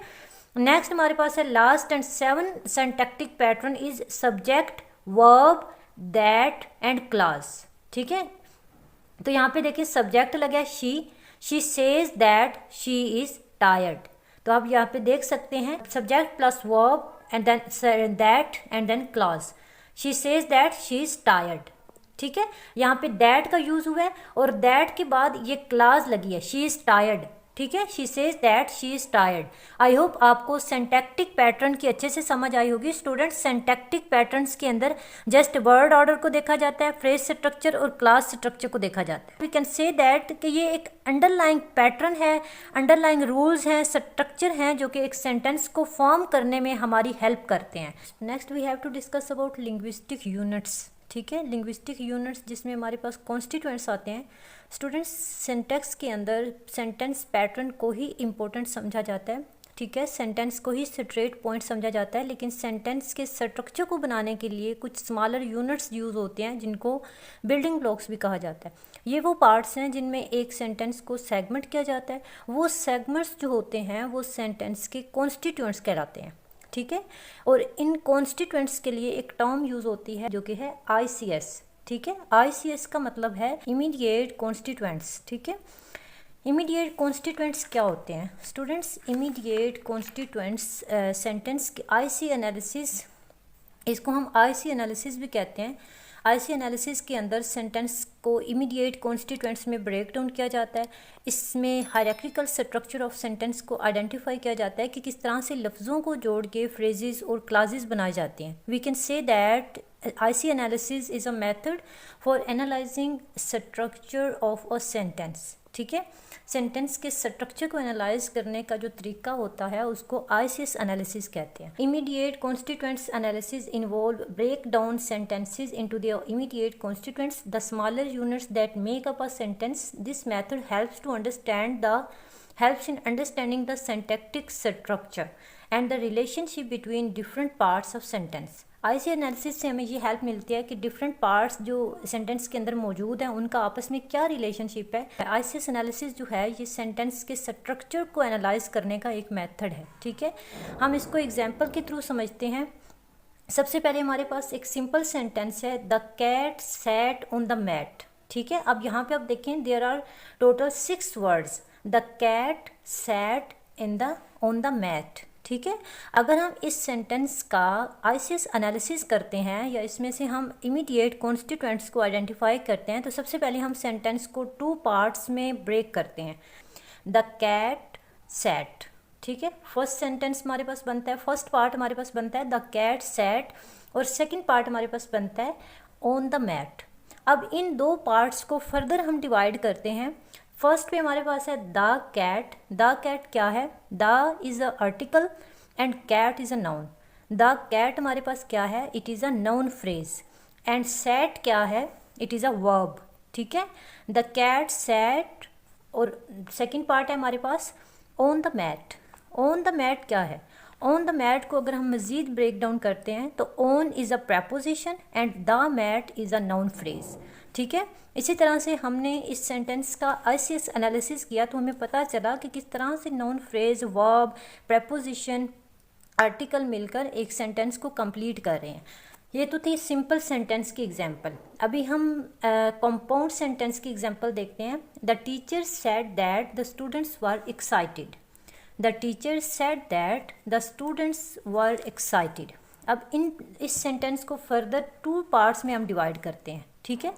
नेक्स्ट हमारे पास है last and 7 syntactic pattern is subject, verb, that and clause, ठीक है। तो यहाँ पे देखिए सब्जेक्ट लगा है she says that she is tired. तो आप यहाँ पे देख सकते हैं subject plus verb and then that and then clause. She says that she is tired, ठीक है। यहाँ पे दैट का यूज हुआ है और दैट के बाद ये क्लास लगी है, शी इज टायर्ड, ठीक है। She says that she is tired. I hope आपको सिंटैक्टिक पैटर्न की अच्छे से समझ आई होगी। स्टूडेंट्स, सिंटैक्टिक पैटर्न्स के अंदर जस्ट वर्ड ऑर्डर को देखा जाता है, फ्रेज स्ट्रक्चर और क्लास स्ट्रक्चर को देखा जाता है। वी कैन से दैट कि ये एक अंडरलाइंग पैटर्न है, अंडरलाइंग रूल्स हैं, स्ट्रक्चर हैं जो कि एक सेंटेंस को फॉर्म करने में हमारी हेल्प करते हैं। Next we have to discuss about linguistic units, ठीक है। लिंग्विस्टिक यूनिट्स जिसमें हमारे पास कॉन्स्टिट्यूएंट्स आते हैं। स्टूडेंट्स, सिंटैक्स के अंदर सेंटेंस पैटर्न को ही इम्पोर्टेंट समझा जाता है, ठीक है, सेंटेंस को ही स्ट्रेट पॉइंट समझा जाता है, लेकिन सेंटेंस के स्ट्रक्चर को बनाने के लिए कुछ स्मॉलर यूनिट्स यूज़ होते हैं जिनको बिल्डिंग ब्लॉक्स भी कहा जाता है। ये वो पार्ट्स हैं जिनमें एक सेंटेंस को सेगमेंट किया जाता है। वो सेगमेंट्स जो होते हैं वो सेंटेंस के कॉन्स्टिट्यूएंट्स कहलाते हैं, ठीक है। और इन कॉन्स्टिट्यूएंट्स के लिए एक टर्म यूज़ होती है जो कि है ICS, ठीक है। ICS का मतलब है इमीडिएट कॉन्स्टिट्यूएंट्स, ठीक है। इमीडिएट कॉन्स्टिट्यूएंट्स क्या होते हैं स्टूडेंट्स? इमीडिएट कॉन्स्टिट्यूएंट्स सेंटेंस के IC एनालिसिस, इसको हम IC एनालिसिस भी कहते हैं। IC एनालिसिस के अंदर सेंटेंस को इमीडिएट कॉन्स्टिट्यूएंट्स में ब्रेक डाउन किया जाता है। इसमें हायरार्किकल स्ट्रक्चर ऑफ सेंटेंस को आइडेंटिफाई किया जाता है कि किस तरह से लफ्ज़ों को जोड़ के फ्रेजेस और क्लासेस बनाए जाते हैं। We can say that IC analysis is a method for analysing structure of a sentence, ठीक है। सेंटेंस के स्ट्रक्चर को एनालाइज करने का जो तरीका होता है उसको ICS एनालिसिस कहते हैं। Immediate constituents analysis involve break down sentences into their immediate constituents, the smaller units that make up a sentence. This method helps in understanding the syntactic structure and the relationship between different parts of sentence. IC analysis से हमें ये help मिलती है कि different parts जो sentence के अंदर मौजूद हैं उनका आपस में क्या रिलेशनशिप है। ICS एनालिसिस जो है ये सेंटेंस के स्ट्रक्चर को एनालाइज करने का एक मेथड है, ठीक है। हम इसको एग्जांपल के थ्रू समझते हैं। सबसे पहले हमारे पास एक सिंपल सेंटेंस है, the cat sat on the mat, ठीक है। अब यहाँ पे आप देखें there are total 6 words, the cat sat on the mat, ठीक है। अगर हम इस सेंटेंस का ICS एनालिसिस करते हैं या इसमें से हम इमीडिएट कॉन्स्टिट्यूएंट्स को आइडेंटिफाई करते हैं तो सबसे पहले हम सेंटेंस को 2 पार्ट्स में ब्रेक करते हैं। द कैट सैट, ठीक है। फर्स्ट सेंटेंस हमारे पास बनता है, फर्स्ट पार्ट हमारे पास बनता है द कैट सैट, और सेकेंड पार्ट हमारे पास बनता है ऑन द मैट। अब इन 2 पार्ट्स को फर्दर हम डिवाइड करते हैं। फर्स्ट पे हमारे पास है द कैट। द कैट क्या है? The is a article and cat is a noun. The cat हमारे पास क्या है? It is a noun phrase. And sat क्या है? इट इज़ अ वर्ब, ठीक है। द कैट सैट, और सेकंड पार्ट है हमारे पास on the mat. On the mat क्या है? ऑन द मैट को अगर हम मज़ीद ब्रेक डाउन करते हैं तो on is a preposition and the mat is a noun phrase, ठीक है। इसी तरह से हमने इस सेंटेंस का ICS एनालिसिस किया तो हमें पता चला कि किस तरह से noun phrase, verb, preposition, article मिलकर एक सेंटेंस को कंप्लीट कर रहे हैं। ये तो थी सिंपल सेंटेंस की एग्जांपल। अभी हम कंपाउंड सेंटेंस की एग्जांपल देखते हैं। The teacher said that the students were excited. The teacher said that the students were excited. अब इस सेंटेंस को फर्दर 2 पार्ट्स में हम डिवाइड करते हैं, ठीक है।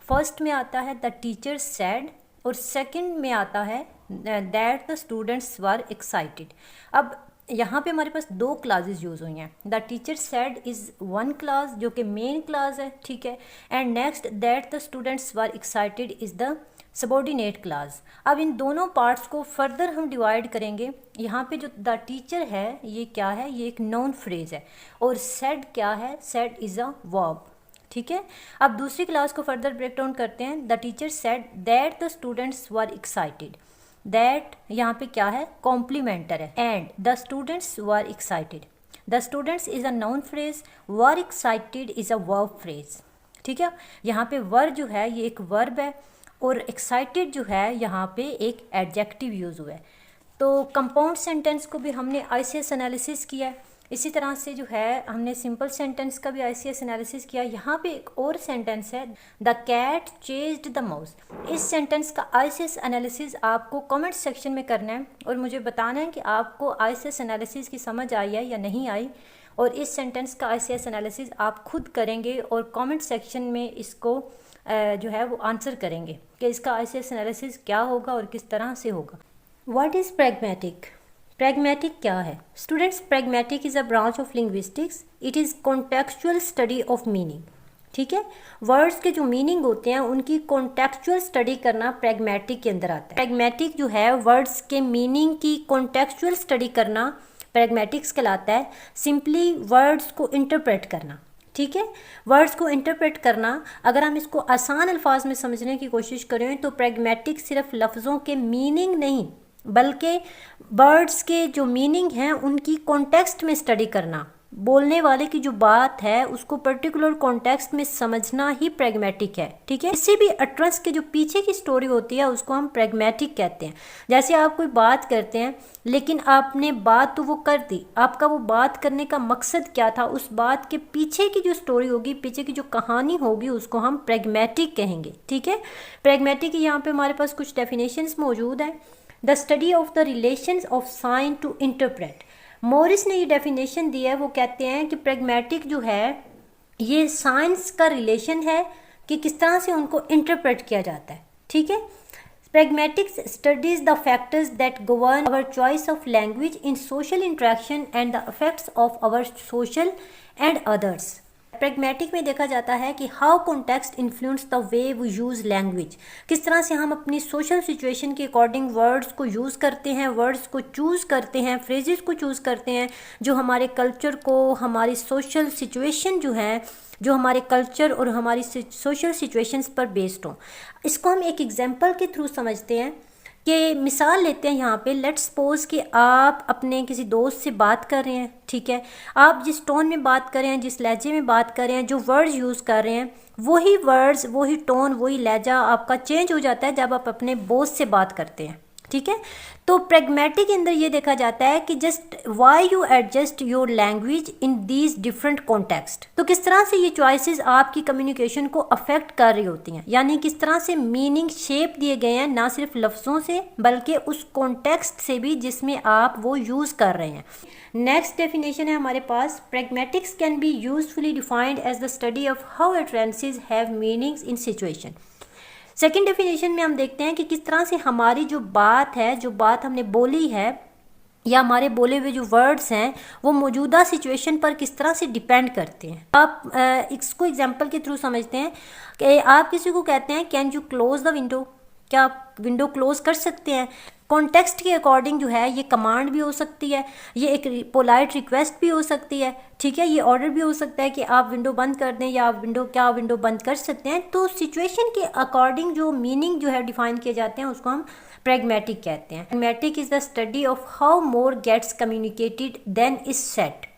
फर्स्ट में आता है द टीचर सेड और सेकंड में आता है that the students were excited. अब यहाँ पे हमारे पास 2 क्लासेस यूज़ हुई हैं। The teacher said is 1 class जो कि मेन क्लास है, ठीक है। And next that the students were excited is the subordinate class. अब इन दोनों पार्ट्स को फर्दर हम डिवाइड करेंगे। यहाँ पे जो द टीचर है ये क्या है? ये एक नाउन फ्रेज है। और सेड क्या है? सेड इज़ अ वर्ब, ठीक है। अब दूसरी क्लास को फर्दर ब्रेक डाउन करते हैं। The teacher said that the students were excited. That यहाँ पे क्या है? कॉम्प्लीमेंटर है। And the students were excited. The students is a noun phrase, were excited is a verb phrase, ठीक है। यहाँ पे वर जो है ये एक वर्ब है और एक्साइटेड जो है यहाँ पे एक एडजेक्टिव यूज़ हुआ है। तो कंपाउंड सेंटेंस को भी हमने ICS एनालिसिस किया है। इसी तरह से जो है हमने सिंपल सेंटेंस का भी ICS एनालिसिस किया। यहाँ पे एक और सेंटेंस है the cat chased the mouse. इस सेंटेंस का ICS एनालिसिस आपको कमेंट सेक्शन में करना है और मुझे बताना है कि आपको ICS एनालिसिस की समझ आई है या नहीं आई। और इस सेंटेंस का ICS एनालिसिस आप खुद करेंगे और कमेंट सेक्शन में इसको जो है वो आंसर करेंगे कि इसका ICS एनालिसिस क्या होगा और किस तरह से होगा। What is pragmatic? प्रैग्मेटिक क्या है students? Pragmatic is a branch of linguistics. It is contextual study of meaning, ठीक है। वर्ड्स के जो मीनिंग होते हैं उनकी कॉन्टेक्चुअल स्टडी करना प्रैग्मेटिक के अंदर आता है। प्रैग्मेटिक जो है वर्ड्स के मीनिंग की कॉन्टेक्चुअल स्टडी करना प्रैग्मेटिक्स कहलाता है। सिंपली वर्ड्स को इंटरप्रेट करना, ठीक है। वर्ड्स को इंटरप्रेट करना, अगर हम इसको आसान अल्फाज में समझने की कोशिश करें तो प्रैग्मेटिक सिर्फ लफ्ज़ों के मीनिंग नहीं बल्कि वर्ड्स के जो मीनिंग हैं उनकी कॉन्टेक्स्ट में स्टडी करना, बोलने वाले की जो बात है उसको पर्टिकुलर कॉन्टेक्स्ट में समझना ही प्रैग्मेटिक है। ठीक है, किसी भी अट्रस के जो पीछे की स्टोरी होती है उसको हम प्रैग्मेटिक कहते हैं। जैसे आप कोई बात करते हैं लेकिन आपने बात तो वो कर दी, आपका वो बात करने का मकसद क्या था, उस बात के पीछे की जो स्टोरी होगी, पीछे की जो कहानी होगी, उसको हम प्रैग्मेटिक कहेंगे। ठीक है, प्रैग्मेटिक की यहाँ पे हमारे पास कुछ डेफिनेशंस मौजूद हैं। The study of the relations of sine to interpret, Morris ने ये डेफिनेशन दी है। वो कहते हैं कि प्रैग्मेटिक जो है ये साइंस का रिलेशन है कि किस तरह से उनको इंटरप्रेट किया जाता है। ठीक है, pragmatics studies the factors that govern our choice of language in social interaction and the effects of our social and others. Pragmatic में देखा जाता है कि how context influence the way we use language, किस तरह से हम अपनी सोशल सिचुएशन के अकॉर्डिंग वर्ड्स को यूज़ करते हैं, वर्ड्स को चूज़ करते हैं, फ्रेजेस को चूज़ करते हैं जो हमारे कल्चर को, हमारी सोशल सिचुएशन जो है, जो हमारे कल्चर और हमारी सोशल सिचुएशंस पर बेस्ड हो। इसको हम एक एग्जांपल के थ्रू समझते हैं कि मिसाल लेते हैं यहाँ पे। लेट्स सपोज कि आप अपने किसी दोस्त से बात कर रहे हैं। ठीक है, आप जिस टोन में बात कर रहे हैं, जिस लहजे में बात कर रहे हैं, जो वर्ड्स यूज़ कर रहे हैं, वही वर्ड्स, वही टोन, वही लहजा आपका चेंज हो जाता है जब आप अपने बॉस से बात करते हैं। ठीक है, तो प्रैग्मेटिक के अंदर ये देखा जाता है कि just why you adjust your language in these different context, तो किस तरह से ये चॉइसेस आपकी कम्युनिकेशन को अफेक्ट कर रही होती हैं, यानी किस तरह से मीनिंग शेप दिए गए हैं, ना सिर्फ लफ्ज़ों से बल्कि उस कॉन्टेक्स्ट से भी जिसमें आप वो यूज़ कर रहे हैं। नेक्स्ट डेफिनेशन है हमारे पास, pragmatics can be usefully defined as the study of how utterances have meanings in situation. Second definition में हम देखते हैं कि किस तरह से हमारी जो बात है, जो बात हमने बोली है, या हमारे बोले हुए जो वर्ड्स हैं वो मौजूदा सिचुएशन पर किस तरह से डिपेंड करते हैं। आप इसको एग्जांपल के थ्रू समझते हैं कि आप किसी को कहते हैं can you close the window, क्या आप विंडो क्लोज कर सकते हैं। कॉन्टेक्स्ट के अकॉर्डिंग जो है ये कमांड भी हो सकती है, ये एक पोलाइट रिक्वेस्ट भी हो सकती है। ठीक है, ये ऑर्डर भी हो सकता है कि आप विंडो बंद कर दें, या आप विंडो बंद कर सकते हैं। तो सिचुएशन के अकॉर्डिंग जो मीनिंग जो है डिफाइन किए जाते हैं उसको हम प्रैग्मेटिक कहते हैं। Pragmatic is the study of how more gets communicated than is said.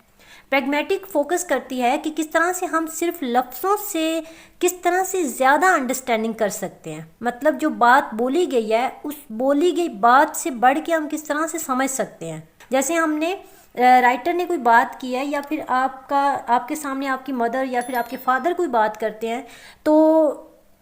Pragmatic focus करती है कि किस तरह से हम सिर्फ लफ्ज़ों से किस तरह से ज़्यादा अंडरस्टैंडिंग कर सकते हैं, मतलब जो बात बोली गई है उस बोली गई बात से बढ़ के हम किस तरह से समझ सकते हैं। जैसे हमने राइटर ने कोई बात की है, या फिर आपके सामने आपकी मदर या फिर आपके फादर कोई बात करते हैं, तो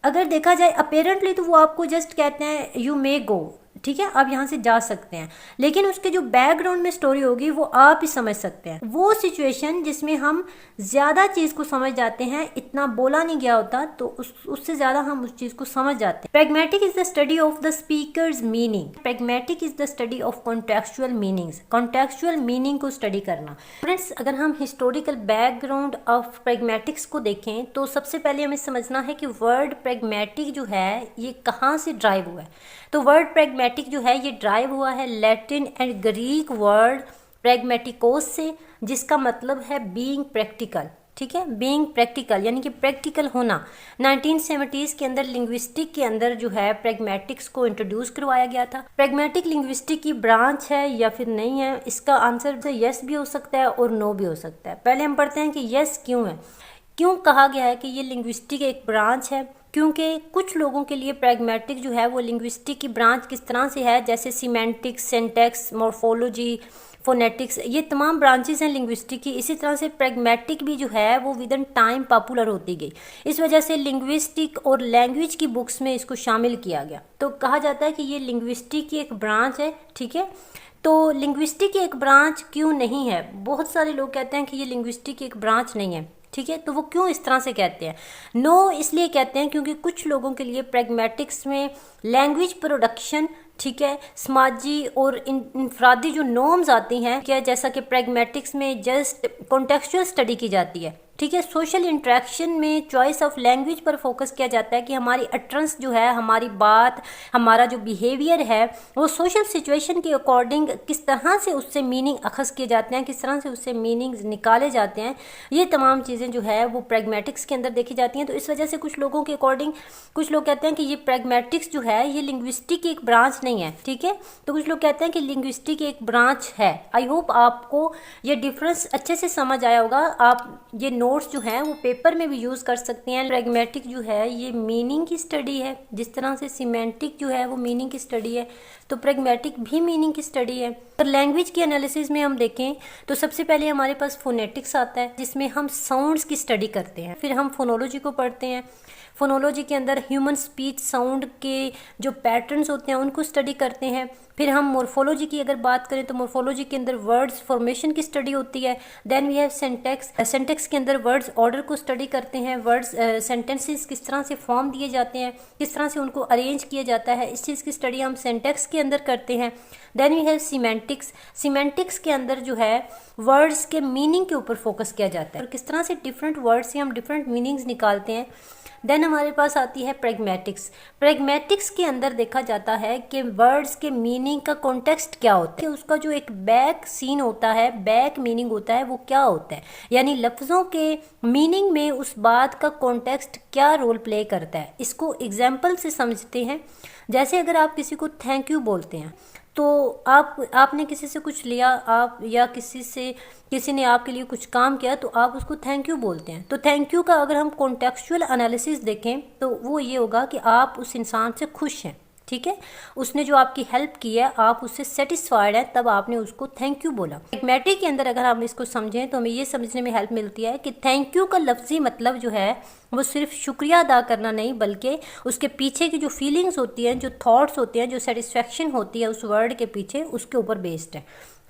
अगर देखा जाए अपेरेंटली तो वो आपको जस्ट कहते हैं यू मे गो, ठीक है, आप यहाँ से जा सकते हैं, लेकिन उसके जो बैकग्राउंड में स्टोरी होगी वो आप ही समझ सकते हैं। वो सिचुएशन जिसमें हम ज़्यादा चीज़ को समझ जाते हैं, इतना बोला नहीं गया होता तो उससे ज़्यादा हम उस चीज़ को समझ जाते हैं। Pragmatic is the study of the speakers meaning. Pragmatic is the study of contextual meanings. Contextual meaning को स्टडी करना। फ्रेंड्स, अगर हम हिस्टोरिकल बैकग्राउंड ऑफ प्रैग्मेटिक्स को देखें तो सबसे पहले हमें समझना है कि वर्ड प्रैग्मेटिक जो है ये कहाँ से ड्राइव हुआ है। तो वर्ड प्रैग्मेटिक जो है ये ड्राइव हुआ है लैटिन एंड ग्रीक वर्ड प्रैग्मेटिकोस से, जिसका मतलब है बीइंग प्रैक्टिकल। ठीक है, बीइंग प्रैक्टिकल यानी कि प्रैक्टिकल होना। 1970s के अंदर लिंग्विस्टिक के अंदर जो है प्रैग्मेटिक्स को इंट्रोड्यूस करवाया गया था। प्रैग्मेटिक लिंग्विस्टिक की ब्रांच है या फिर नहीं है, इसका आंसर यस भी हो सकता है और नो भी हो सकता है। पहले हम पढ़ते हैं कि यस क्यों है। क्यों कहा गया है कि ये लिंग्विस्टिक एक ब्रांच है, क्योंकि कुछ लोगों के लिए प्रैग्मेटिक जो है वो लिंग्विस्टिक की ब्रांच किस तरह से है, जैसे सीमेंटिक्स, सिंटैक्स, मॉर्फोलॉजी, फोनेटिक्स, ये तमाम ब्रांचेस हैं लिंग्विस्टिक की। इसी तरह से प्रैग्मेटिक भी जो है वो विद इन टाइम पॉपुलर होती गई। इस वजह से लिंग्विस्टिक और लैंग्वेज की बुक्स में इसको शामिल किया गया। तो कहा जाता है कि ये लिंग्विस्टिक की एक ब्रांच है। ठीक है, तो लिंग्विस्टिक की एक ब्रांच क्यों नहीं है? बहुत सारे लोग कहते हैं कि ये लिंग्विस्टिक की एक ब्रांच नहीं है। ठीक है, तो वो क्यों इस तरह से कहते हैं? नो इसलिए कहते हैं क्योंकि कुछ लोगों के लिए प्रैग्मेटिक्स में लैंग्वेज प्रोडक्शन, ठीक है, समाजी और इंफरादी जो नॉर्म्स आती हैं, क्या जैसा कि प्रैग्मेटिक्स में जस्ट कॉन्टेक्चुअल स्टडी की जाती है। ठीक है। सोशल इंटरेक्शन में चॉइस ऑफ लैंग्वेज पर फोकस किया जाता है कि हमारी अटरेंस जो है, हमारी बात, हमारा जो बिहेवियर है वो सोशल सिचुएशन के अकॉर्डिंग किस तरह से उससे मीनिंग अखज़ किए जाते हैं, किस तरह से उससे मीनिंग्स निकाले जाते हैं, ये तमाम चीज़ें जो है वो प्रैग्मेटिक्स के अंदर देखी जाती हैं। तो इस वजह से कुछ लोगों के अकॉर्डिंग कुछ लोग कहते हैं कि ये प्रैग्मेटिक्स जो है ये लिंग्विस्टिक की एक ब्रांच नहीं है, ठीक है। तो कुछ लोग कहते हैं कि लिंग्विस्टिक एक ब्रांच है। आई होप आपको ये डिफरेंस अच्छे से समझ आया होगा। आप ये नोट्स जो हैं वो पेपर में भी यूज़ कर सकते हैं। प्रैग्मेटिक जो है ये मीनिंग की स्टडी है, जिस तरह से सिमेंटिक जो है वो मीनिंग की स्टडी है, तो प्रैग्मेटिक भी मीनिंग की स्टडी है। अगर लैंग्वेज की एनालिसिस में हम देखें तो सबसे पहले हमारे पास फोनेटिक्स आता है, जिसमें हम साउंड्स की स्टडी करते हैं। फिर हम फोनोलॉजी को पढ़ते हैं। फोनोलॉजी के अंदर ह्यूमन स्पीच साउंड के जो पैटर्न्स होते हैं उनको स्टडी करते हैं। फिर हम मोर्फोलॉजी की अगर बात करें तो मोर्फोलॉजी के अंदर वर्ड्स फॉर्मेशन की स्टडी होती है। Then we have syntax. Syntax के अंदर वर्ड्स ऑर्डर को स्टडी करते हैं। वर्ड्स सेंटेंसेस किस तरह से फॉर्म दिए जाते हैं, किस तरह से उनको अरेंज किया जाता है, इस चीज़ की स्टडी हम सिंटैक्स के अंदर करते हैं। Then we have semantics. Semantics के अंदर जो है वर्ड्स के मीनिंग के ऊपर फोकस किया जाता है और किस तरह से डिफरेंट वर्ड्स से हम डिफरेंट मीनिंग्स निकालते हैं। देन हमारे पास आती है प्रैग्मेटिक्स। प्रैग्मेटिक्स के अंदर देखा जाता है कि वर्ड्स के मीनिंग का कॉन्टेक्स्ट क्या होता है, उसका जो एक बैक सीन होता है, बैक मीनिंग होता है, वो क्या होता है, यानी लफ्ज़ों के मीनिंग में उस बात का कॉन्टेक्स्ट क्या रोल प्ले करता है। इसको एग्जाम्पल से समझते हैं। जैसे अगर आप किसी को थैंक यू बोलते हैं तो आपने किसी से कुछ लिया, आप या किसी ने आपके लिए कुछ काम किया तो आप उसको थैंक यू बोलते हैं। तो थैंक यू का अगर हम कॉन्टेक्चुअल एनालिसिस देखें तो वो ये होगा कि आप उस इंसान से खुश हैं, ठीक है, उसने जो आपकी हेल्प की है आप उससे सेटिस्फाइड है, तब आपने उसको थैंक यू बोला। प्रैग्मेटिक के अंदर अगर हम इसको समझें तो हमें ये समझने में हेल्प मिलती है कि थैंक यू का लफ्जी मतलब जो है वो सिर्फ शुक्रिया अदा करना नहीं, बल्कि उसके पीछे की जो फीलिंग्स होती हैं, जो थॉट्स होती हैं, जो सेटिस्फेक्शन होती है उस वर्ड के पीछे, उसके ऊपर बेस्ड है,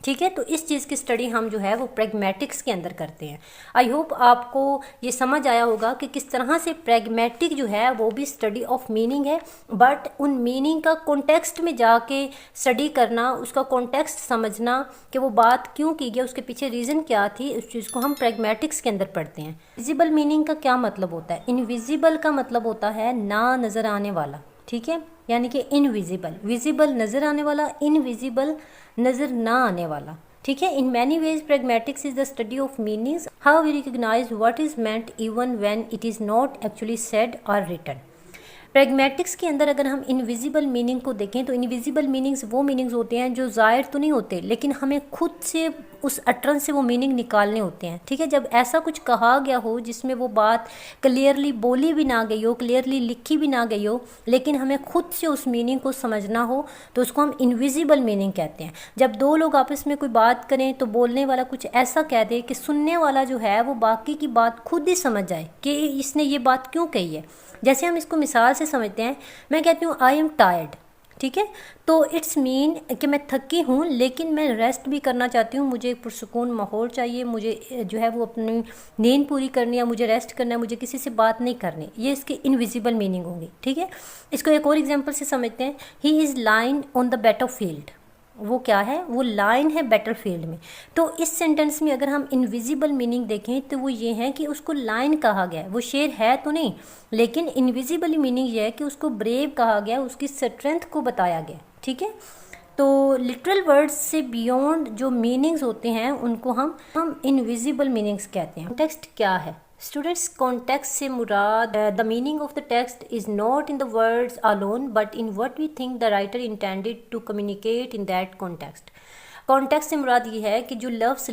ठीक है। तो इस चीज़ की स्टडी हम जो है वो प्रैग्मेटिक्स के अंदर करते हैं। आई होप आपको ये समझ आया होगा कि किस तरह से प्रैग्मेटिक जो है वो भी स्टडी ऑफ मीनिंग है, बट उन मीनिंग का कॉन्टेक्स्ट में जाके स्टडी करना, उसका कॉन्टेक्स्ट समझना कि वो बात क्यों की गई, उसके पीछे रीज़न क्या थी, उस चीज़ को हम प्रैग्मेटिक्स के अंदर पढ़ते हैं। विजिबल मीनिंग का क्या मतलब होता है? इनविजिबल का मतलब होता है ना नज़र आने वाला, ठीक है, यानी कि इनविजिबल। विजिबल नज़र आने वाला, इनविजिबल नज़र ना आने वाला, ठीक है। In many ways pragmatics is the study of meanings, how we recognise what is meant even when it is not actually said और रिटन। प्रैग्मेटिक्स के अंदर अगर हम इनविजिबल मीनिंग को देखें तो इनविजिबल मीनिंग्स वो मीनिंग्स होते हैं जो ज़ाहिर तो नहीं होते, लेकिन हमें खुद से उस अटरेंस से वो मीनिंग निकालने होते हैं, ठीक है। जब ऐसा कुछ कहा गया हो जिसमें वो बात क्लियरली बोली भी ना गई हो, क्लियरली लिखी भी ना गई हो, लेकिन हमें खुद से उस मीनिंग को समझना हो, तो उसको हम इनविजिबल मीनिंग कहते हैं। जब दो लोग आपस में कोई बात करें तो बोलने वाला कुछ ऐसा कह दे कि सुनने वाला जो है वो बाकी की बात खुद ही समझ जाए कि इसने ये बात क्यों कही है। जैसे हम इसको मिसाल से समझते हैं, मैं कहती हूँ आई एम टायर्ड, ठीक है, तो इट्स मीन कि मैं थकी हूँ लेकिन मैं रेस्ट भी करना चाहती हूँ, मुझे पुरसुकून माहौल चाहिए, मुझे जो है वो अपनी नींद पूरी करनी है, मुझे रेस्ट करना है, मुझे किसी से बात नहीं करनी। ये इसके इनविजिबल मीनिंग होंगी, ठीक है। इसको एक और एग्जांपल से समझते हैं। He is line on the battlefield, वो क्या है, वो लाइन है बैटलफील्ड में। तो इस सेंटेंस में अगर हम इनविजिबल मीनिंग देखें तो वो ये है कि उसको लाइन कहा गया है, वो शेर है तो नहीं, लेकिन इनविजिबल मीनिंग ये है कि उसको ब्रेव कहा गया, उसकी स्ट्रेंथ को बताया गया, ठीक है। तो लिटरल वर्ड्स से बियॉन्ड जो मीनिंग्स होते हैं उनको हम इनविजिबल मीनिंग्स कहते हैं। टेक्स्ट क्या है स्टूडेंट्स? कॉन्टेक्स्ट से मुराद the meaning of the text is not in the words alone but in what we think the writer intended to communicate in that context. Context से मुराद ये है कि जो लफ्ज़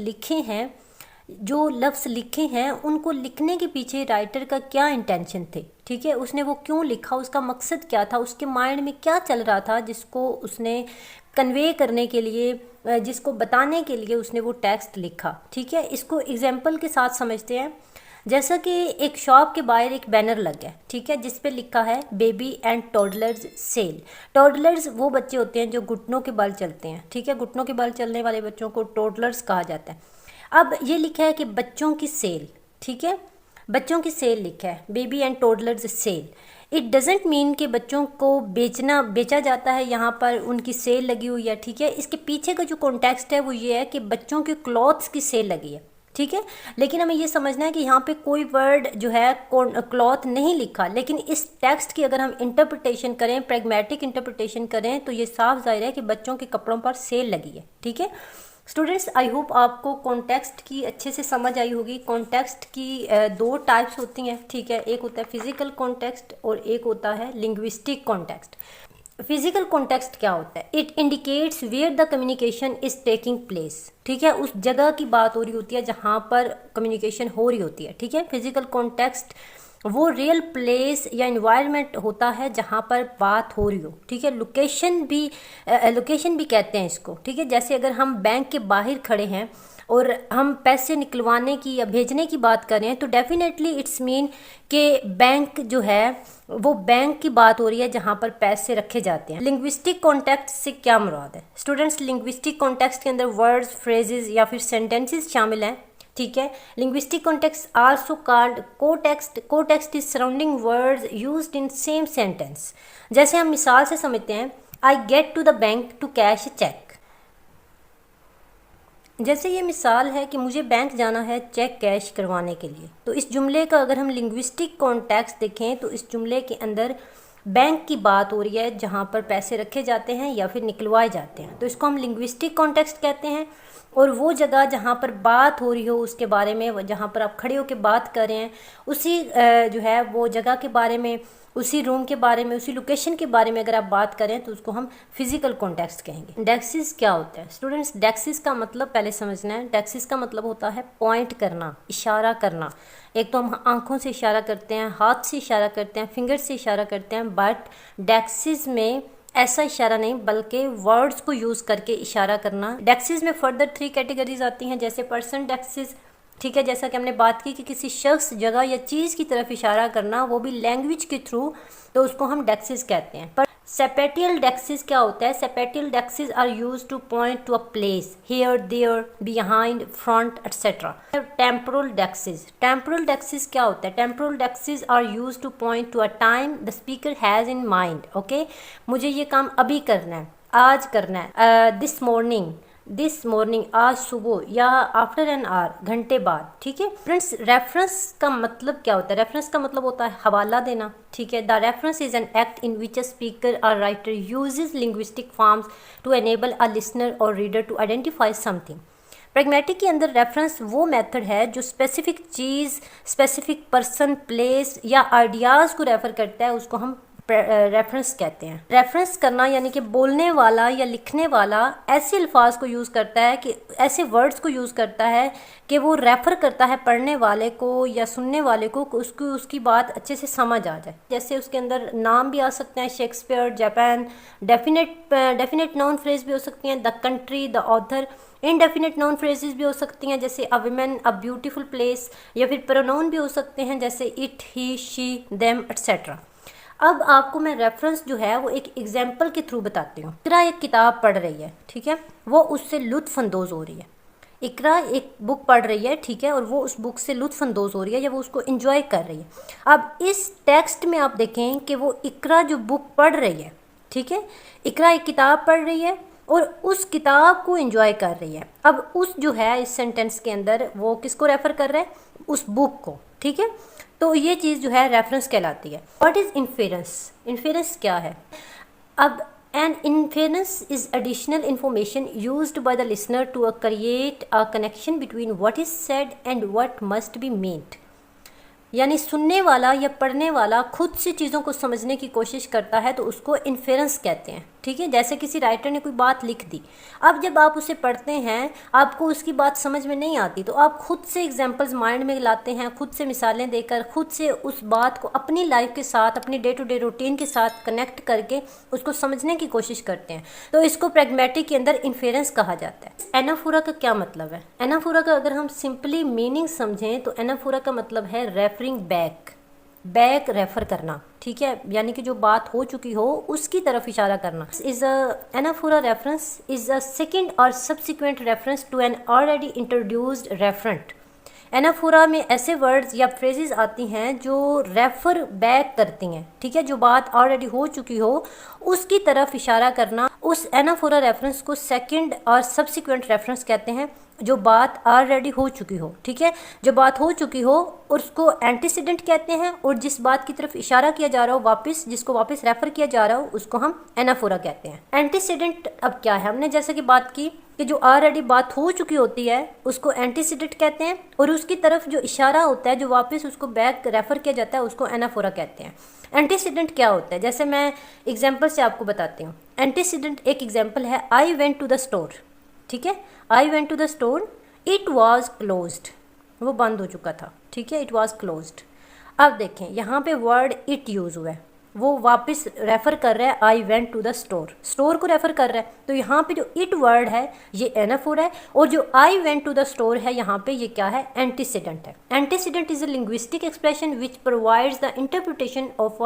लिखे हैं उनको लिखने के पीछे राइटर का क्या इंटेंशन थे, ठीक है, उसने वो क्यों लिखा, उसका मकसद क्या था, उसके माइंड में क्या चल रहा था जिसको उसने कन्वे करने के लिए, जिसको बताने के लिए उसने वो टेक्स्ट लिखा, ठीक है। इसको एग्जाम्पल के साथ समझते हैं। जैसा कि एक शॉप के बाहर एक बैनर लग गया, ठीक है, जिस पे लिखा है baby and toddlers sale. Toddlers वो बच्चे होते हैं जो घुटनों के बल चलते हैं, ठीक है, घुटनों के बल चलने वाले बच्चों को टॉडलर्स कहा जाता है। अब ये लिखा है कि बच्चों की सेल, ठीक है, बच्चों की सेल लिखा है, baby and toddlers sale. It doesn't mean कि बच्चों को बेचा जाता है, यहाँ पर उनकी सेल लगी हुई है, ठीक है। इसके पीछे का जो कॉन्टेक्स्ट है वो ये है कि बच्चों के क्लॉथ्स की सेल लगी है, ठीक है। लेकिन हमें ये समझना है कि यहाँ पे कोई वर्ड जो है क्लॉथ नहीं लिखा, लेकिन इस टेक्स्ट की अगर हम इंटरप्रिटेशन करें, प्रैग्मेटिक इंटरप्रिटेशन करें, तो ये साफ जाहिर है कि बच्चों के कपड़ों पर सेल लगी है। ठीक है स्टूडेंट्स, आई होप आपको कॉन्टेक्स्ट की अच्छे से समझ आई होगी। कॉन्टेक्स्ट की दो टाइप्स होती हैं। ठीक है, एक होता है फिजिकल कॉन्टेक्स्ट और एक होता है लिंग्विस्टिक कॉन्टेक्स्ट। फिजिकल कॉन्टेक्स्ट क्या होता है? It indicates where the communication is taking place. ठीक है, उस जगह की बात हो रही होती है जहाँ पर कम्युनिकेशन हो रही होती है। ठीक है, फिजिकल कॉन्टेक्स्ट वो रियल प्लेस या इन्वायरमेंट होता है जहाँ पर बात हो रही हो। ठीक है, लोकेशन भी कहते हैं इसको। ठीक है, जैसे अगर हम बैंक के बाहर खड़े हैं और हम पैसे निकलवाने की या भेजने की बात कर रहे हैं, तो डेफिनेटली इट्स मीन कि बैंक जो है वो बैंक की बात हो रही है जहाँ पर पैसे रखे जाते हैं। लिंग्विस्टिक कॉन्टेक्स्ट से क्या मुराद है स्टूडेंट्स? लिंग्विस्टिक कॉन्टेक्स्ट के अंदर वर्ड्स, फ्रेजेस या फिर सेंटेंसेस शामिल हैं। ठीक है, linguistic context also called cotext. Cotext is surrounding words used in same sentence. जैसे हम मिसाल से समझते हैं, I get to the bank to cash a cheque. जैसे ये मिसाल है कि मुझे बैंक जाना है चेक कैश करवाने के लिए, तो इस जुमले का अगर हम लिंग्विस्टिक कॉन्टेक्स्ट देखें तो इस जुमले के अंदर बैंक की बात हो रही है जहाँ पर पैसे रखे जाते हैं या फिर निकलवाए जाते हैं, तो इसको हम लिंग्विस्टिक कॉन्टेक्स्ट कहते हैं। और वो जगह जहाँ पर बात हो रही हो उसके बारे में, जहाँ पर आप खड़े होकर बात कर रहे हैं, उसी जो है वो जगह के बारे में, उसी रूम के बारे में, उसी लोकेशन के बारे में अगर आप बात करें तो उसको हम फिजिकल कॉन्टेक्स्ट कहेंगे। डेक्सिस क्या होता है स्टूडेंट्स? डेक्सिस का मतलब पहले समझना है। डेक्सिस का मतलब होता है पॉइंट करना, इशारा करना। एक तो हम आंखों से इशारा करते हैं, हाथ से इशारा करते हैं, फिंगर से इशारा करते हैं, बट डेक्सिस में ऐसा इशारा नहीं बल्कि वर्ड्स को यूज़ करके इशारा करना। डेक्सिस में फर्दर 3 कैटेगरीज आती हैं, जैसे पर्सन डेक्सिस। ठीक है, जैसा कि हमने बात की कि किसी शख्स, जगह या चीज़ की तरफ इशारा करना, वो भी लैंग्वेज के थ्रू, तो उसको हम डेक्सिस कहते हैं। पर सेपेटियल डेक्सिस क्या होता है? Spatial deixis are used to point to a place, here, there, behind, front, etcetera. Temporal deixis. Temporal deixis क्या होता है? Temporal deixis are used to point to a time the speaker has in mind. Okay, मुझे ये काम अभी करना है, आज करना है, दिस मॉर्निंग, आज सुबह, या आफ्टर एन आवर, घंटे बाद। ठीक है फ्रेंड्स, रेफरेंस का मतलब क्या होता है? रेफरेंस का मतलब होता है हवाला देना। ठीक है, the reference is an act in which a speaker और writer uses linguistic forms to enable a listener और reader to identify something. Pragmatic के अंदर रेफरेंस वो मेथड है जो स्पेसिफिक चीज़, स्पेसिफिक पर्सन, प्लेस या आइडियाज़ को रेफर करता है, उसको हम रेफरेंस कहते हैं। रेफरेंस करना यानी कि बोलने वाला या लिखने वाला ऐसे अल्फाज को यूज़ करता है कि ऐसे वर्ड्स को यूज़ करता है कि वो रेफ़र करता है पढ़ने वाले को या सुनने वाले को, उसको उसकी बात अच्छे से समझ आ जाए। जैसे उसके अंदर नाम भी आ सकते हैं, Shakespeare, Japan. Definite noun phrase भी हो सकती हैं, the country, the author. Indefinite noun phrases भी हो सकती हैं, जैसे a women, a beautiful place, या फिर प्रोनाउन भी हो सकते हैं, जैसे it, he, she, them, etcetera. अब आपको मैं रेफरेंस जो है वो एक एग्जाम्पल के थ्रू बताती हूँ। इकरा एक किताब पढ़ रही है, ठीक है, वो उससे लुत्फ़अंदोज़ हो रही है। इकरा एक बुक पढ़ रही है, ठीक है, और वो उस बुक से लुत्फ़अंदोज़ हो रही है या वो उसको एंजॉय कर रही है। अब इस टेक्स्ट में आप देखें कि वो इकरा जो बुक पढ़ रही है, ठीक है, इकरा एक किताब पढ़ रही है और उस किताब को एंजॉय कर रही है। अब उस जो है इस सेंटेंस के अंदर वो किसको रेफ़र कर रहा है? उस बुक को, ठीक है। तो ये चीज़ जो है रेफरेंस कहलाती है। What is inference? इन्फेरेंस क्या है? अब an inference is additional information used by the listener to create a connection between what is said and what must be meant. यानी सुनने वाला या पढ़ने वाला खुद से चीज़ों को समझने की कोशिश करता है तो उसको इन्फेरेंस कहते हैं, ठीक है। जैसे किसी राइटर ने कोई बात लिख दी, अब जब आप उसे पढ़ते हैं आपको उसकी बात समझ में नहीं आती तो आप खुद से एग्जांपल्स माइंड में लाते हैं, खुद से मिसालें देकर, खुद से उस बात को अपनी लाइफ के साथ, अपनी डे टू डे रूटीन के साथ कनेक्ट करके उसको समझने की कोशिश करते हैं। तो इसको प्रैग्मेटिक के अंदर इन्फेरेंस कहा जाता है। एनाफोरा का क्या मतलब है? एनाफोरा का अगर हम सिंपली मीनिंग समझें तो एनाफोरा का मतलब है रेफरिंग बैक रेफर करना, ठीक है, यानी कि जो बात हो चुकी हो उसकी तरफ इशारा करना। Is an anaphora reference is a second और subsequent reference to an already introduced referent. Anaphora में ऐसे वर्ड्स या फ्रेजेस आती हैं जो रेफर बैक करती हैं, ठीक है, जो बात ऑलरेडी हो चुकी हो उसकी तरफ इशारा करना। उस एनाफोरा रेफरेंस को सेकंड और सब्सिक्वेंट रेफरेंस कहते हैं। जो बात ऑलरेडी हो चुकी हो, ठीक है, जो बात हो चुकी हो उसको एंटीसीडेंट कहते हैं, और जिस बात की तरफ इशारा किया जा रहा हो वापस, जिसको वापस रेफर किया जा रहा हो, उसको हम एनाफोरा कहते हैं। एंटीसीडेंट अब क्या है, हमने जैसे कि बात की कि जो ऑलरेडी बात हो चुकी होती है उसको एंटीसीडेंट कहते हैं, और उसकी तरफ जो इशारा होता है, जो वापस उसको बैक रेफर किया जाता है, उसको एनाफोरा कहते हैं। एंटीसीडेंट क्या होता है, जैसे मैं एग्जाम्पल से आपको बताती हूँ। एंटीसीडेंट एक एग्जाम्पल है, I went to the store, ठीक है, I went to the store, it was closed, वो बंद हो चुका था, ठीक है, इट वॉज क्लोज्ड। अब देखें यहाँ पे वर्ड इट यूज़ हुआ है, वो वापस रेफ़र कर रहा है I went to the store, store को रेफ़र कर रहा है, तो यहाँ पे जो इट वर्ड है ये एनाफोरा है, और जो I went to the store है यहाँ पे ये क्या है, एंटीसीडेंट है। Antecedent is a linguistic expression which provides the interpretation of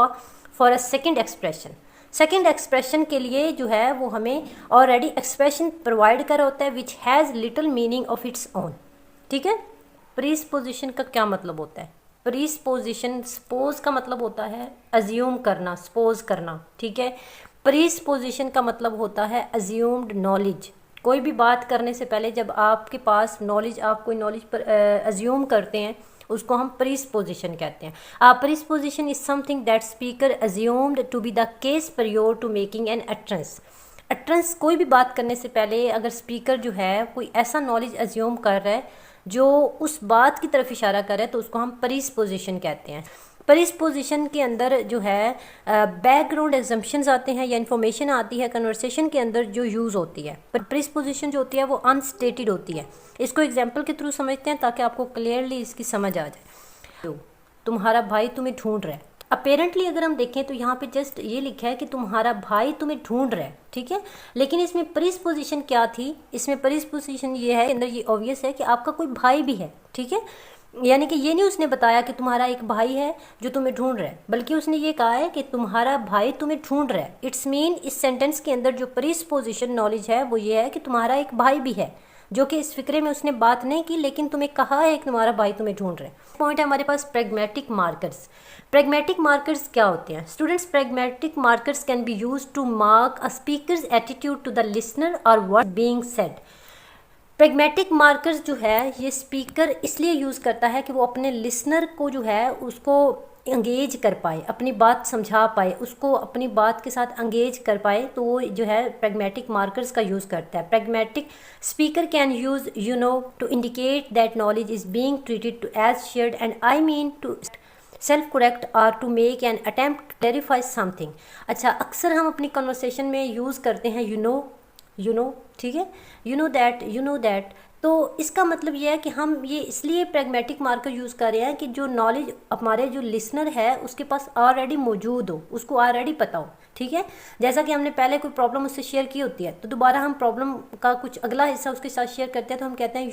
for a second expression. Second expression के लिए जो है वो हमें ऑलरेडी एक्सप्रेशन प्रोवाइड कर होता है which has little meaning of its own, ठीक है। प्रीसपोजिशन का क्या मतलब होता है, प्रीसपोजिशन, सपोज का मतलब होता है अज्यूम करना, सपोज करना, ठीक है। प्रीसपोजिशन का मतलब होता है अज्यूम्ड नॉलेज। कोई भी बात करने से पहले जब आपके पास नॉलेज, आप कोई नॉलेज पर अज्यूम करते हैं, उसको हम प्रीसपोजिशन कहते हैं। Presupposition is something that speaker assumed to be the case prior to making an utterance. Utterance, कोई भी बात करने से पहले अगर स्पीकर जो है कोई ऐसा नॉलेज अज्यूम कर रहा है जो उस बात की तरफ इशारा कर रहा है, तो उसको हम प्रीसपोजिशन कहते हैं। प्रीसपोजिशन के अंदर जो है बैकग्राउंड एग्जम्पशंस आते हैं या इन्फॉर्मेशन आती है कन्वर्सेशन के अंदर जो यूज़ होती है। पर प्रीसपोजिशन जो होती है वो अनस्टेटेड होती है। इसको एग्जांपल के थ्रू समझते हैं ताकि आपको क्लियरली इसकी समझ आ जाए। तुम्हारा भाई तुम्हें ढूंढ रहा है। अपेरेंटली अगर हम देखें तो यहाँ पे जस्ट ये लिखा है कि तुम्हारा भाई तुम्हें ढूंढ रहा है, ठीक है, लेकिन इसमें प्रीसपोजिशन क्या थी, इसमें प्रीसपोजिशन ये है, अंदर ये ऑब्वियस है कि आपका कोई भाई भी है, ठीक है, यानी कि ये नहीं उसने बताया कि तुम्हारा एक भाई है जो तुम्हें ढूंढ रहा है, बल्कि उसने ये कहा है कि तुम्हारा भाई तुम्हें ढूंढ रहा है। इट्स मीन इस सेंटेंस के अंदर जो प्रीसपोजिशन नॉलेज है वो ये है कि तुम्हारा एक भाई भी है, जो कि इस फिक्रे में उसने बात नहीं की लेकिन तुम्हें कहा है कि तुम्हारा भाई तुम्हें ढूंढ रहा है। पॉइंट है हमारे पास प्रैग्मेटिक मार्कर्स। प्रैग्मेटिक मार्कर्स क्या होते हैं students? Pragmatic markers can be used to mark a speaker's attitude to the listener और what being said. Pragmatic markers जो है ये स्पीकर इसलिए यूज़ करता है कि वो अपने लिसनर को जो है उसको एंगेज कर पाए, अपनी बात समझा पाए, उसको अपनी बात के साथ एंगेज कर पाए, तो वो जो है प्रैग्मेटिक मार्कर्स का यूज़ करता है। Pragmatic speaker can use to indicate that knowledge is being treated to as shared and I mean to self correct और to make an attempt to clarify something. अच्छा, अक्सर हम अपनी कन्वर्सेशन में use करते हैं यू नो, ठीक है, यू नो दैट। तो इसका मतलब ये है कि हम ये इसलिए प्रैग्मेटिक मार्कर यूज़ कर रहे हैं कि जो नॉलेज हमारे जो लिसनर है उसके पास ऑलरेडी मौजूद हो, उसको ऑलरेडी पता हो, ठीक है। जैसा कि हमने पहले कोई प्रॉब्लम उससे शेयर की होती है तो दोबारा हम प्रॉब्लम का कुछ अगला हिस्सा उसके साथ शेयर करते हैं, तो हम कहते हैं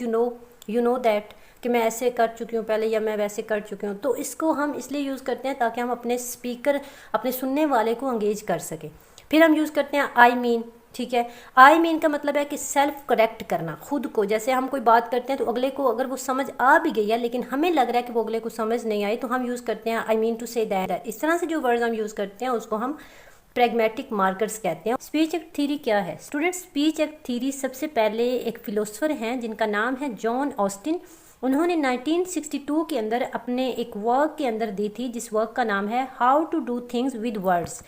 यू नो दैट कि मैं ऐसे कर चुकी हूँ पहले या मैं वैसे कर चुकी हूँ। तो इसको हम इसलिए यूज़ करते हैं ताकि हम अपने स्पीकर, अपने सुनने वाले को एंगेज कर सकें। फिर हम यूज़ करते हैं आई मीन, ठीक है। आई मीन का मतलब है कि सेल्फ करेक्ट करना खुद को। जैसे हम कोई बात करते हैं तो अगले को अगर वो समझ आ भी गई है लेकिन हमें लग रहा है कि वो अगले को समझ नहीं आई, तो हम यूज़ करते हैं I mean to say that. इस तरह से जो वर्ड्स हम यूज़ करते हैं उसको हम प्रैग्मेटिक मार्कर्स कहते हैं। स्पीच एक्ट थ्योरी क्या है स्टूडेंट्स? स्पीच एक्ट थ्योरी सबसे पहले एक फिलोसफर हैं जिनका नाम है जॉन ऑस्टिन। उन्होंने 1962 के अंदर अपने एक वर्क के अंदर दी थी, जिस वर्क का नाम है how to do things with words.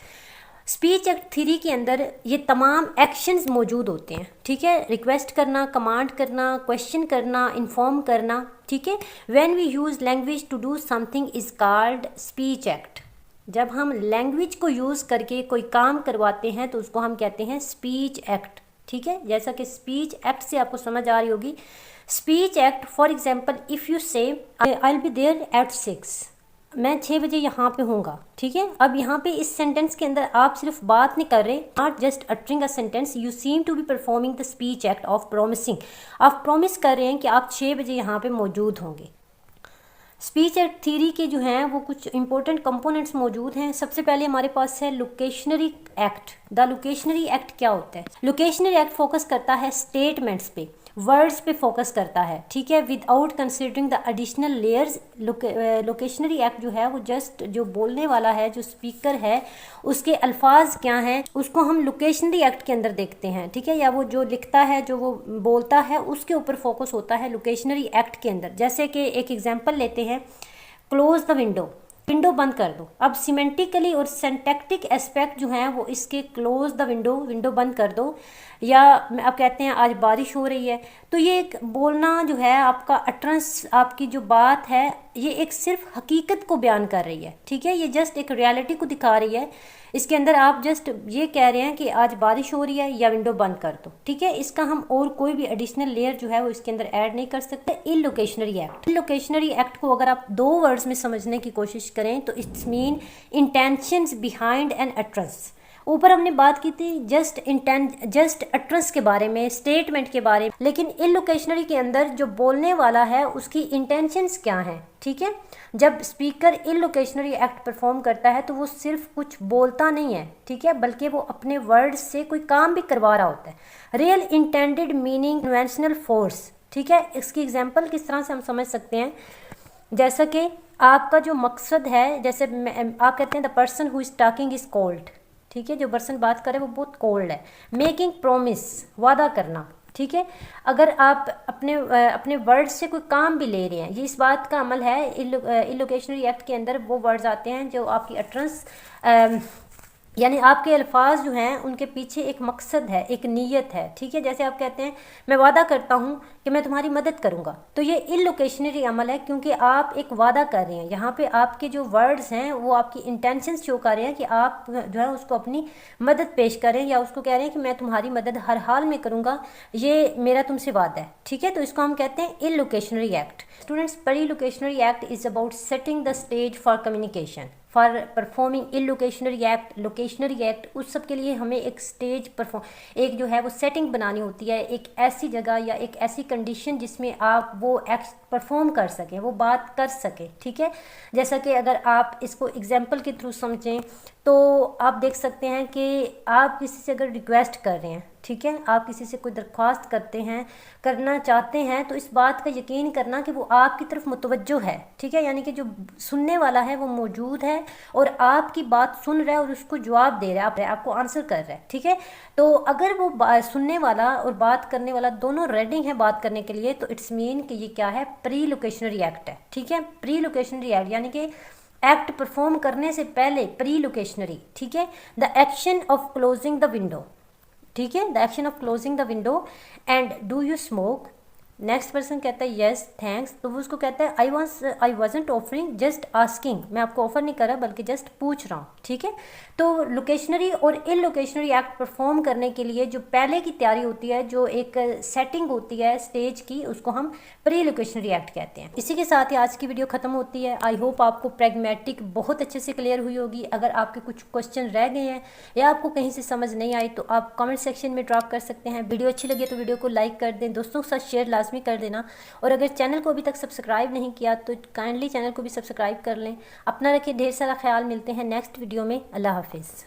Speech act theory के अंदर ये तमाम एक्शंस मौजूद होते हैं, ठीक है। रिक्वेस्ट करना, कमांड करना, क्वेश्चन करना, इन्फॉर्म करना, ठीक है। When we use language to do something is called speech act. जब हम लैंग्वेज को यूज़ करके कोई काम करवाते हैं तो उसको हम कहते हैं स्पीच एक्ट, ठीक है। जैसा कि स्पीच एक्ट से आपको समझ आ रही होगी। Speech act for example if you say I will be there at 6, मैं 6 बजे यहाँ पे होऊंगा, ठीक है। अब यहाँ पे इस सेंटेंस के अंदर आप सिर्फ बात नहीं कर रहे, not just uttering a sentence, you seem to be performing the speech act of promising. आप प्रॉमिस कर रहे हैं कि आप 6 बजे यहाँ पे मौजूद होंगे। स्पीच एक्ट थ्योरी के जो हैं वो कुछ इंपॉर्टेंट कंपोनेंट्स मौजूद हैं। सबसे पहले हमारे पास है लोकेशनरी एक्ट। द लोकेशनरी एक्ट क्या होता है? लोकेशनरी एक्ट फोकस करता है स्टेटमेंट्स पे। वर्ड्स पे फोकस करता है, ठीक है, without considering the additional layers. Locutionary act जो है वो जस्ट जो बोलने वाला है, जो स्पीकर है, उसके अल्फाज क्या हैं उसको हम लोकेशनरी एक्ट के अंदर देखते हैं, ठीक है, या वो जो लिखता है, जो वो बोलता है, उसके ऊपर फोकस होता है लोकेशनरी एक्ट के अंदर। जैसे कि एक एग्जांपल लेते हैं, क्लोज द विंडो, विंडो बंद कर दो। अब सिमेंटिकली और सिंटैक्टिक एस्पेक्ट जो हैं वो इसके क्लोज द विंडो, विंडो बंद कर दो, या आप कहते हैं आज बारिश हो रही है, तो ये एक बोलना जो है आपका अटरेंस, आपकी जो बात है, ये एक सिर्फ हकीकत को बयान कर रही है, ठीक है, ये जस्ट एक रियलिटी को दिखा रही है। इसके अंदर आप जस्ट ये कह रहे हैं कि आज बारिश हो रही है या विंडो बंद कर दो, ठीक है, इसका हम और कोई भी एडिशनल लेयर जो है वो इसके अंदर ऐड नहीं कर सकते। इलोकेशनरी एक्ट, इलोकेशनरी एक्ट को अगर आप 2 वर्ड्स में समझने की कोशिश करें तो it's mean intentions behind an utterance. ऊपर हमने बात की थी जस्ट अटरेंस के बारे में, स्टेटमेंट के बारे में, लेकिन इलोकेशनरी के अंदर जो बोलने वाला है उसकी इंटेंशंस क्या हैं, ठीक है। जब स्पीकर इलोकेशनरी एक्ट परफॉर्म करता है तो वो सिर्फ कुछ बोलता नहीं है, ठीक है, बल्कि वो अपने वर्ड्स से कोई काम भी करवा रहा होता है। Real intended meaning conventional force, ठीक है। इसकी एग्जांपल किस तरह से हम समझ सकते हैं, जैसा कि आपका जो मकसद है, जैसे आप कहते हैं the person who is talking is cold, ठीक है, जो पर्सन बात करे वो बहुत कोल्ड है। मेकिंग प्रोमिस, वादा करना, ठीक है। अगर आप अपने वर्ड्स से कोई काम भी ले रहे हैं, ये इस बात का अमल है। इलोकेशनरी एक्ट के अंदर वो वर्ड्स आते हैं जो आपकी अटरेंस, यानी आपके अल्फाज जो हैं उनके पीछे एक मकसद है, एक नीयत है, ठीक है। जैसे आप कहते हैं मैं वादा करता हूँ कि मैं तुम्हारी मदद करूँगा, तो ये इलोकेशनरी अमल है, क्योंकि आप एक वादा कर रहे हैं। यहाँ पे आपके जो वर्ड्स हैं वो आपकी इंटेंशंस शो कर रहे हैं कि आप जो है उसको अपनी मदद पेश करें, या उसको कह रहे हैं कि मैं तुम्हारी मदद हर हाल में करूँगा, ये मेरा तुमसे वादा है, ठीक है। तो इसको हम कहते हैं illocutionary act. Students, perlocutionary act is about setting the stage for communication, for performing illocutionary act, locutionary act, उस सब के लिए हमें एक स्टेज एक जो है वो सेटिंग बनानी होती है, एक ऐसी जगह या एक ऐसी कंडीशन जिसमें आप वो एक्ट परफॉर्म कर सकें, वो बात कर सकें, ठीक है। जैसा कि अगर आप इसको एग्जांपल के थ्रू समझें तो आप देख सकते हैं कि आप किसी से अगर रिक्वेस्ट कर रहे हैं, ठीक है, आप किसी से कोई दरख्वास्त करना चाहते हैं, तो इस बात का यकीन करना कि वो आपकी तरफ मुतवज्जो है, ठीक है, यानी कि जो सुनने वाला है वो मौजूद है और आपकी बात सुन रहा है और उसको जवाब दे रहा है, आपको आंसर कर रहा है, ठीक है। तो अगर वो सुनने वाला और बात करने वाला दोनों रेडी है बात करने के लिए, तो इट्स मीन कि ये क्या है, प्री लोकेशनरी एक्ट है, ठीक है। प्री लोकेशनरी एक्ट यानी कि एक्ट परफॉर्म करने से पहले प्री लोकेशनरी, ठीक है। The action of closing the window, ठीक है, the action of closing the window and do you smoke. Next person कहता है यस थैंक्स, तो वो उसको कहता है I wasn't offering just asking, मैं आपको ऑफर नहीं कर रहा बल्कि जस्ट पूछ रहा हूँ, ठीक है। तो लोकेशनरी और इलोकेशनरी एक्ट परफॉर्म करने के लिए जो पहले की तैयारी होती है, जो एक सेटिंग होती है स्टेज की, उसको हम प्री लोकेशनरी एक्ट कहते हैं। इसी के साथ ही आज की वीडियो खत्म होती है। आई होप आपको प्रैग्मेटिक बहुत अच्छे से क्लियर हुई होगी। अगर आपके कुछ क्वेश्चन रह गए हैं या आपको कहीं से समझ नहीं आई तो आप कमेंट सेक्शन में ड्रॉप कर सकते हैं। वीडियो अच्छी लगे तो वीडियो को लाइक कर दें, दोस्तों के साथ शेयर लाजमी कर देना, और अगर चैनल को अभी तक सब्सक्राइब नहीं किया तो काइंडली चैनल को भी सब्सक्राइब कर लें। अपना रखिए ढेर सारा ख्याल, मिलते हैं नेक्स्ट वीडियो में। अल्लाह हाफिज़।